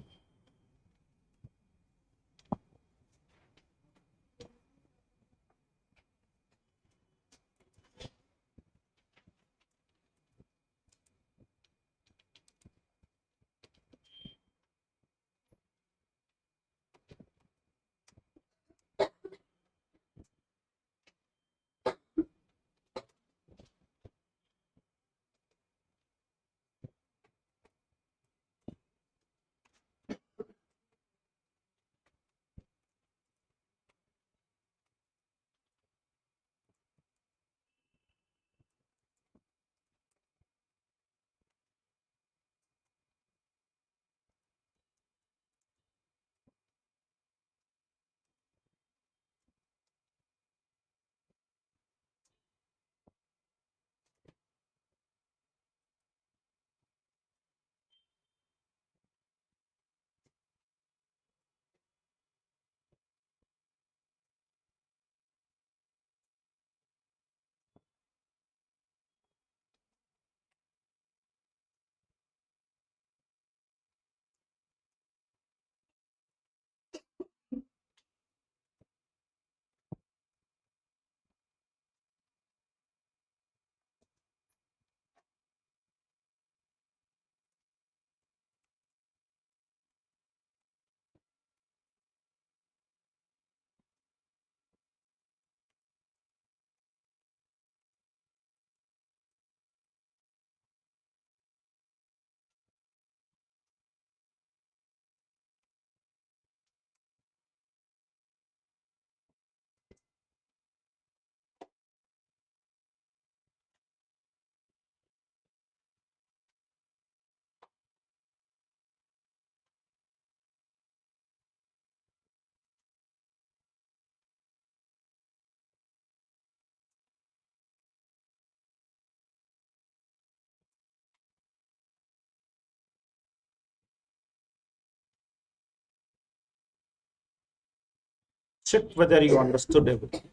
check whether you understood everything.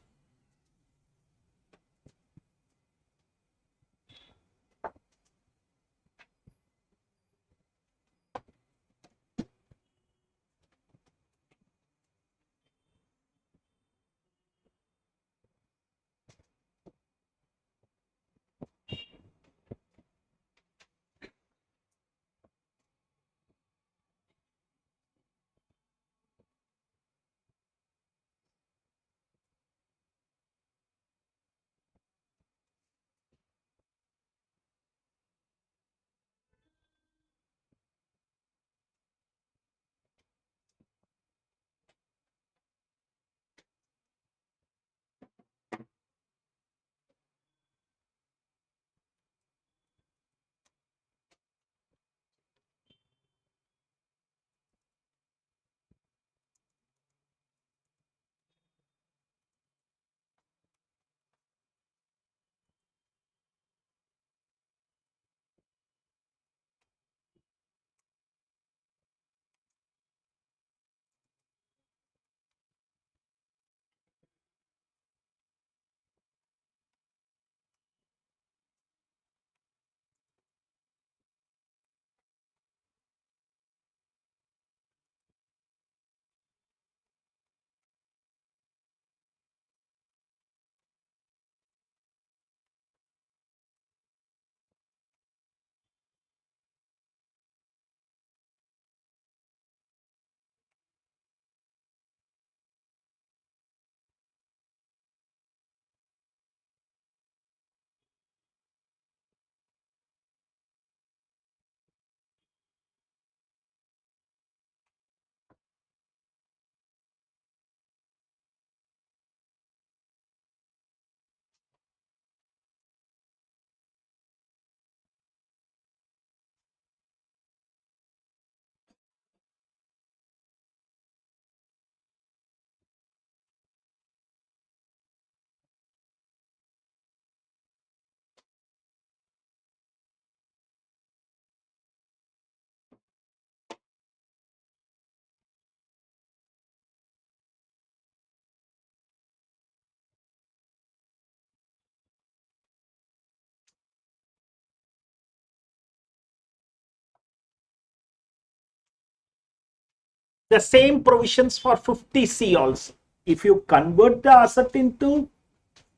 The same provisions for 50C also. If you convert the asset into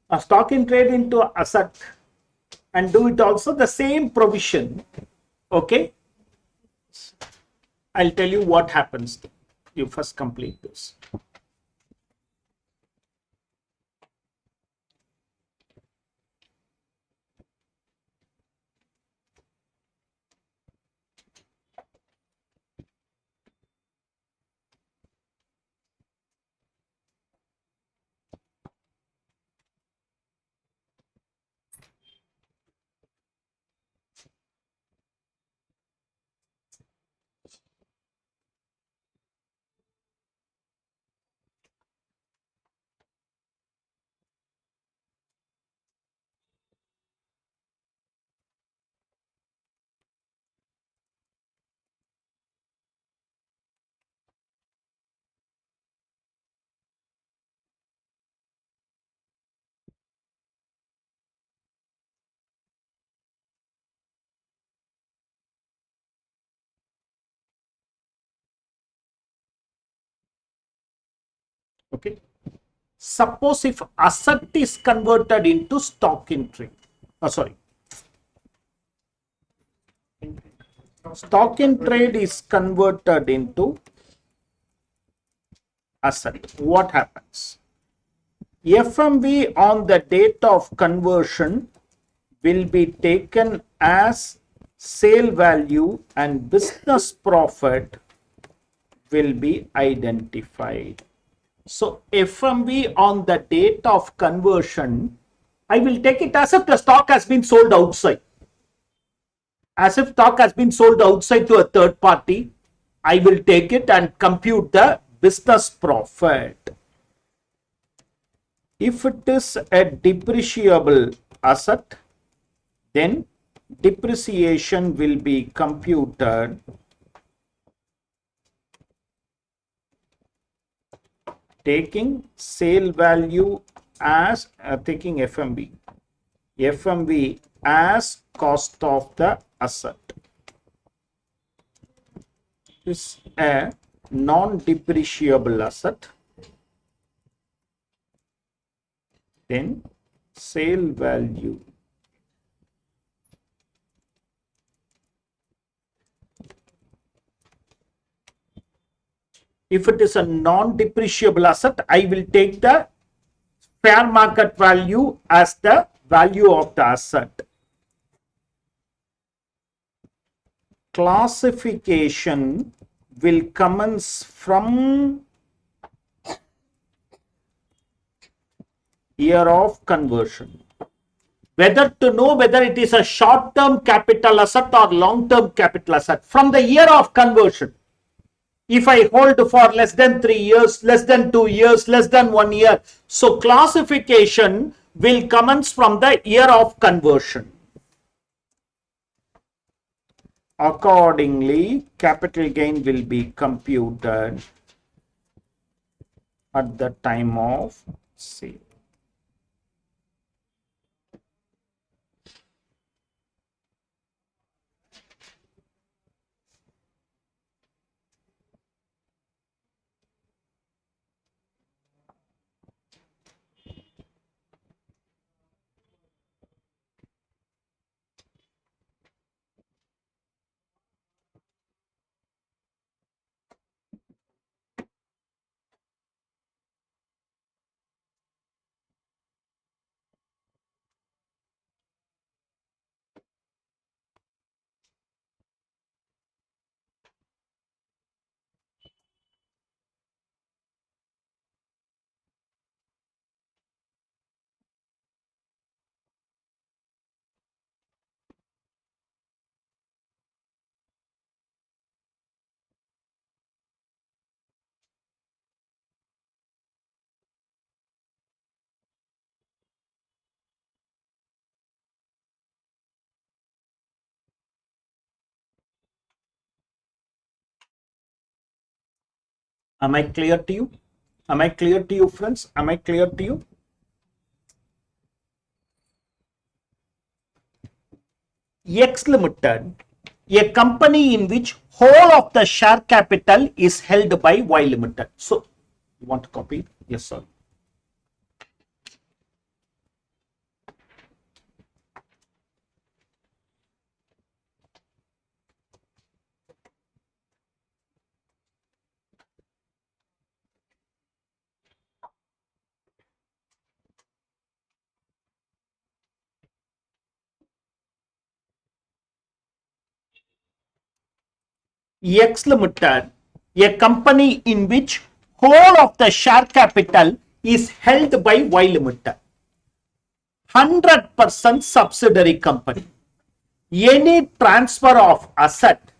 a stock in trade into asset and do it also, the same provision, okay, I'll tell you what happens. You first complete this. Okay. Suppose if asset is converted into stock in trade, stock in trade is converted into asset, what happens? FMV on the date of conversion will be taken as sale value and business profit will be identified. So FMV on the date of conversion, I will take it as if the stock has been sold outside. As if stock has been sold outside to a third party, I will take it and compute the business profit. If it is a depreciable asset, then depreciation will be computed taking sale value as taking FMV as cost of the asset. Is a non-depreciable asset, then sale value if it is a non-depreciable asset, I will take the fair market value as the value of the asset. Classification will commence from year of conversion. Whether to know whether it is a short-term capital asset or long-term capital asset from the year of conversion. If I hold for less than 3 years, less than 2 years, less than 1 year. So classification will commence from the year of conversion. Accordingly, capital gain will be computed at the time of sale. Am I clear to you? Am I clear to you, friends? Am I clear to you? X Limited a company in which whole of the share capital is held by Y Limited. So, you want to copy? Yes, sir. X Limited, a company in which whole of the share capital is held by Y Limited. 100% subsidiary company. Any transfer of asset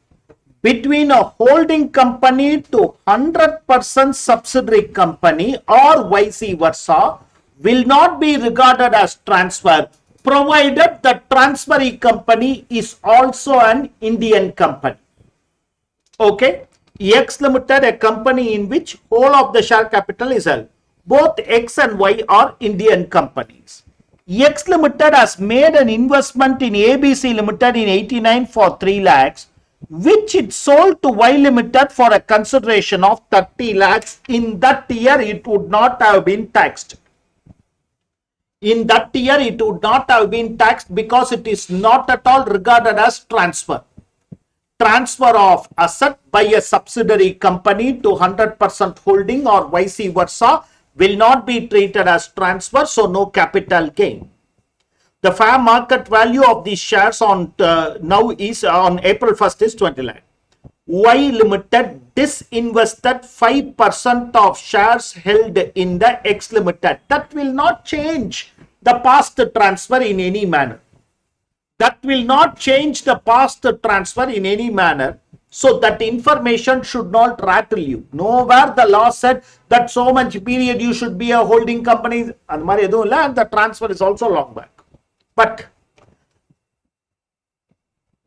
between a holding company to 100% subsidiary company or vice versa will not be regarded as transfer provided the transferee company is also an Indian company. Okay, X Limited, a company in which whole of the share capital is held. Both X and Y are Indian companies. X Limited has made an investment in ABC Limited in 89 for 3 lakhs, which it sold to Y Limited for a consideration of 30 lakhs. In that year, it would not have been taxed. In that year, it would not have been taxed because it is not at all regarded as transfer. Transfer of asset by a subsidiary company to 100% holding or vice versa will not be treated as transfer, so no capital gain. The fair market value of these shares on now is on April 1st is 20 lakh. Y Limited disinvested 5% of shares held in the X Limited. That will not change the past transfer in any manner. That will not change the past transfer in any manner. So that information should not rattle you. Nowhere the law said that so much period you should be a holding company. And the transfer is also long back. But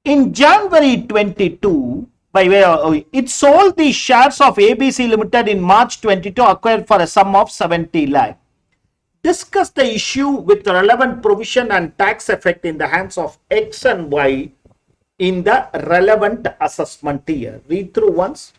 in January 22, by way of, it sold the shares of ABC Limited in March 22 acquired for a sum of 70 lakh. Discuss the issue with relevant provision and tax effect in the hands of X and Y in the relevant assessment year. Read through once.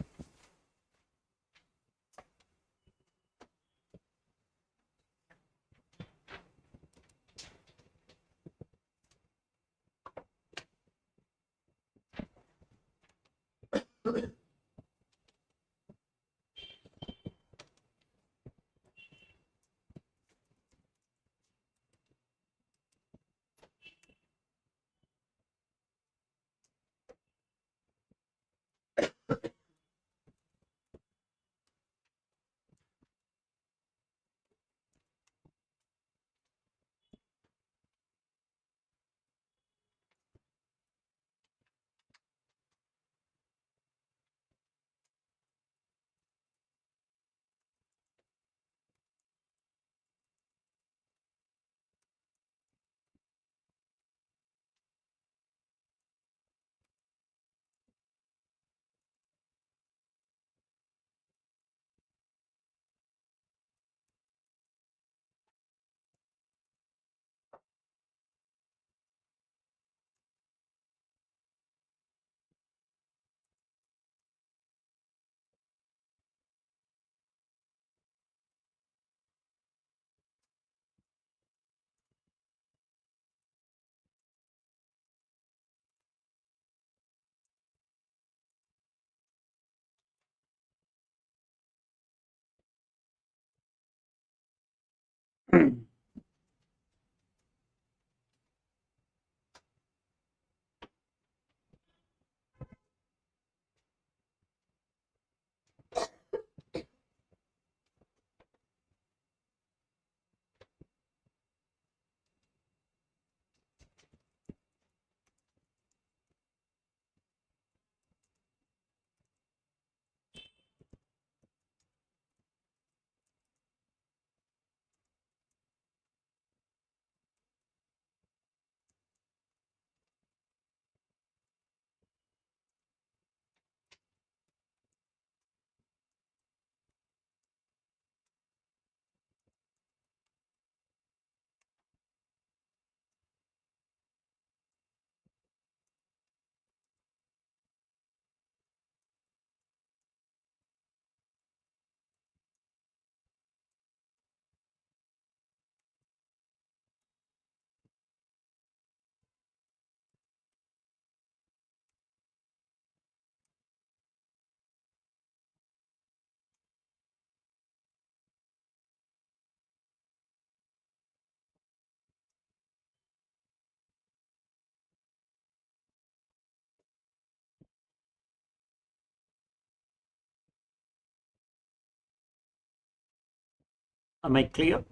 Am I clear?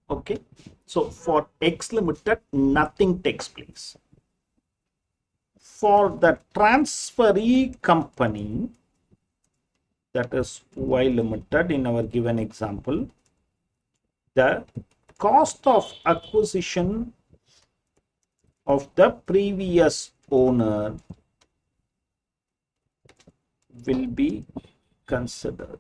Okay. So for X Limited, nothing takes place. For the transferee company, that is Y Limited in our given example, the cost of acquisition of the previous owner will be considered.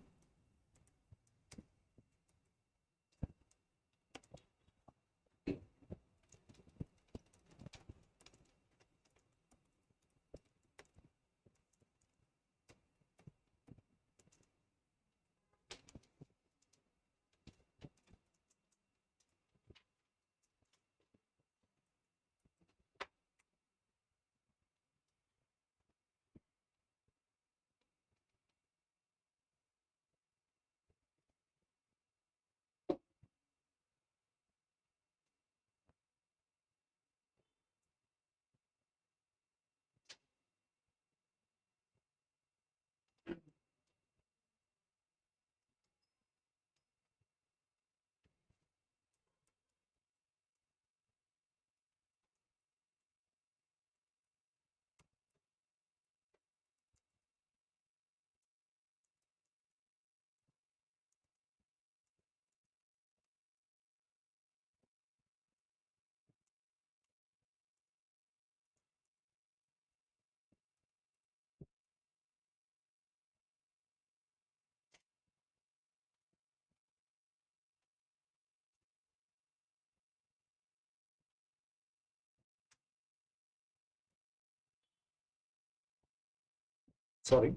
Sorry,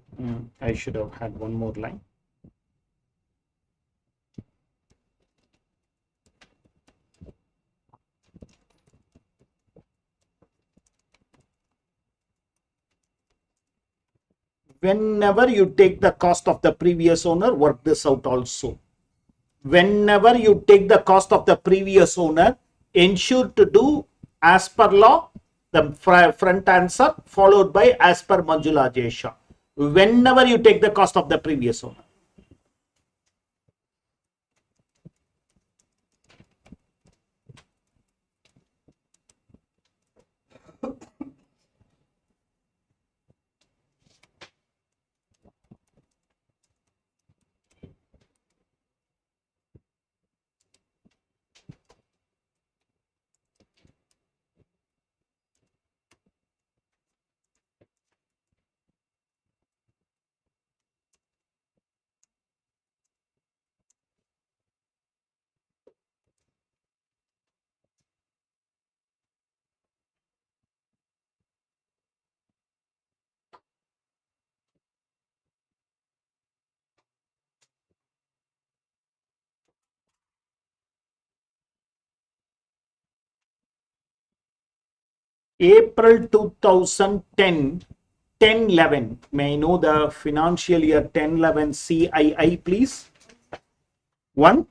I should have had one more line. Whenever you take the cost of the previous owner, work this out also. Whenever you take the cost of the previous owner, ensure to do as per law, the front answer followed by as per Manjula Jesha. Whenever you take the cost of the previous owner. April 2010, 10-11. May I know the financial year 10-11 CII, please? One.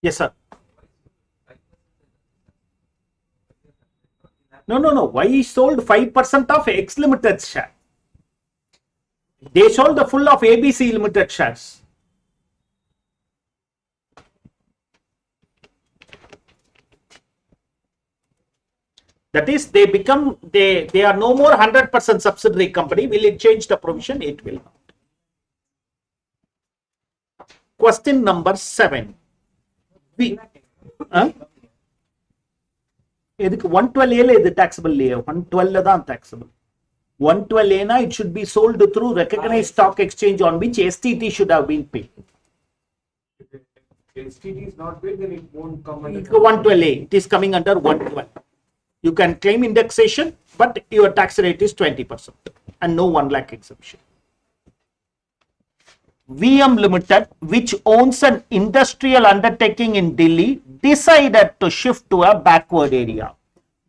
Yes, sir. No. Why he sold 5% of X Limited share? They sold the full of ABC Limited shares. That is, they are no more 100% subsidiary company. Will it change the provision? It will not. Question number 7. எதுக்கு 112A இது taxable இல்லையே, 112 தான் taxable. 112A na it should be sold through recognized stock exchange on which STT should have been paid. STT is not paid, then it won't come under 112A, it is coming under 112. You can claim indexation, but your tax rate is 20% and no 1 lakh exemption. VM Limited, which owns an industrial undertaking in Delhi, decided to shift to a backward area.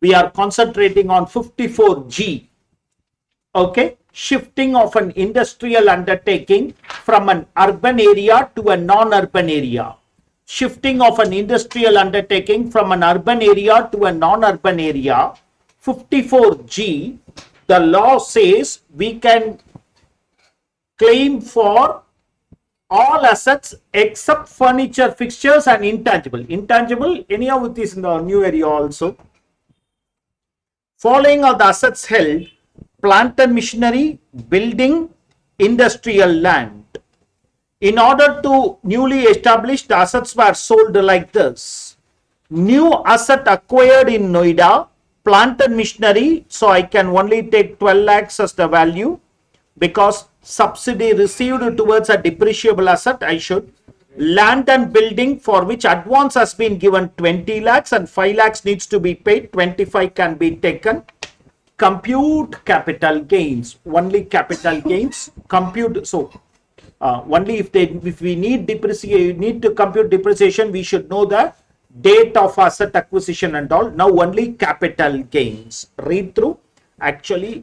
We are concentrating on 54G. Okay, shifting of an industrial undertaking from an urban area to a non-urban area. Shifting of an industrial undertaking from an urban area to a non-urban area. 54G, the law says we can claim for all assets except furniture, fixtures and intangible. Intangible, anyhow it is in the new area also. Following are the assets held: plant and machinery, building, industrial land. In order to newly establish, the assets were sold like this. New asset acquired in Noida, plant and machinery, so I can only take 12 lakhs as the value because subsidy received towards a depreciable asset. I should. Land and building, for which advance has been given 20 lakhs and 5 lakhs needs to be paid, 25 can be taken. Compute capital gains, only capital gains. Compute, so only if we need to compute depreciation, we should know the date of asset acquisition and all. Now only capital gains. Read through. Actually,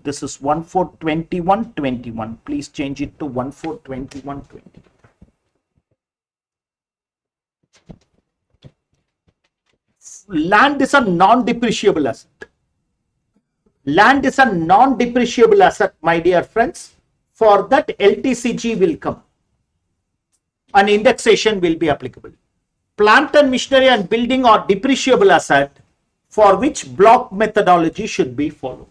this is 142121. Please change it to 142120. Land is a non-depreciable asset. Land is a non-depreciable asset, my dear friends. For that, LTCG will come. An indexation will be applicable. Plant and machinery and building are depreciable asset, for which block methodology should be followed.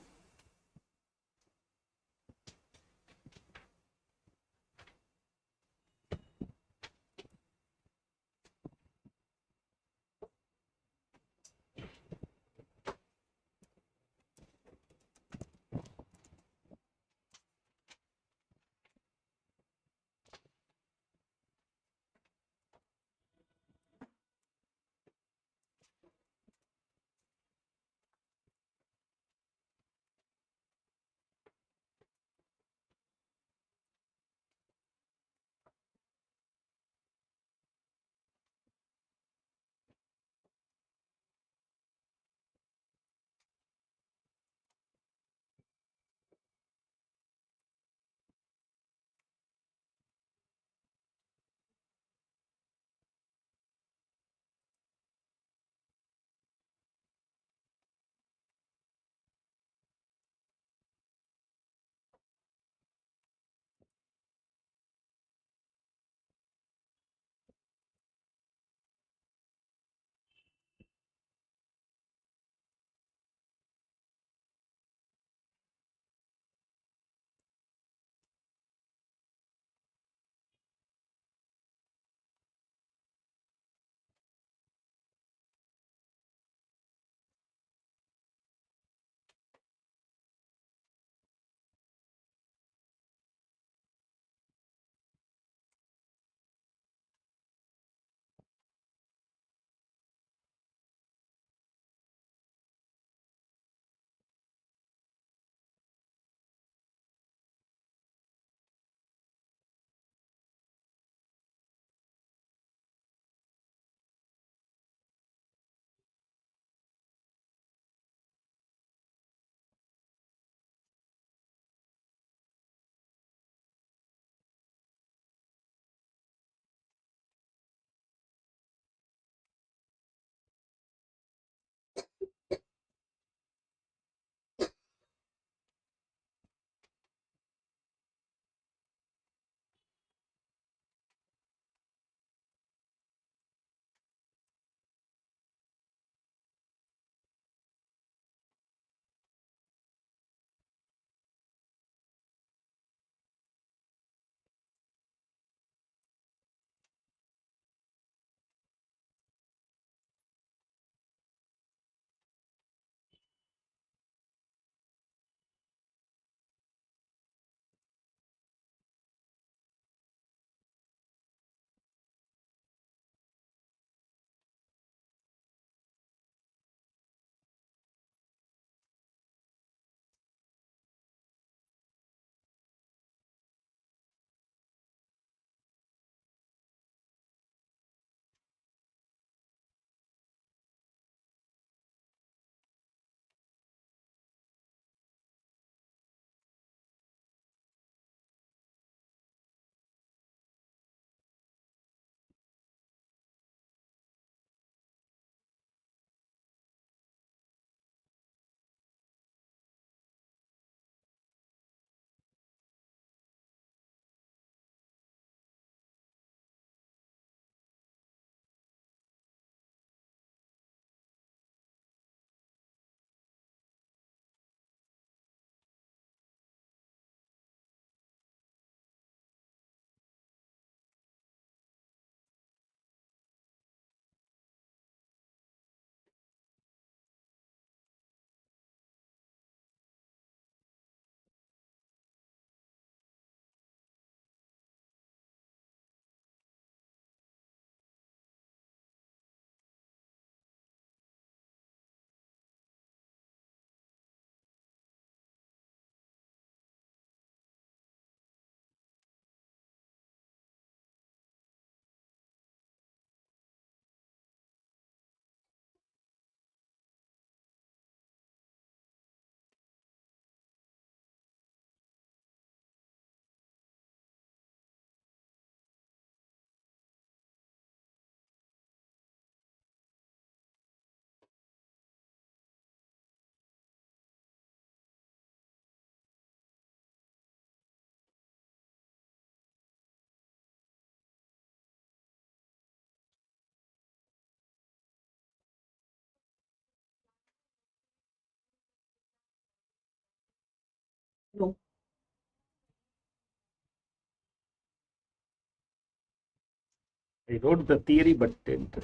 I wrote the theory, but didn't.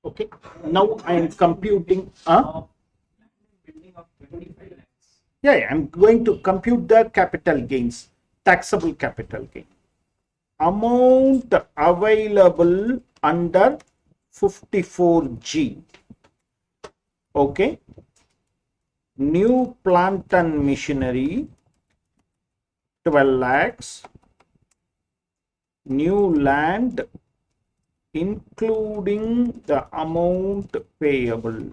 Okay, now I am computing. Building of 25 lakhs. Yeah, I'm going to compute the capital gains, taxable capital gain. Amount available under 54G. Okay. New plant and machinery, 12 lakhs. New land, including the amount payable.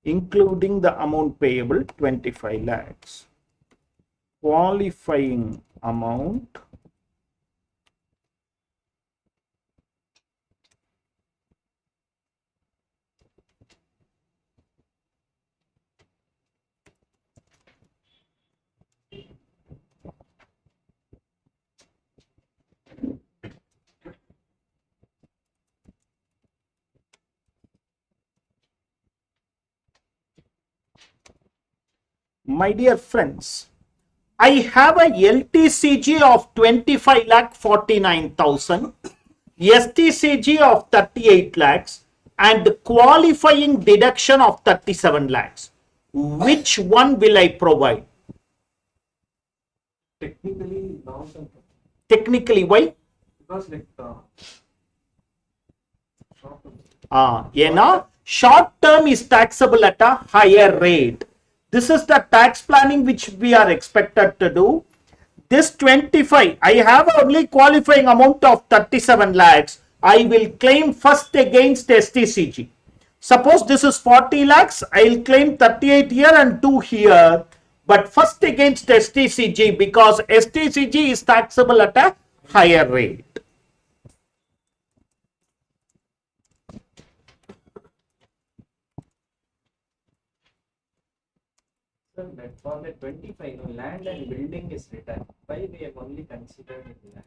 25 lakhs. Qualifying amount, my dear friends, I have a LTCG of 25 lakh 49,000, STCG of 38 lakhs, and qualifying deduction of 37 lakhs. Which one will I provide? Technically, long-term. Technically, why? Because like short-term. Short term is taxable at a higher rate. This is the tax planning which we are expected to do. This 25, I have only qualifying amount of 37 lakhs. I will claim first against STCG. Suppose this is 40 lakhs, I'll claim 38 here and 2 here. But first against STCG, because STCG is taxable at a higher rate. So that for the 25, no, land and building is written. Why we have only considered land?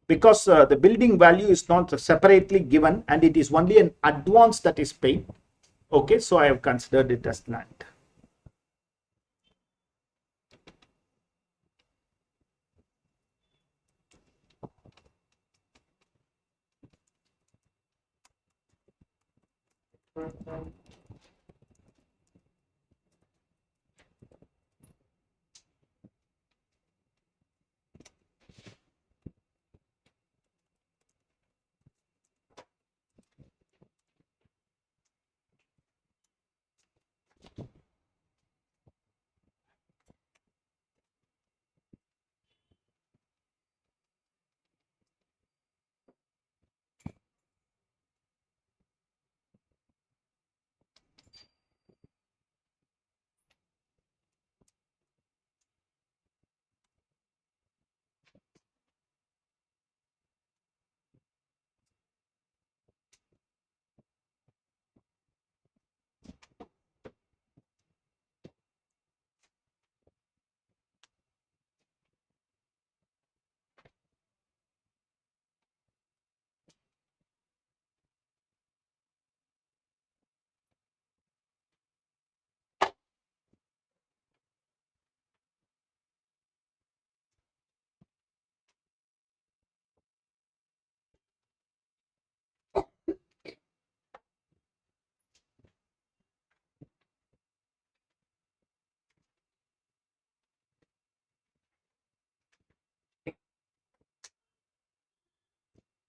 Because the building value is not separately given and it is only an advance that is paid. Okay, so I have considered it as land.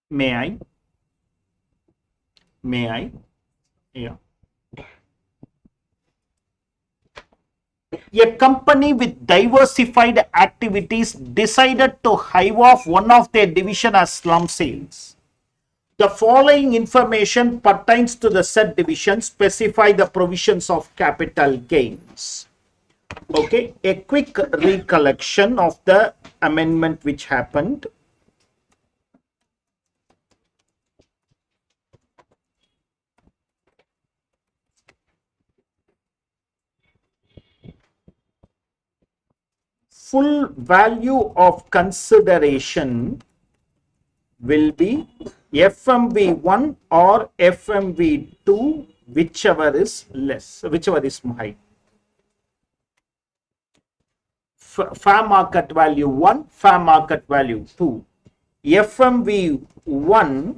May I? May I? Yeah. A company with diversified activities decided to hive off one of their division as slum sales. The following information pertains to the said division, specify the provisions of capital gains. Okay, a quick recollection of the amendment which happened. full value of consideration will be FMV1 or FMV2, whichever is less, whichever is high. Fair market value 1, fair market value 2. FMV1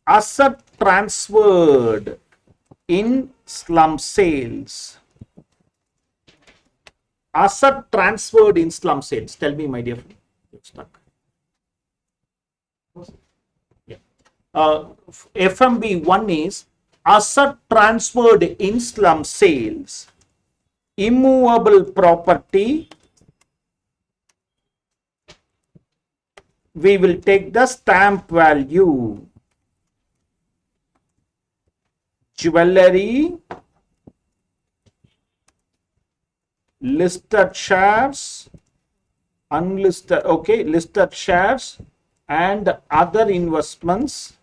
asset transferred in slum sales. Asset transferred in slum sales. Tell me, my dear friend. You're stuck. Yeah. FMV1 is asset transferred in slum sales. Immovable property, we will take the stamp value. Jewelry, listed shares, unlisted, okay, listed shares and other investments,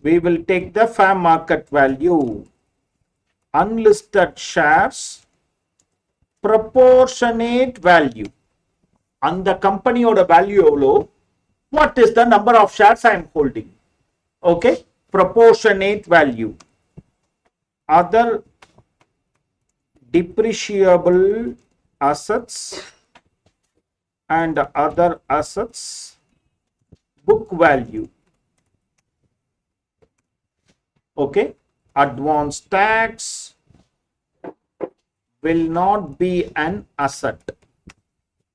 we will take the fair market value. Unlisted shares, proportionate value. And the company or the value, what is the number of shares I am holding? Okay, proportionate value. Other depreciable assets and other assets, book value. Okay, advance tax will not be an asset.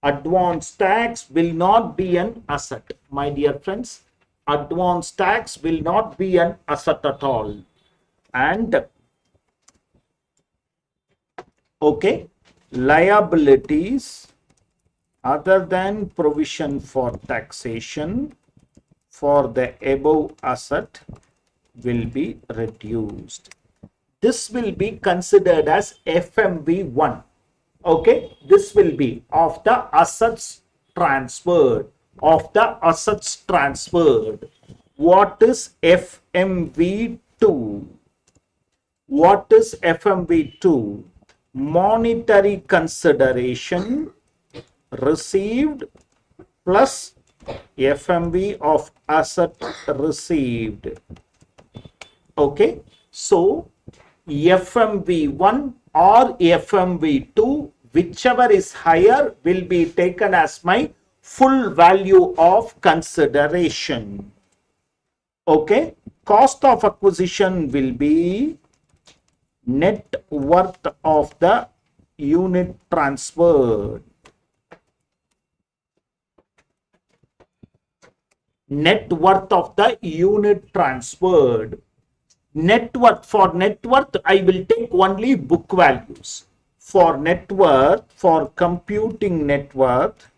Advance tax will not be an asset, my dear friends. Advance tax will not be an asset at all. And okay, liabilities other than provision for taxation for the above asset will be reduced. This will be considered as FMV1. Okay, this will be of the assets transferred. Of the assets transferred. What is FMV2? What is FMV2? Monetary consideration received plus FMV of asset received. Okay, so FMV1 or FMV2, whichever is higher, will be taken as my full value of consideration. Okay, cost of acquisition will be net worth of the unit transferred. Net worth of the unit transferred. Net worth, for net worth, I will take only book values. For net worth, for computing net worth,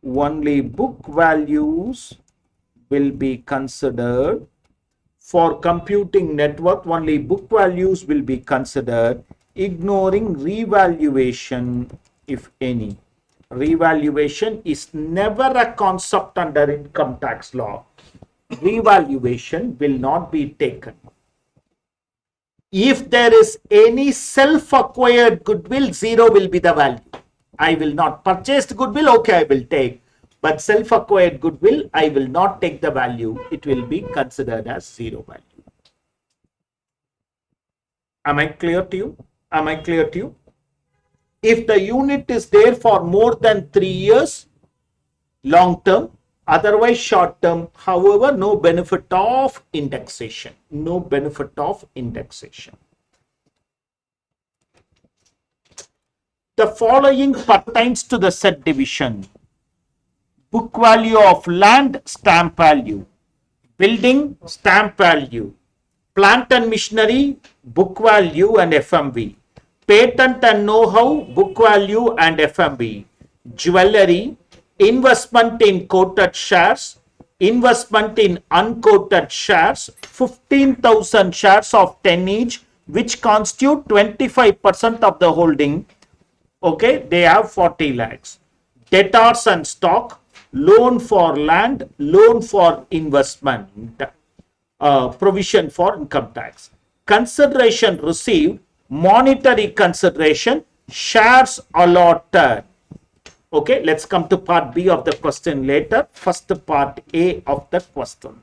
only book values will be considered. For computing net worth, only book values will be considered, ignoring revaluation, if any. Revaluation is never a concept under income tax law. Revaluation will not be taken. If there is any self-acquired goodwill, 0 will be the value. I will not purchase goodwill, okay, I will take. But self-acquired goodwill, I will not take the value. It will be considered as 0 value. Am I clear to you? Am I clear to you? If the unit is there for more than 3 years, long term, otherwise short term, however, no benefit of indexation. No benefit of indexation. The following pertains to the said division. Book value of land, stamp value. Building, stamp value. Plant and machinery, book value and FMV. Patent and know-how, book value and FMV. Jewelry, investment in quoted shares, investment in unquoted shares, 15,000 shares of 10 each, which constitute 25% of the holding. Okay, they have 40 lakhs. Debtors and stock, loan for land, loan for investment, provision for income tax. consideration received, monetary consideration, shares allotted. Okay, let's come to part B of the question later. First part A of the question.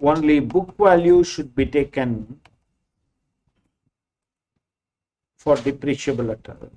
Only book value should be taken for depreciable at.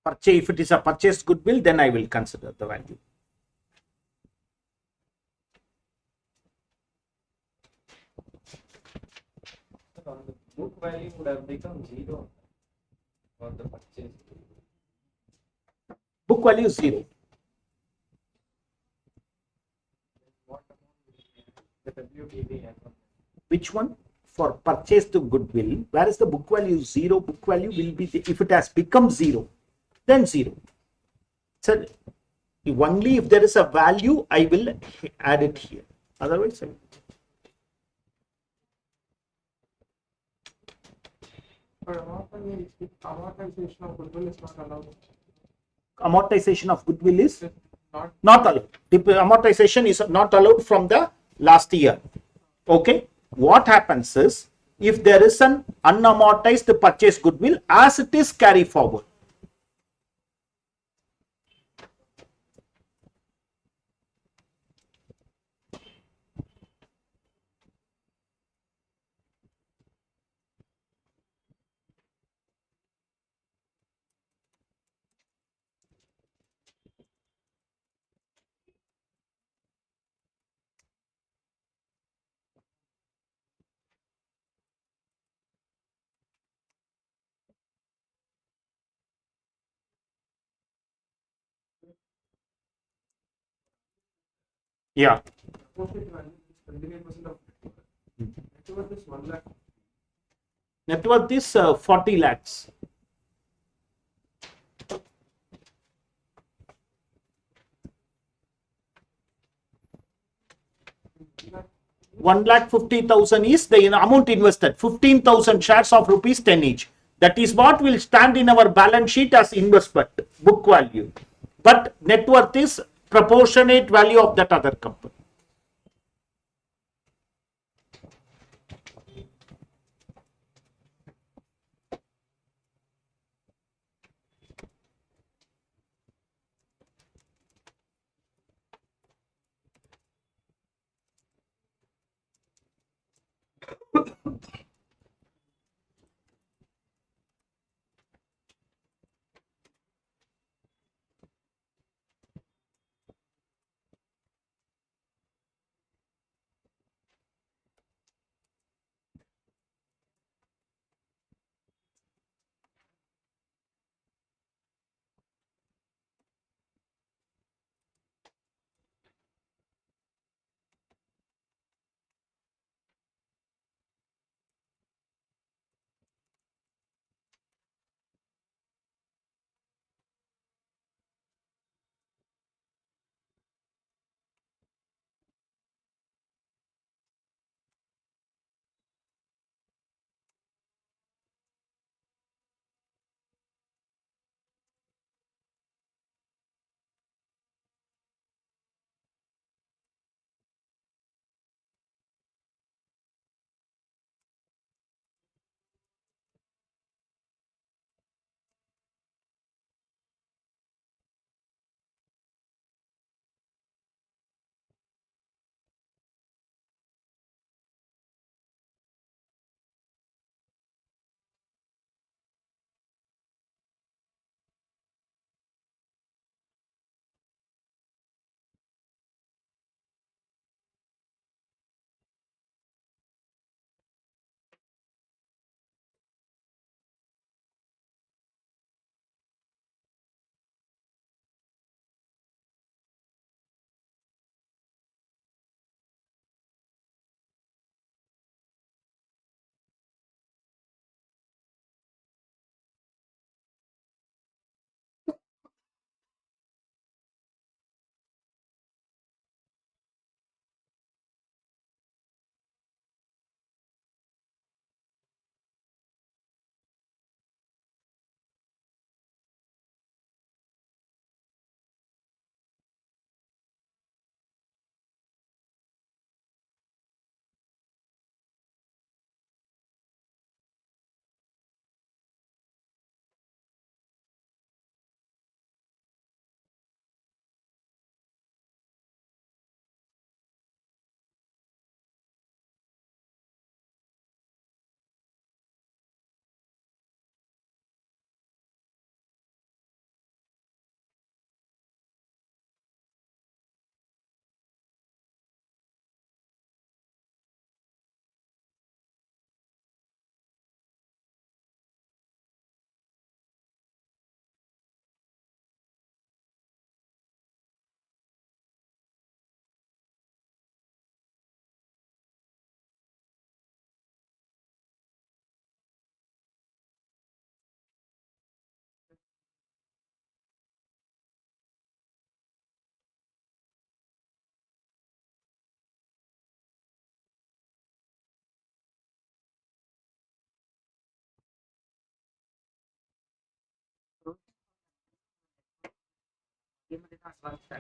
Purchase, if it is a purchased goodwill, then I will consider the value. On the book value would have become 0. for the purchase. Book value is 0. What amount will be the WDV account? Which one? For purchased goodwill, whereas the book value is 0, book value will be, if it has become 0, then 0. So only if there is a value, I will add it here. Otherwise, But amortization of goodwill is not allowed. amortization of goodwill is Not not allowed. The amortization is not allowed from the last year. Okay. What happens is, if there is an unamortized purchase goodwill, as it is carry forward. Yeah. appropriate value is 28% of net worth is 1 lakh. Net worth is 40 lakhs. Lakh 1,50,000 is the amount invested. 15,000 shares of rupees 10 each. That is what will stand in our balance sheet as investment, book value. But net worth is proportionate value of that other company.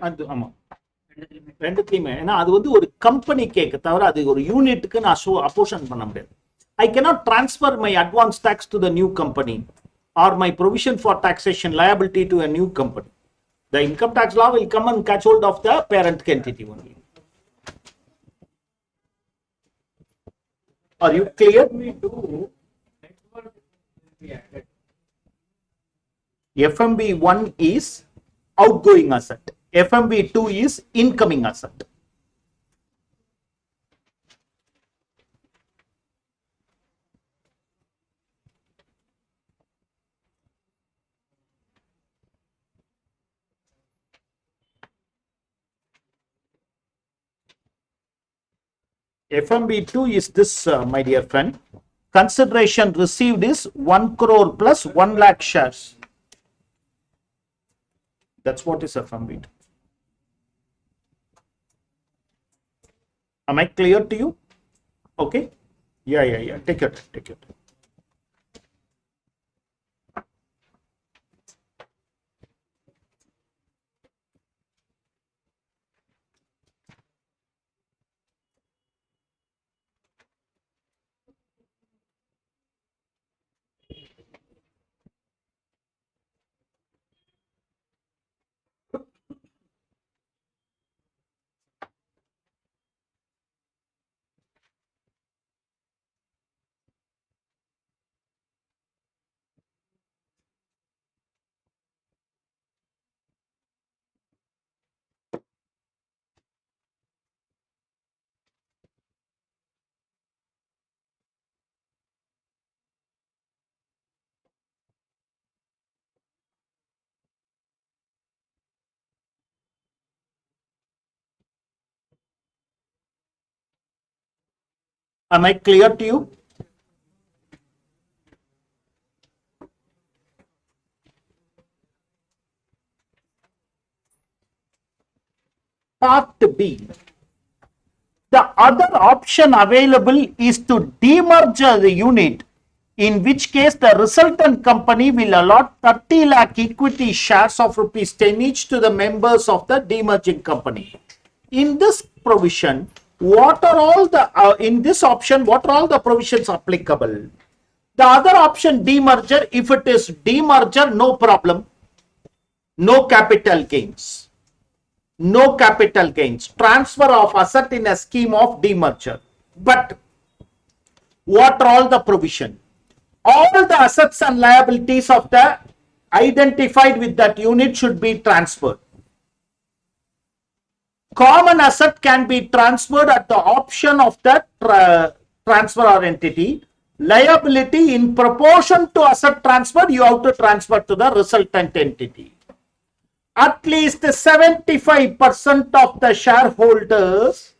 அது ஆமா ரெண்டுத்தையுமே. ஏன்னா அது வந்து ஒரு company கேட்க தவிர அது ஒரு யூனிட்டுக்கு நான் அப்போஷன் பண்ண முடியாது. I cannot transfer my advance tax to the new company or my provision for taxation liability to a new company. The income tax law will come and catch hold of the parent entity only. Are you clear? We do net worth will be added. FMB1 is outgoing asset. FMB2 is incoming asset. FMB2 is this, my dear friend. Consideration received is 1 crore plus 1 lakh shares. That's what is FMB2. Am I clear to you? Okay. Yeah. Take your time. Am I clear to you? Part B. The other option available is to demerge the unit, in which case the resultant company will allot 30 lakh equity shares of rupees 10 each to the members of the demerging company. In this provision, what are all the in this option, what are all the provisions applicable? The other option, demerger, if it is demerger, no problem, no capital gains. No capital gains, transfer of asset in a scheme of demerger. But what are all the provision? All the assets and liabilities of the identified with that unit should be transferred. Common asset can be transferred at the option of the transferor entity. Liability in proportion to asset transfer, you have to transfer to the resultant entity. At least 75% of the shareholders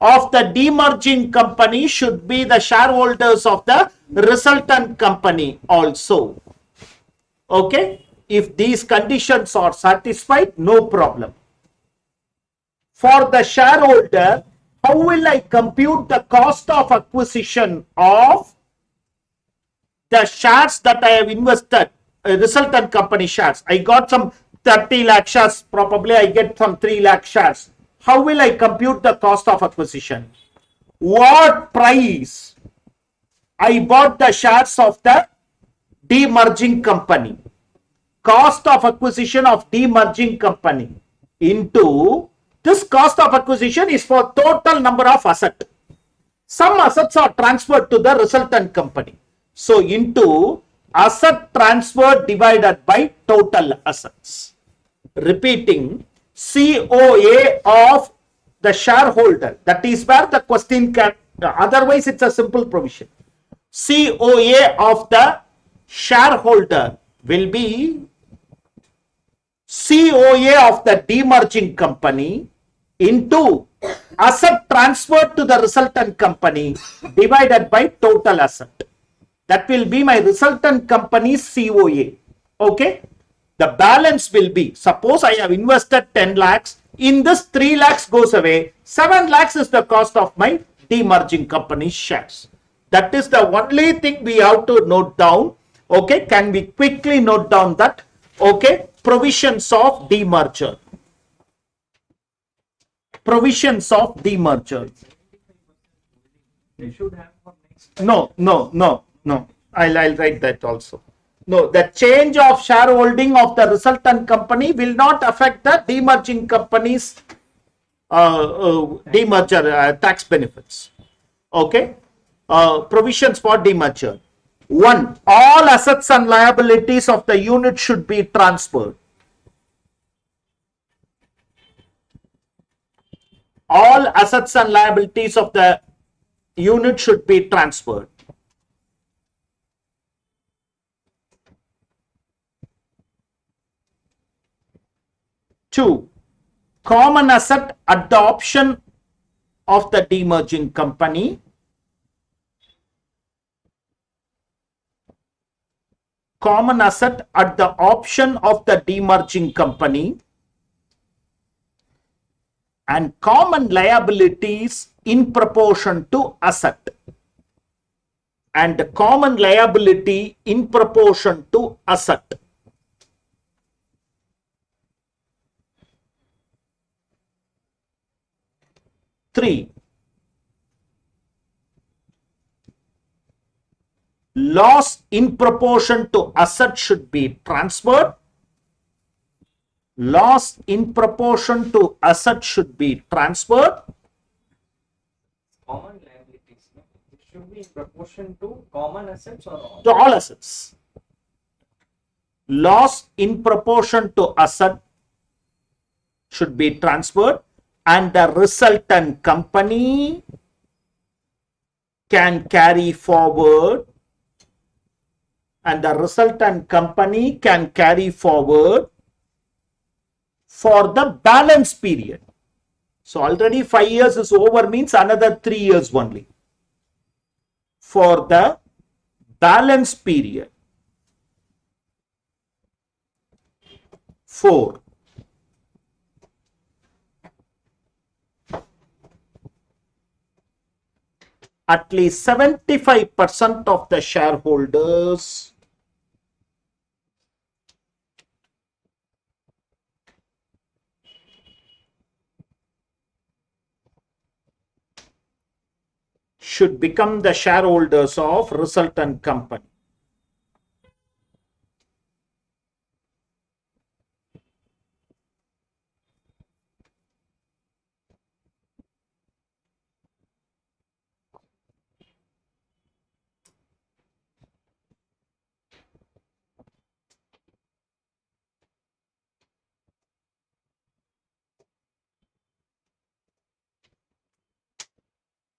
of the demerging company should be the shareholders of the resultant company also. Okay? If these conditions are satisfied, no problem. For the shareholder, how will I compute the cost of acquisition of the shares that I have invested, resultant company shares? I got some 30 lakh shares, probably I get some 3 lakh shares. How will I compute the cost of acquisition? What price I bought the shares of the demerging company? Cost of acquisition of demerging company into this cost of acquisition is for total number of assets. Some assets are transferred to the resultant company. So into asset transfer divided by total assets. Repeating, COA of the shareholder, that is where the question can, otherwise it's a simple provision. COA of the shareholder will be COA of the demerging company into asset transferred to the resultant company divided by total asset. That will be my resultant company's COA. Okay? The balance will be, suppose I have invested 10 lakhs, in this 3 lakhs goes away, 7 lakhs is the cost of my demerging company's shares. That is the only thing we have to note down. Okay, can we quickly note down that? Okay, provisions of demerger. provisions of demerger. They should have for next. No. I'll write that also. No, the change of shareholding of the resultant company will not affect the demerging company's demerger tax benefits. Okay. Provisions for demerger. 1. All assets and liabilities of the unit should be transferred. All assets and liabilities of the unit should be transferred. 2. Common asset adoption of the demerging company. Common asset at the option of the demerging company, and common liabilities in proportion to asset, and common liability in proportion to asset. 3. Loss in proportion to asset should be transferred. Loss in proportion to asset should be transferred. Common liabilities. No? It should be in proportion to common assets or all? To all assets. Loss in proportion to asset should be transferred, and the resultant company can carry forward, and the resultant company can carry forward for the balance period. So already 5 years is over, means another 3 years only for the balance period. 4. At least 75% of the shareholders should become the shareholders of resultant company.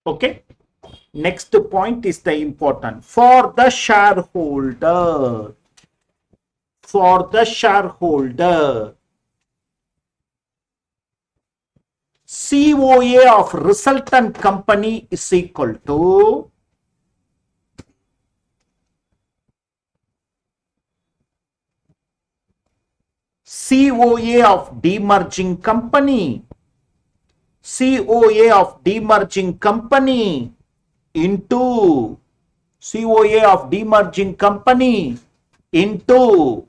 Okay. Next point is the important. For the shareholder. For the shareholder. COA of resultant company is equal to COA of demerging company. COA of demerging company into COA of demerging company into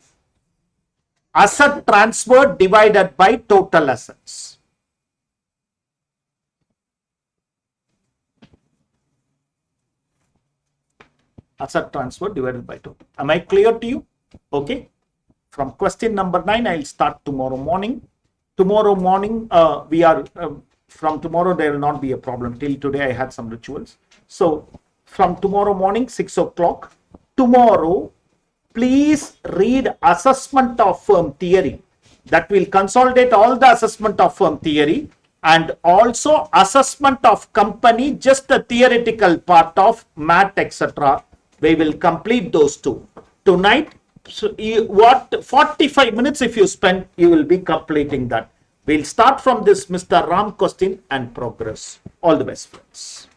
asset transfer divided by total assets. Asset transfer divided by total. Am I clear to you? Okay. From question number 9, I'll start tomorrow morning. Tomorrow morning, from tomorrow, there will not be a problem. Till today, I had some rituals. So, from tomorrow morning, 6 o'clock, tomorrow, please read assessment of firm theory. That will consolidate all the assessment of firm theory, and also assessment of company, just the theoretical part of MAT, etc. We will complete those two. Tonight, 45 minutes if you spend, you will be completing that. We'll start from this Mr. Ram question and progress. All the best, friends.